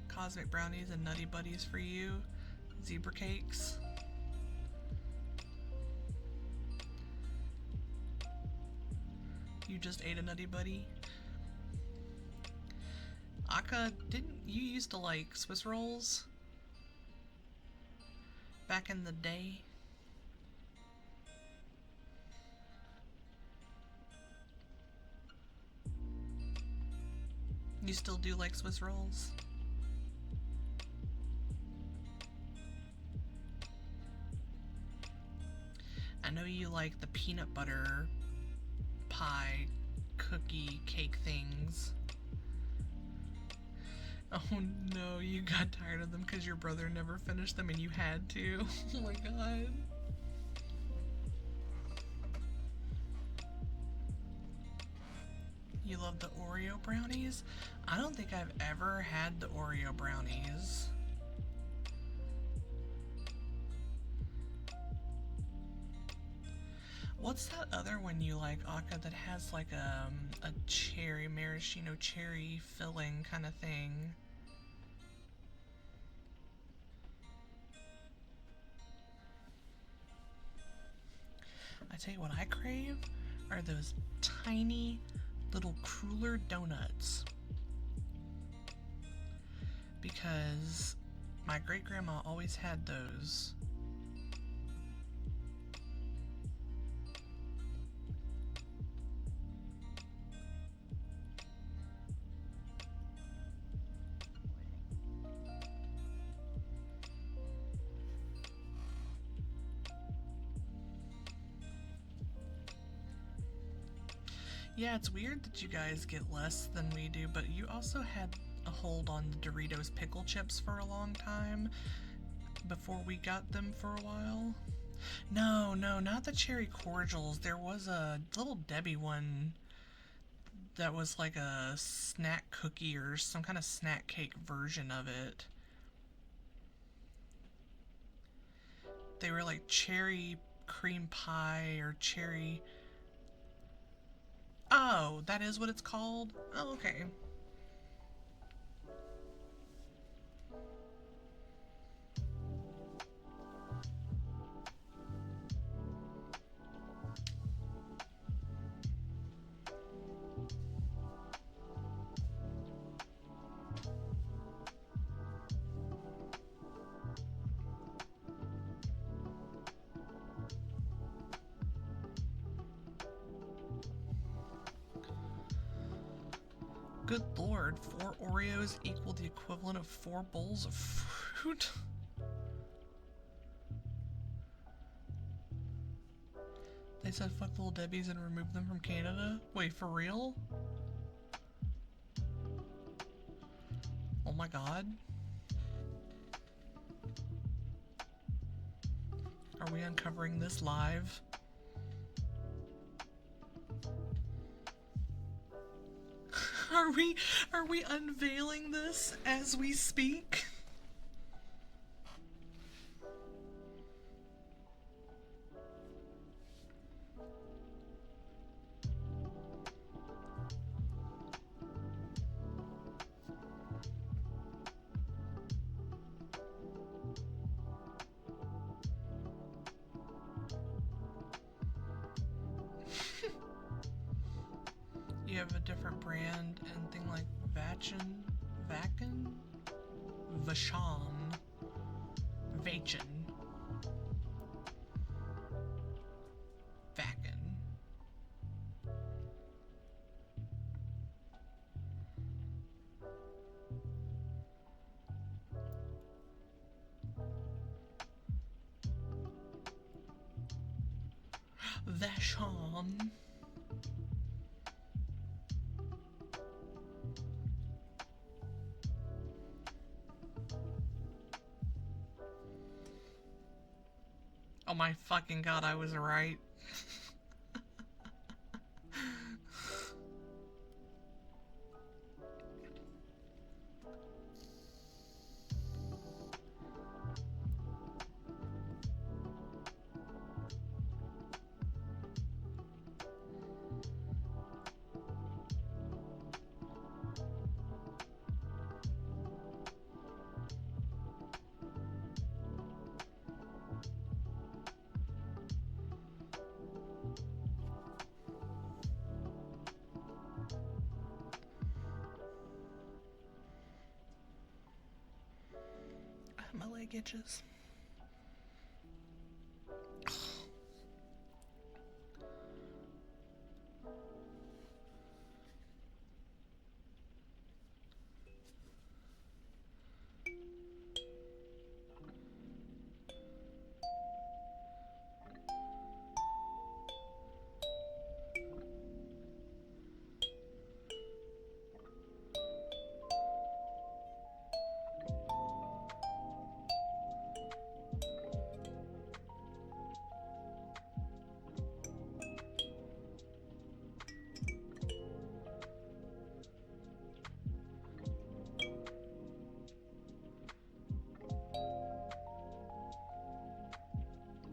Speaker 1: Cosmic brownies and Nutty Buddies for you. Zebra cakes. You just ate a Nutty Buddy. Akka, didn't you used to like Swiss rolls? Back in the day? You still do like Swiss rolls? I know you like the peanut butter pie cookie cake things. Oh no, you got tired of them because your brother never finished them and you had to. Oh my god. You love the Oreo brownies? I don't think I've ever had the Oreo brownies. What's that other one you like, Akka, that has like a cherry, maraschino cherry filling kind of thing? I tell you what I crave are those tiny little cruller donuts. Because my great-grandma always had those. Yeah, it's weird that you guys get less than we do, but you also had a hold on the Doritos pickle chips for a long time before we got them for a while. No, no, not the cherry cordials. There was a Little Debbie one that was like a snack cookie or some kind of snack cake version of it. They were like cherry cream pie or cherry. Oh, that is what it's called? Oh, okay. Good lord, 4 Oreos equal the equivalent of 4 bowls of fruit? They said fuck Little Debbie's and remove them from Canada? Wait, for real? Oh my god. Are we uncovering this live? Are we unveiling this as we speak? You have a different brand and thing like Vachen, Vachon, Vachen, Vachen. Vachon. Oh my fucking god, I was right. My leg itches.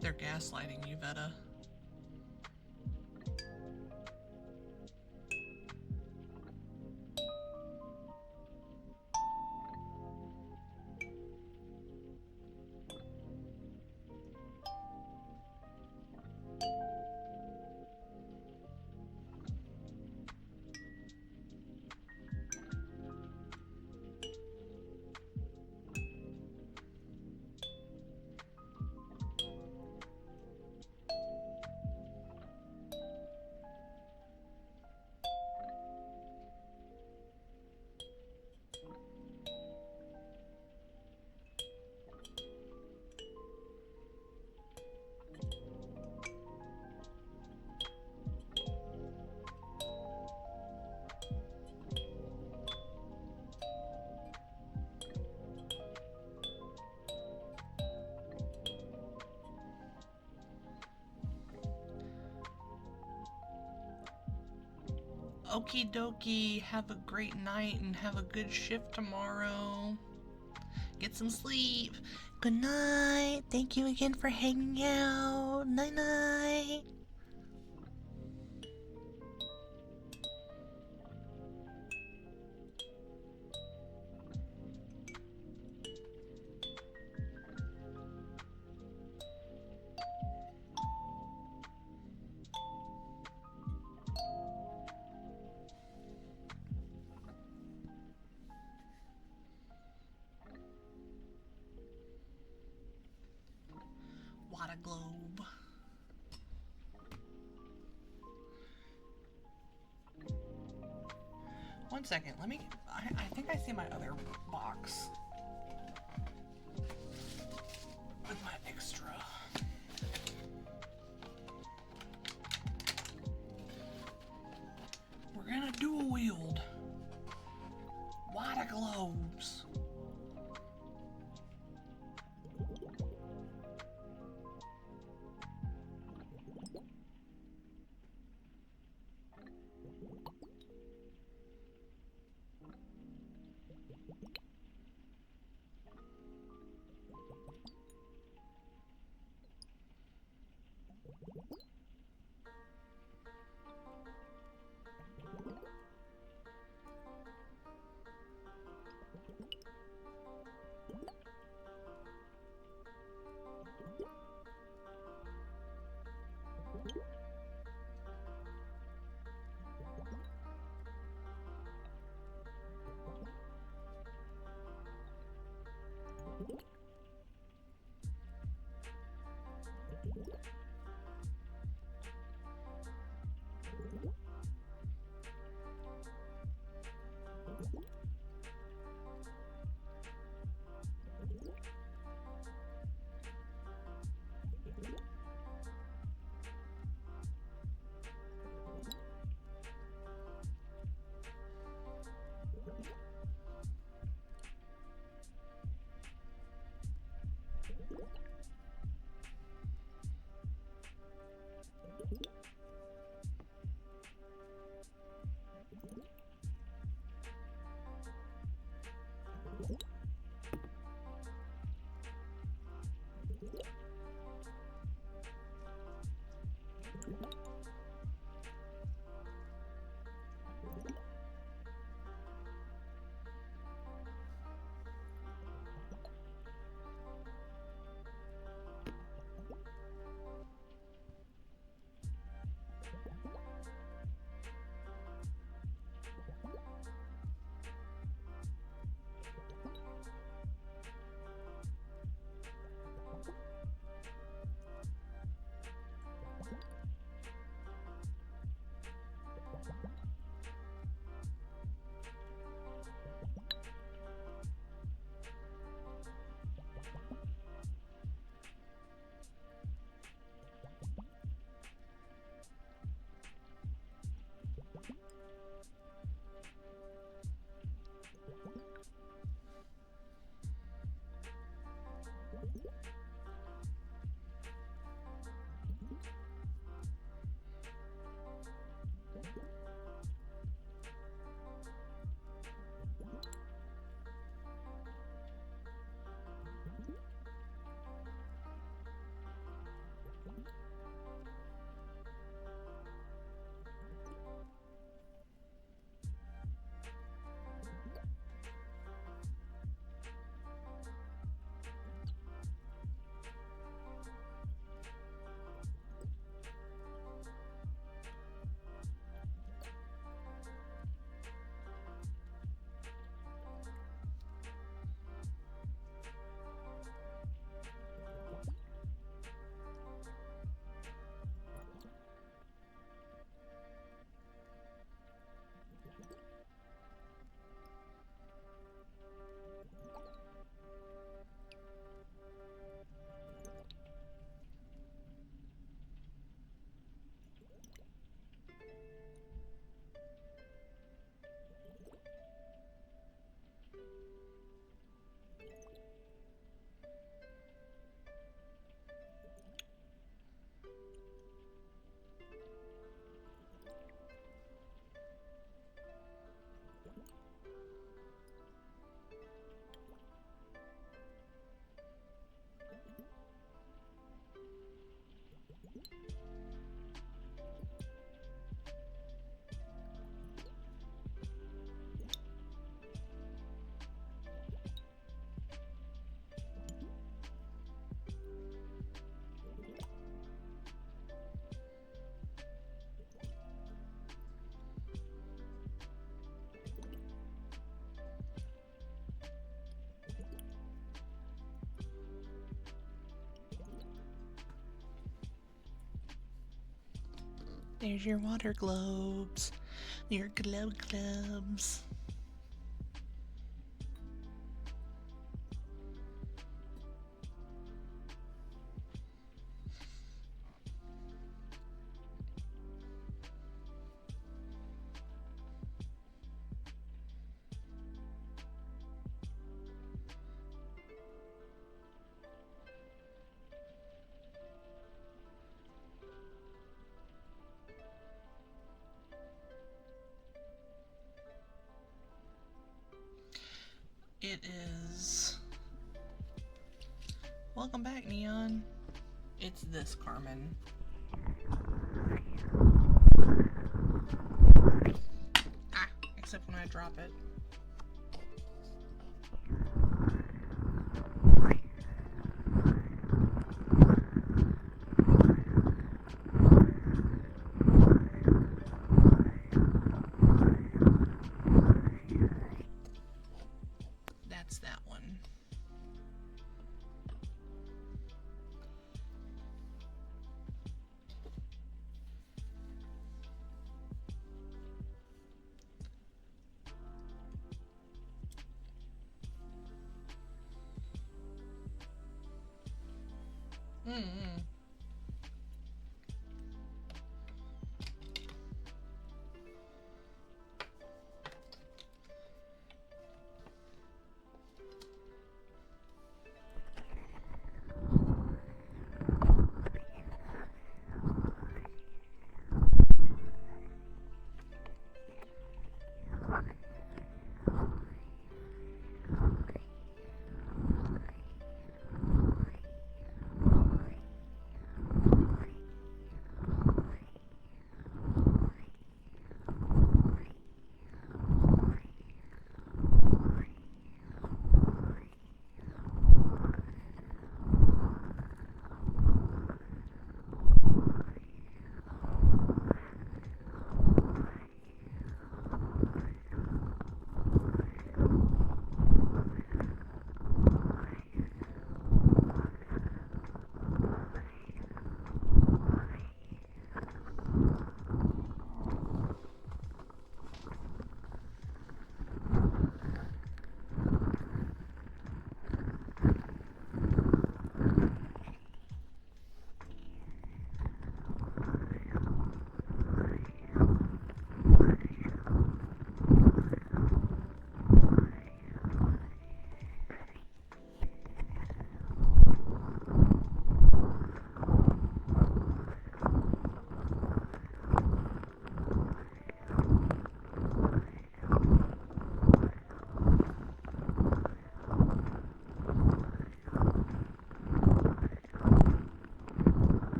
Speaker 1: They're gaslighting you, Veta. Okie dokie. Have a great night and have a good shift tomorrow. Get some sleep. Good night. Thank you again for hanging out. Night night. Water globe. One second, let me. I think I see my other box with my extra. We're gonna dual wield water globes. There's your water globes. Your globes. It is... Welcome back, Neon. It's this Carmen. Ah, except when I drop it. That's that one. Mm-hmm.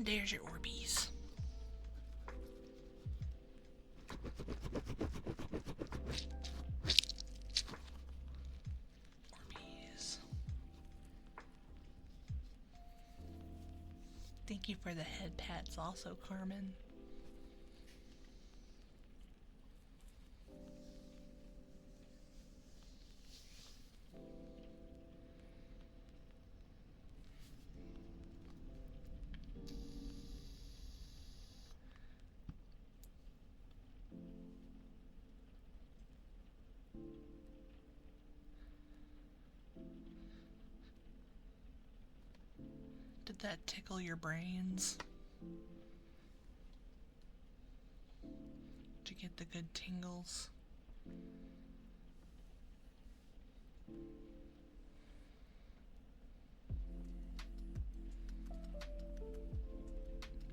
Speaker 1: there's your Orbeez. Orbeez. Thank you for the head pats also, Carmen. Did that tickle your brains? Did you get the good tingles?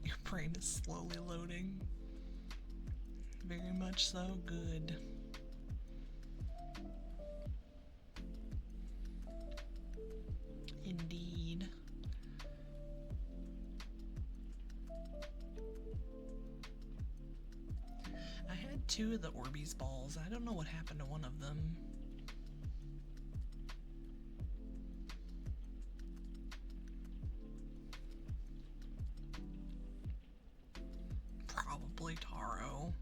Speaker 1: Your brain is slowly loading. Very much so. Good. Indeed. I had 2 of the Orbeez balls. I don't know what happened to one of them. Probably Taro.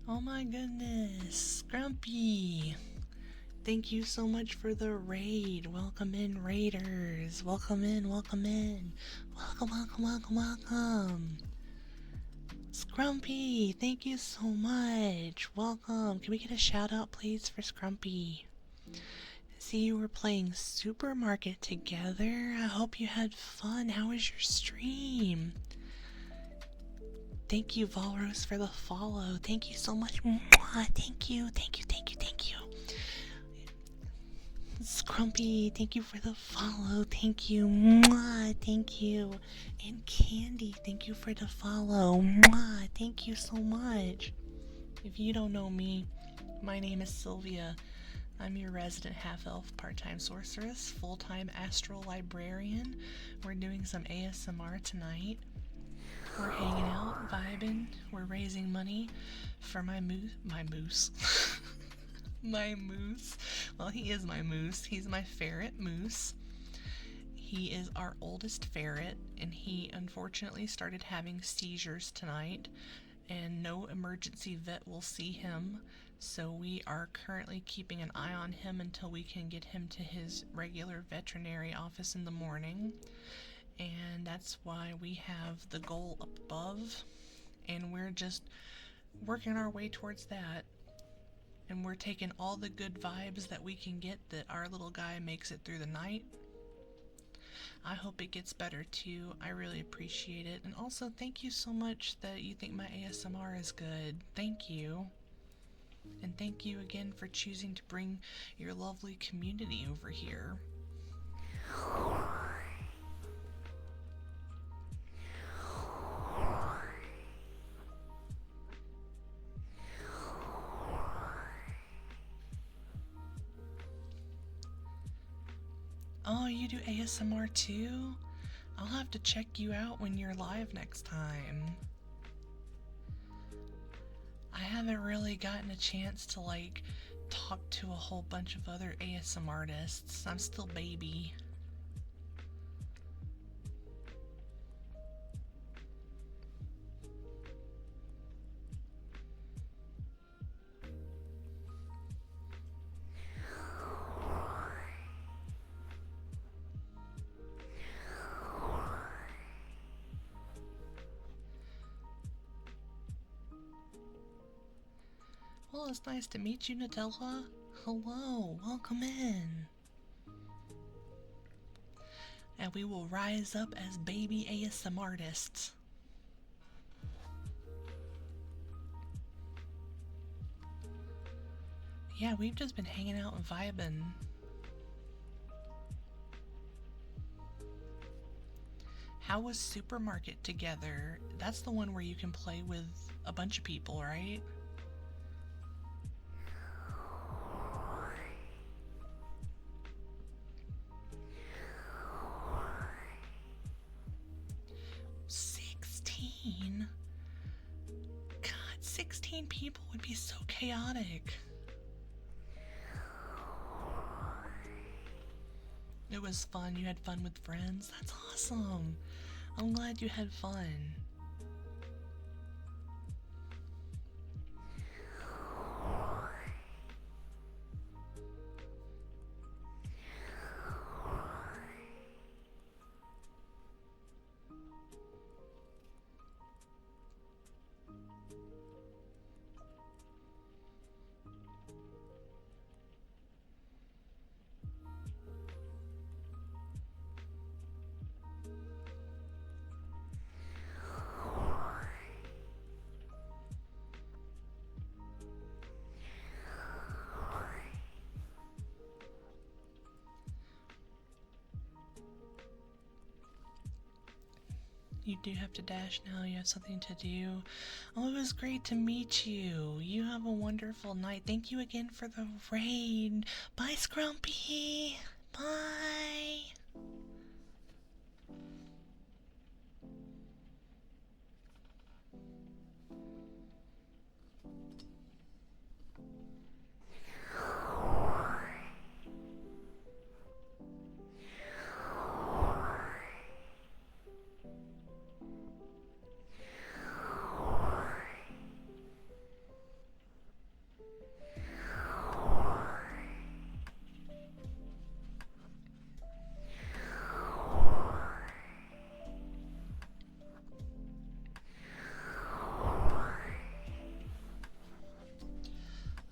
Speaker 1: Oh my goodness, Grumpy! Thank you so much for the raid. Welcome in, raiders. Welcome in, welcome in. Welcome, welcome, welcome, welcome. Scrumpy, thank you so much. Welcome. Can we get a shout out, please, for Scrumpy? See, you were playing Supermarket together. I hope you had fun. How was your stream? Thank you, Valros, for the follow. Thank you so much. Mwah. Thank you, thank you, thank you, thank you. Scrumpy, thank you for the follow. Thank you. Mwah. Thank you. And Candy, thank you for the follow. Mwah. Thank you so much. If you don't know me, my name is Sylvia. I'm your resident half-elf part-time sorceress, full-time Astral Librarian. We're doing some ASMR tonight. We're hanging out, vibing. We're raising money for my moose. My moose. Well, he is my moose. He's my ferret moose. He is our oldest ferret, and he unfortunately started having seizures tonight, and no emergency vet will see him. So we are currently keeping an eye on him until we can get him to his regular veterinary office in the morning. And that's why we have the goal up above, and we're just working our way towards that. And we're taking all the good vibes that we can get that our little guy makes it through the night. I hope it gets better too. I really appreciate it. And also, thank you so much that you think my ASMR is good. Thank you. And thank you again for choosing to bring your lovely community over here. Oh, you do ASMR too? I'll have to check you out when you're live next time. I haven't really gotten a chance to talk to a whole bunch of other ASMR artists. I'm still baby. Well, it's nice to meet you, Nutella. Hello, welcome in. And we will rise up as baby ASM artists. Yeah, we've just been hanging out and vibing. How was Supermarket Together? That's the one where you can play with a bunch of people, right? God, 16 people would be so chaotic. It was fun. You had fun with friends. That's awesome. I'm glad you had fun. You do have to dash now. You have something to do. Oh, it was great to meet you. You have a wonderful night. Thank you again for the raid. Bye, Scrumpy. Bye.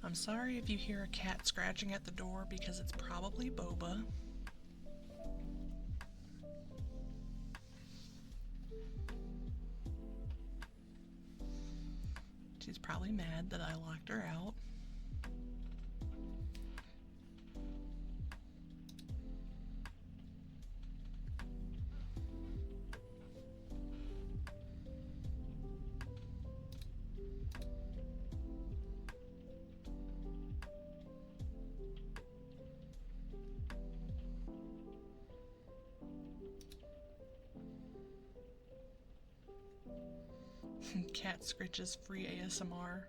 Speaker 1: I'm sorry if you hear a cat scratching at the door because it's probably Boba. She's probably mad that I locked her out. Cat scritches free ASMR.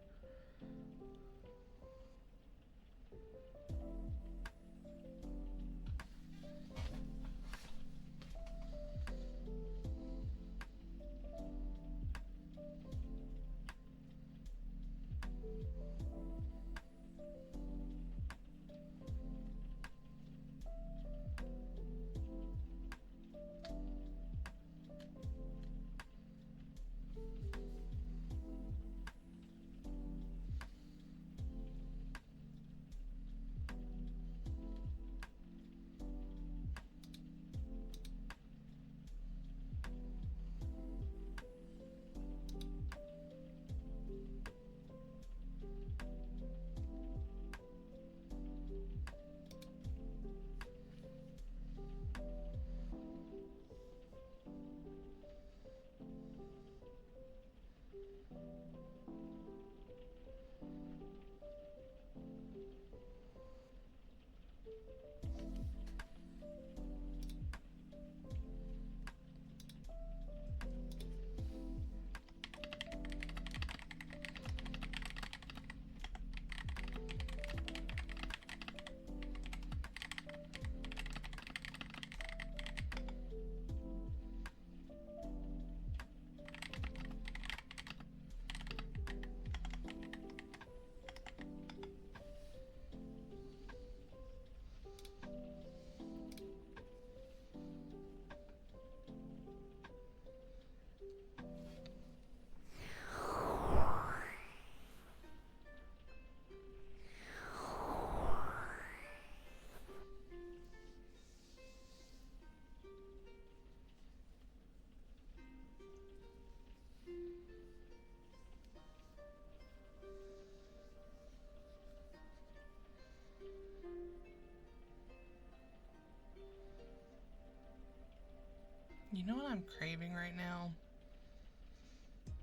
Speaker 1: You know what I'm craving right now?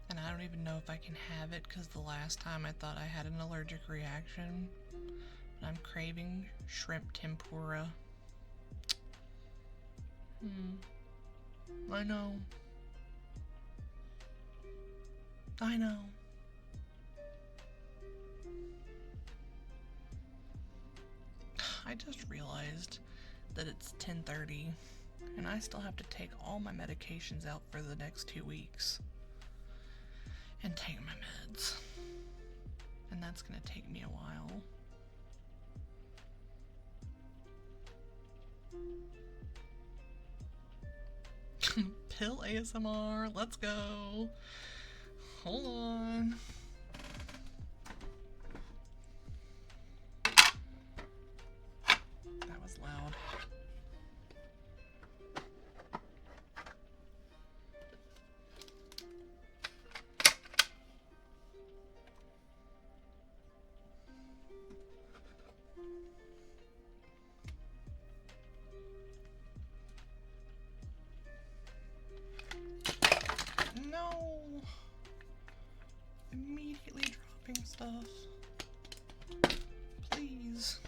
Speaker 1: And I don't even know if I can have it because the last time I thought I had an allergic reaction. But I'm craving shrimp tempura. I know. I know. I just realized that it's 10:30 and I still have to take all my medications out for the next 2 weeks. And take my meds. And that's gonna take me a while. Pill ASMR, let's go. Hold on. That was loud. No! Immediately dropping stuff. Please.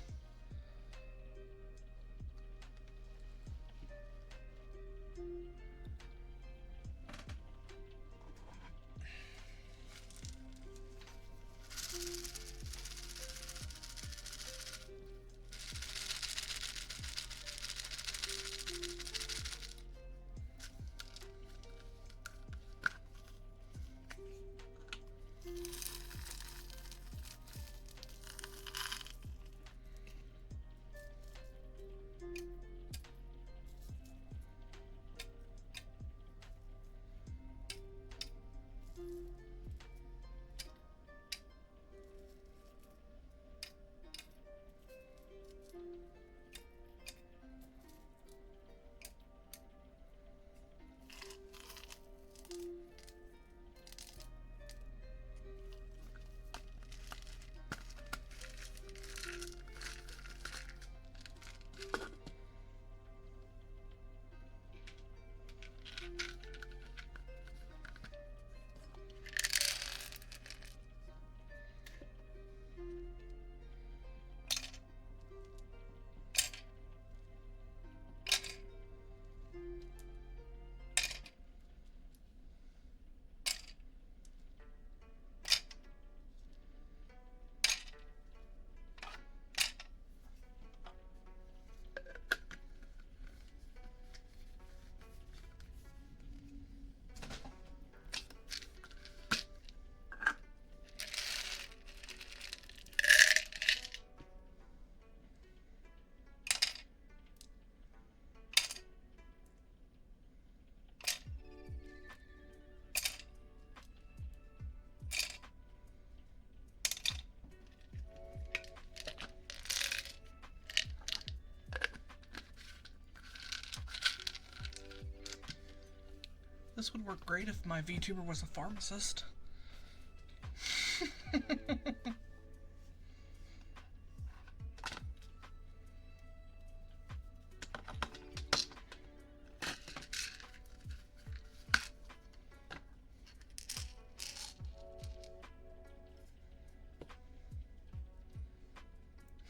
Speaker 1: This would work great if my VTuber was a pharmacist.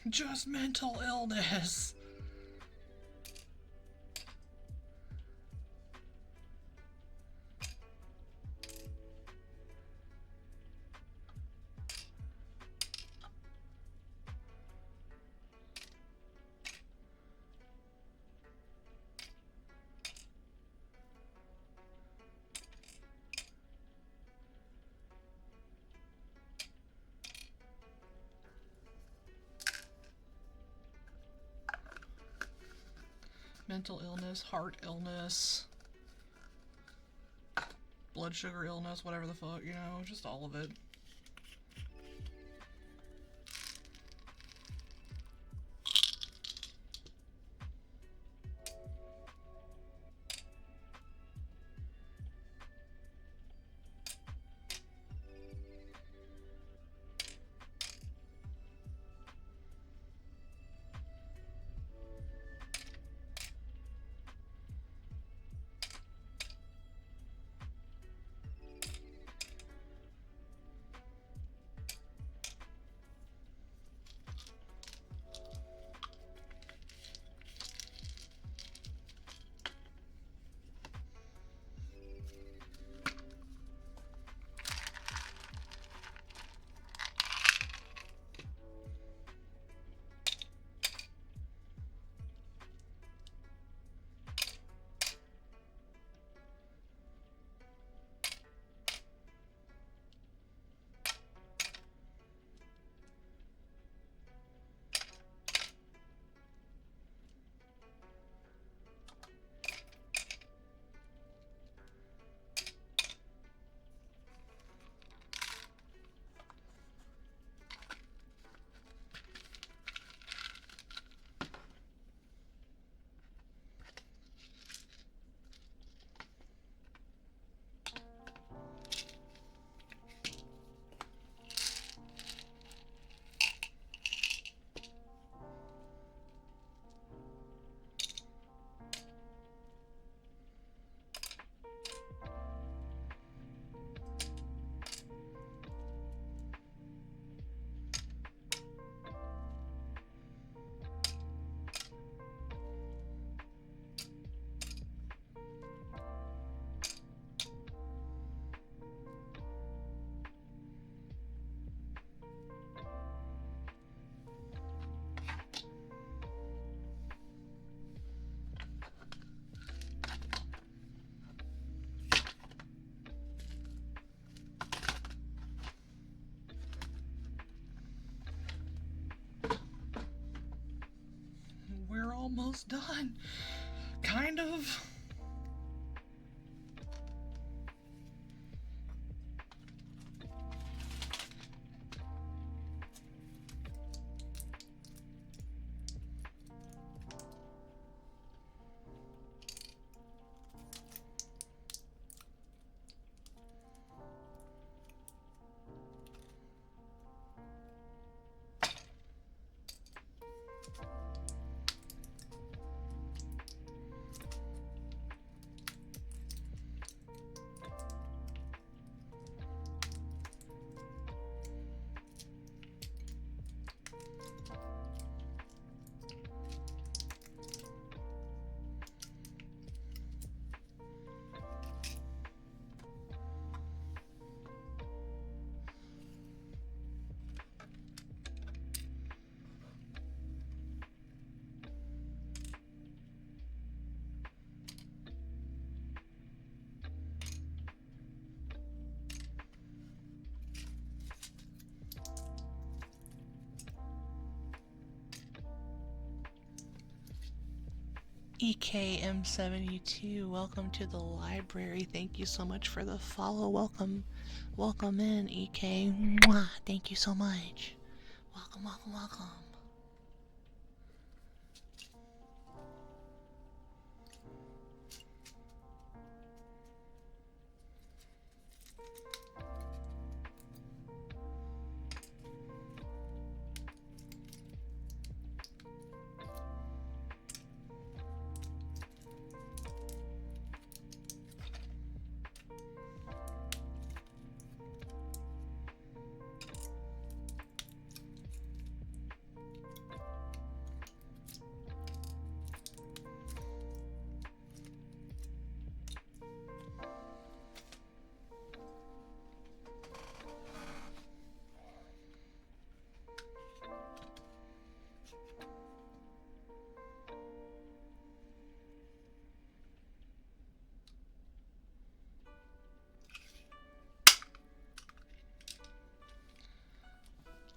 Speaker 1: Just mental illness. Mental illness, heart illness, blood sugar illness, whatever the fuck, you know, just all of it. almost done. Kind of. EKM72, welcome to the library. Thank you so much for the follow. Welcome in, EK. Mwah. Thank you so much. Welcome.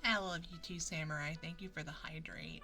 Speaker 1: I love you too, Samurai. Thank you for the hydrate.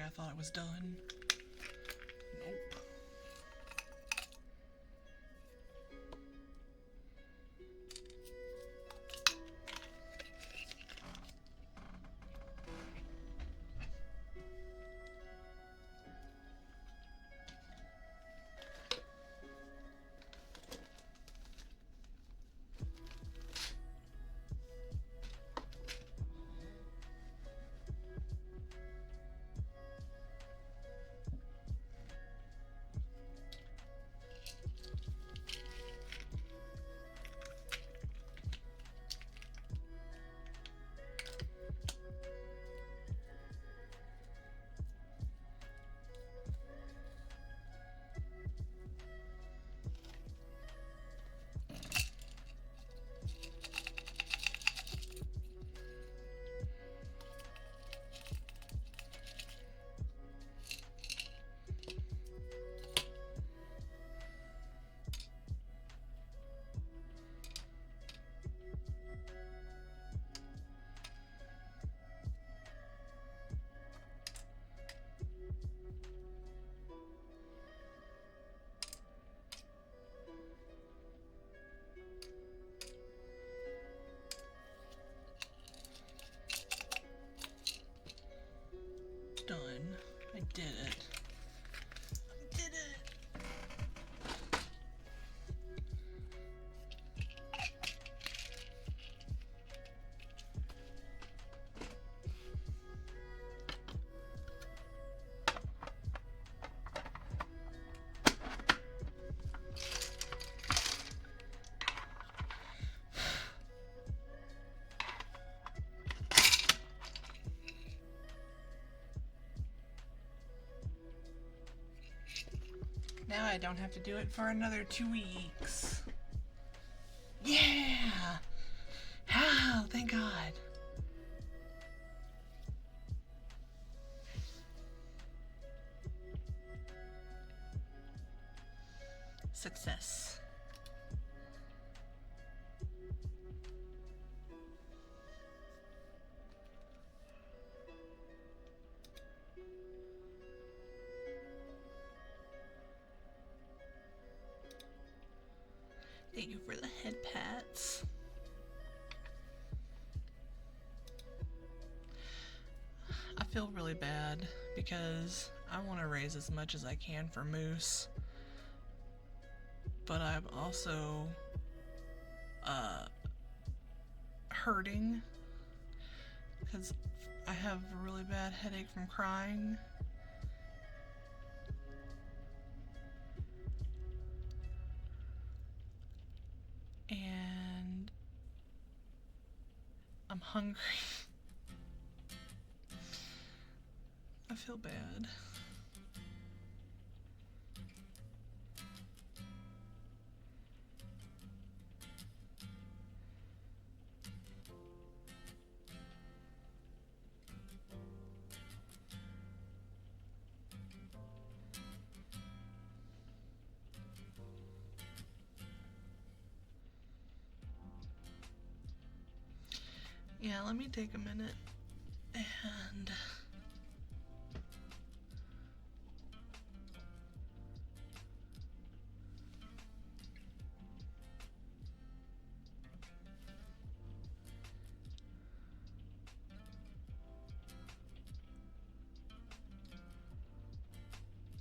Speaker 1: I thought it was done. Nope. Done. I did it. I did it. Now I don't have to do it for another 2 weeks. Yeah! Oh, thank God. Success. Thank you for the head pats. I feel really bad because I want to raise as much as I can for moose, but I'm also hurting because I have a really bad headache from crying. And I'm hungry. I feel bad. Yeah, let me take a minute and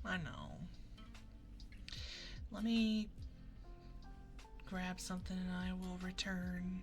Speaker 1: I know. Let me grab something and I will return.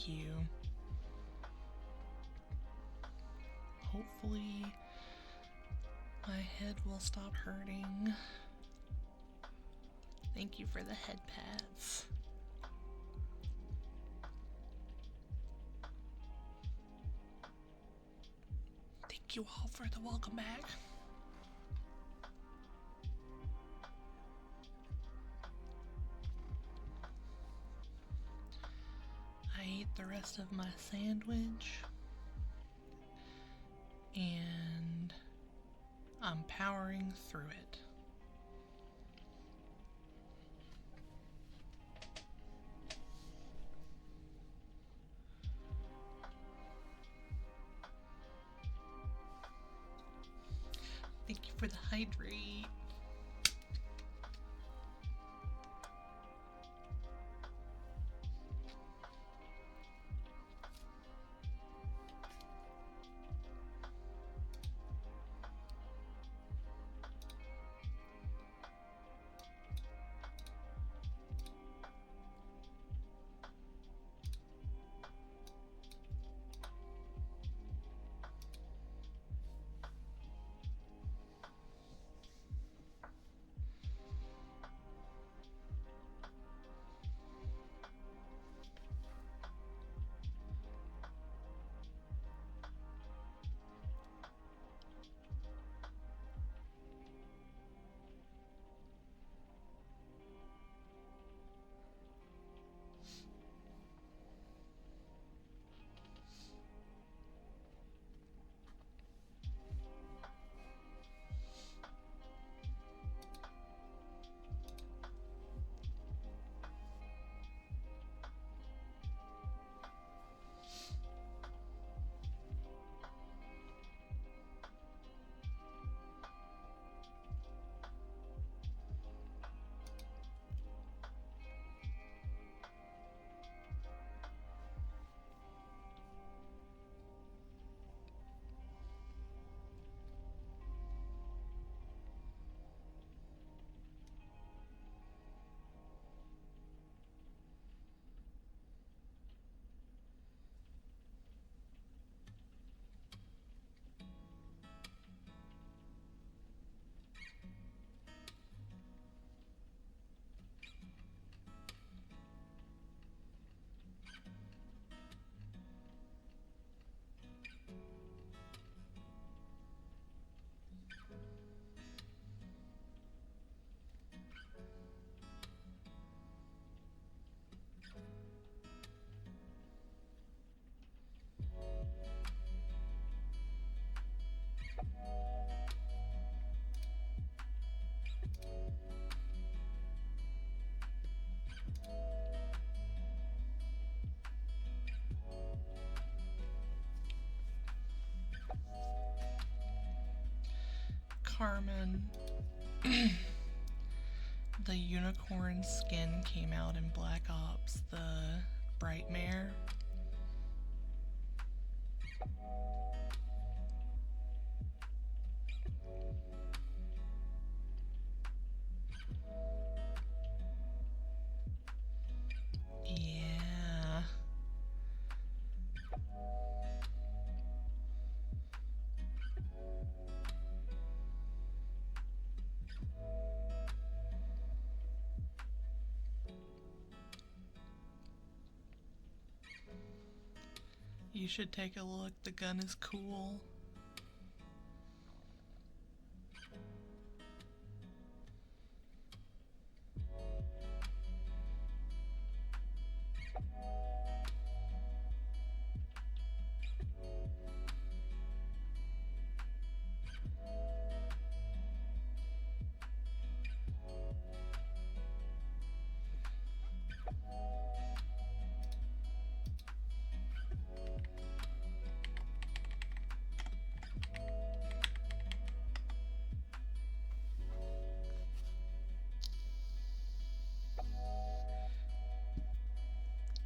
Speaker 1: Thank you. Hopefully my head will stop hurting. Thank you for the head pats. Thank you all for the welcome back. I ate the rest of my sandwich and I'm powering through it. Thank you for the hydrate. Carmen, the unicorn skin came out in Black Ops, the Brightmare. Yeah. You should take a look. The gun is cool.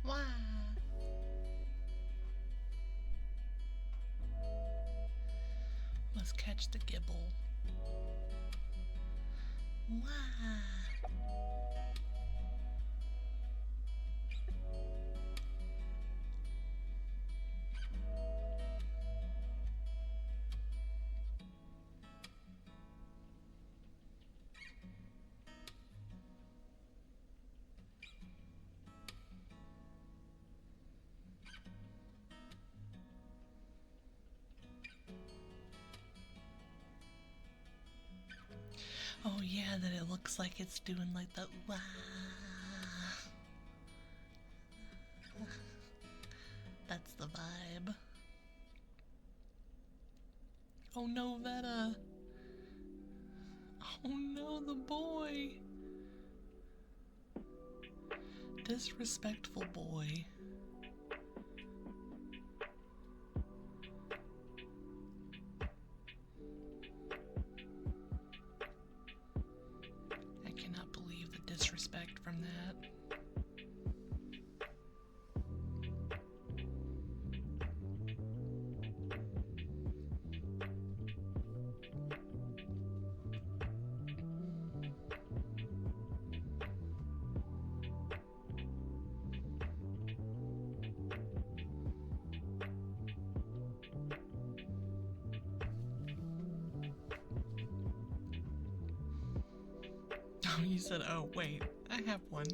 Speaker 1: Wow. Let's catch the gibble. Wow. Oh yeah, that it looks like it's doing like the wah. That's the vibe. Oh no, Veta. Oh no, the boy. Disrespectful boy. I cannot believe the disrespect from that. Oh, you said, oh, wait, I have one.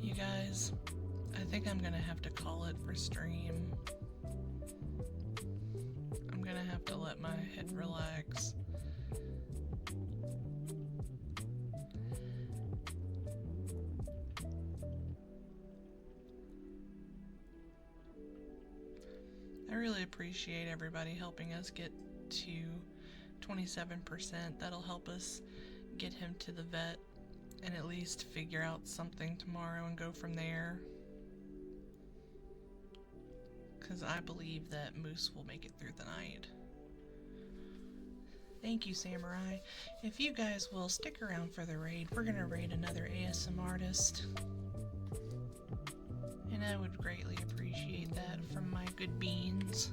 Speaker 1: You guys, I think I'm gonna have to call it for stream. I'm gonna have to let my head relax. I really appreciate everybody helping us get to 27%. That'll help us get him to the vet and at least figure out something tomorrow and go from there. Because I believe that Moose will make it through the night. Thank you, Samurai. If you guys will stick around for the raid, we're gonna raid another ASM artist. And I would greatly appreciate that from my good beans.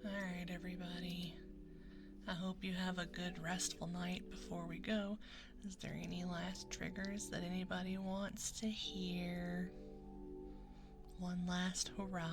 Speaker 1: Alright, everybody. I hope you have a good restful night before we go. Is there any last triggers that anybody wants to hear? One last hurrah.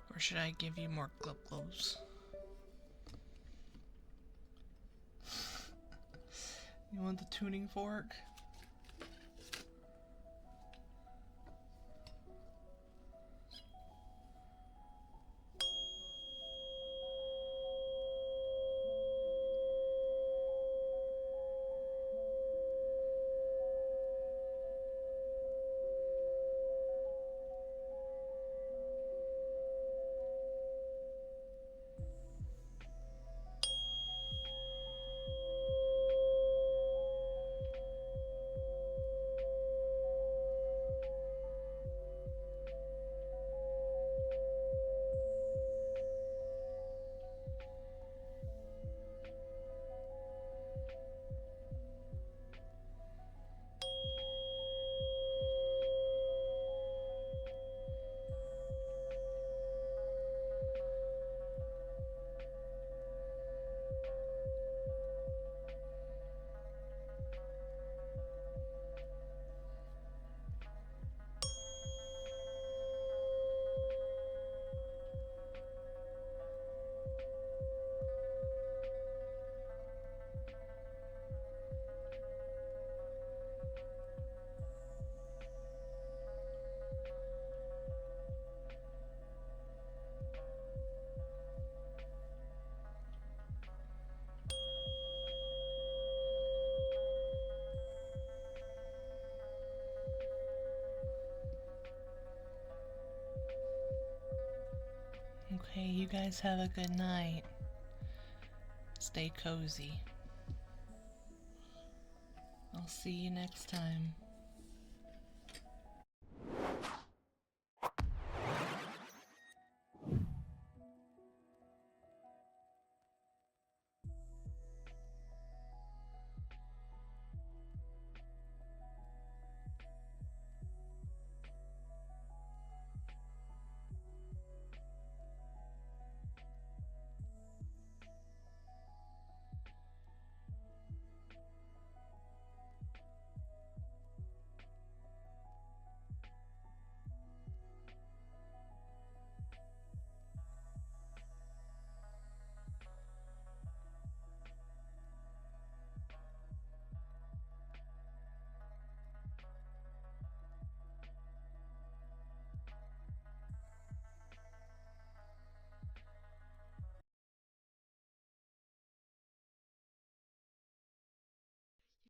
Speaker 1: Or should I give you more glub globs? You want the tuning fork? you guys have a good night. Stay cozy. I'll see you next time.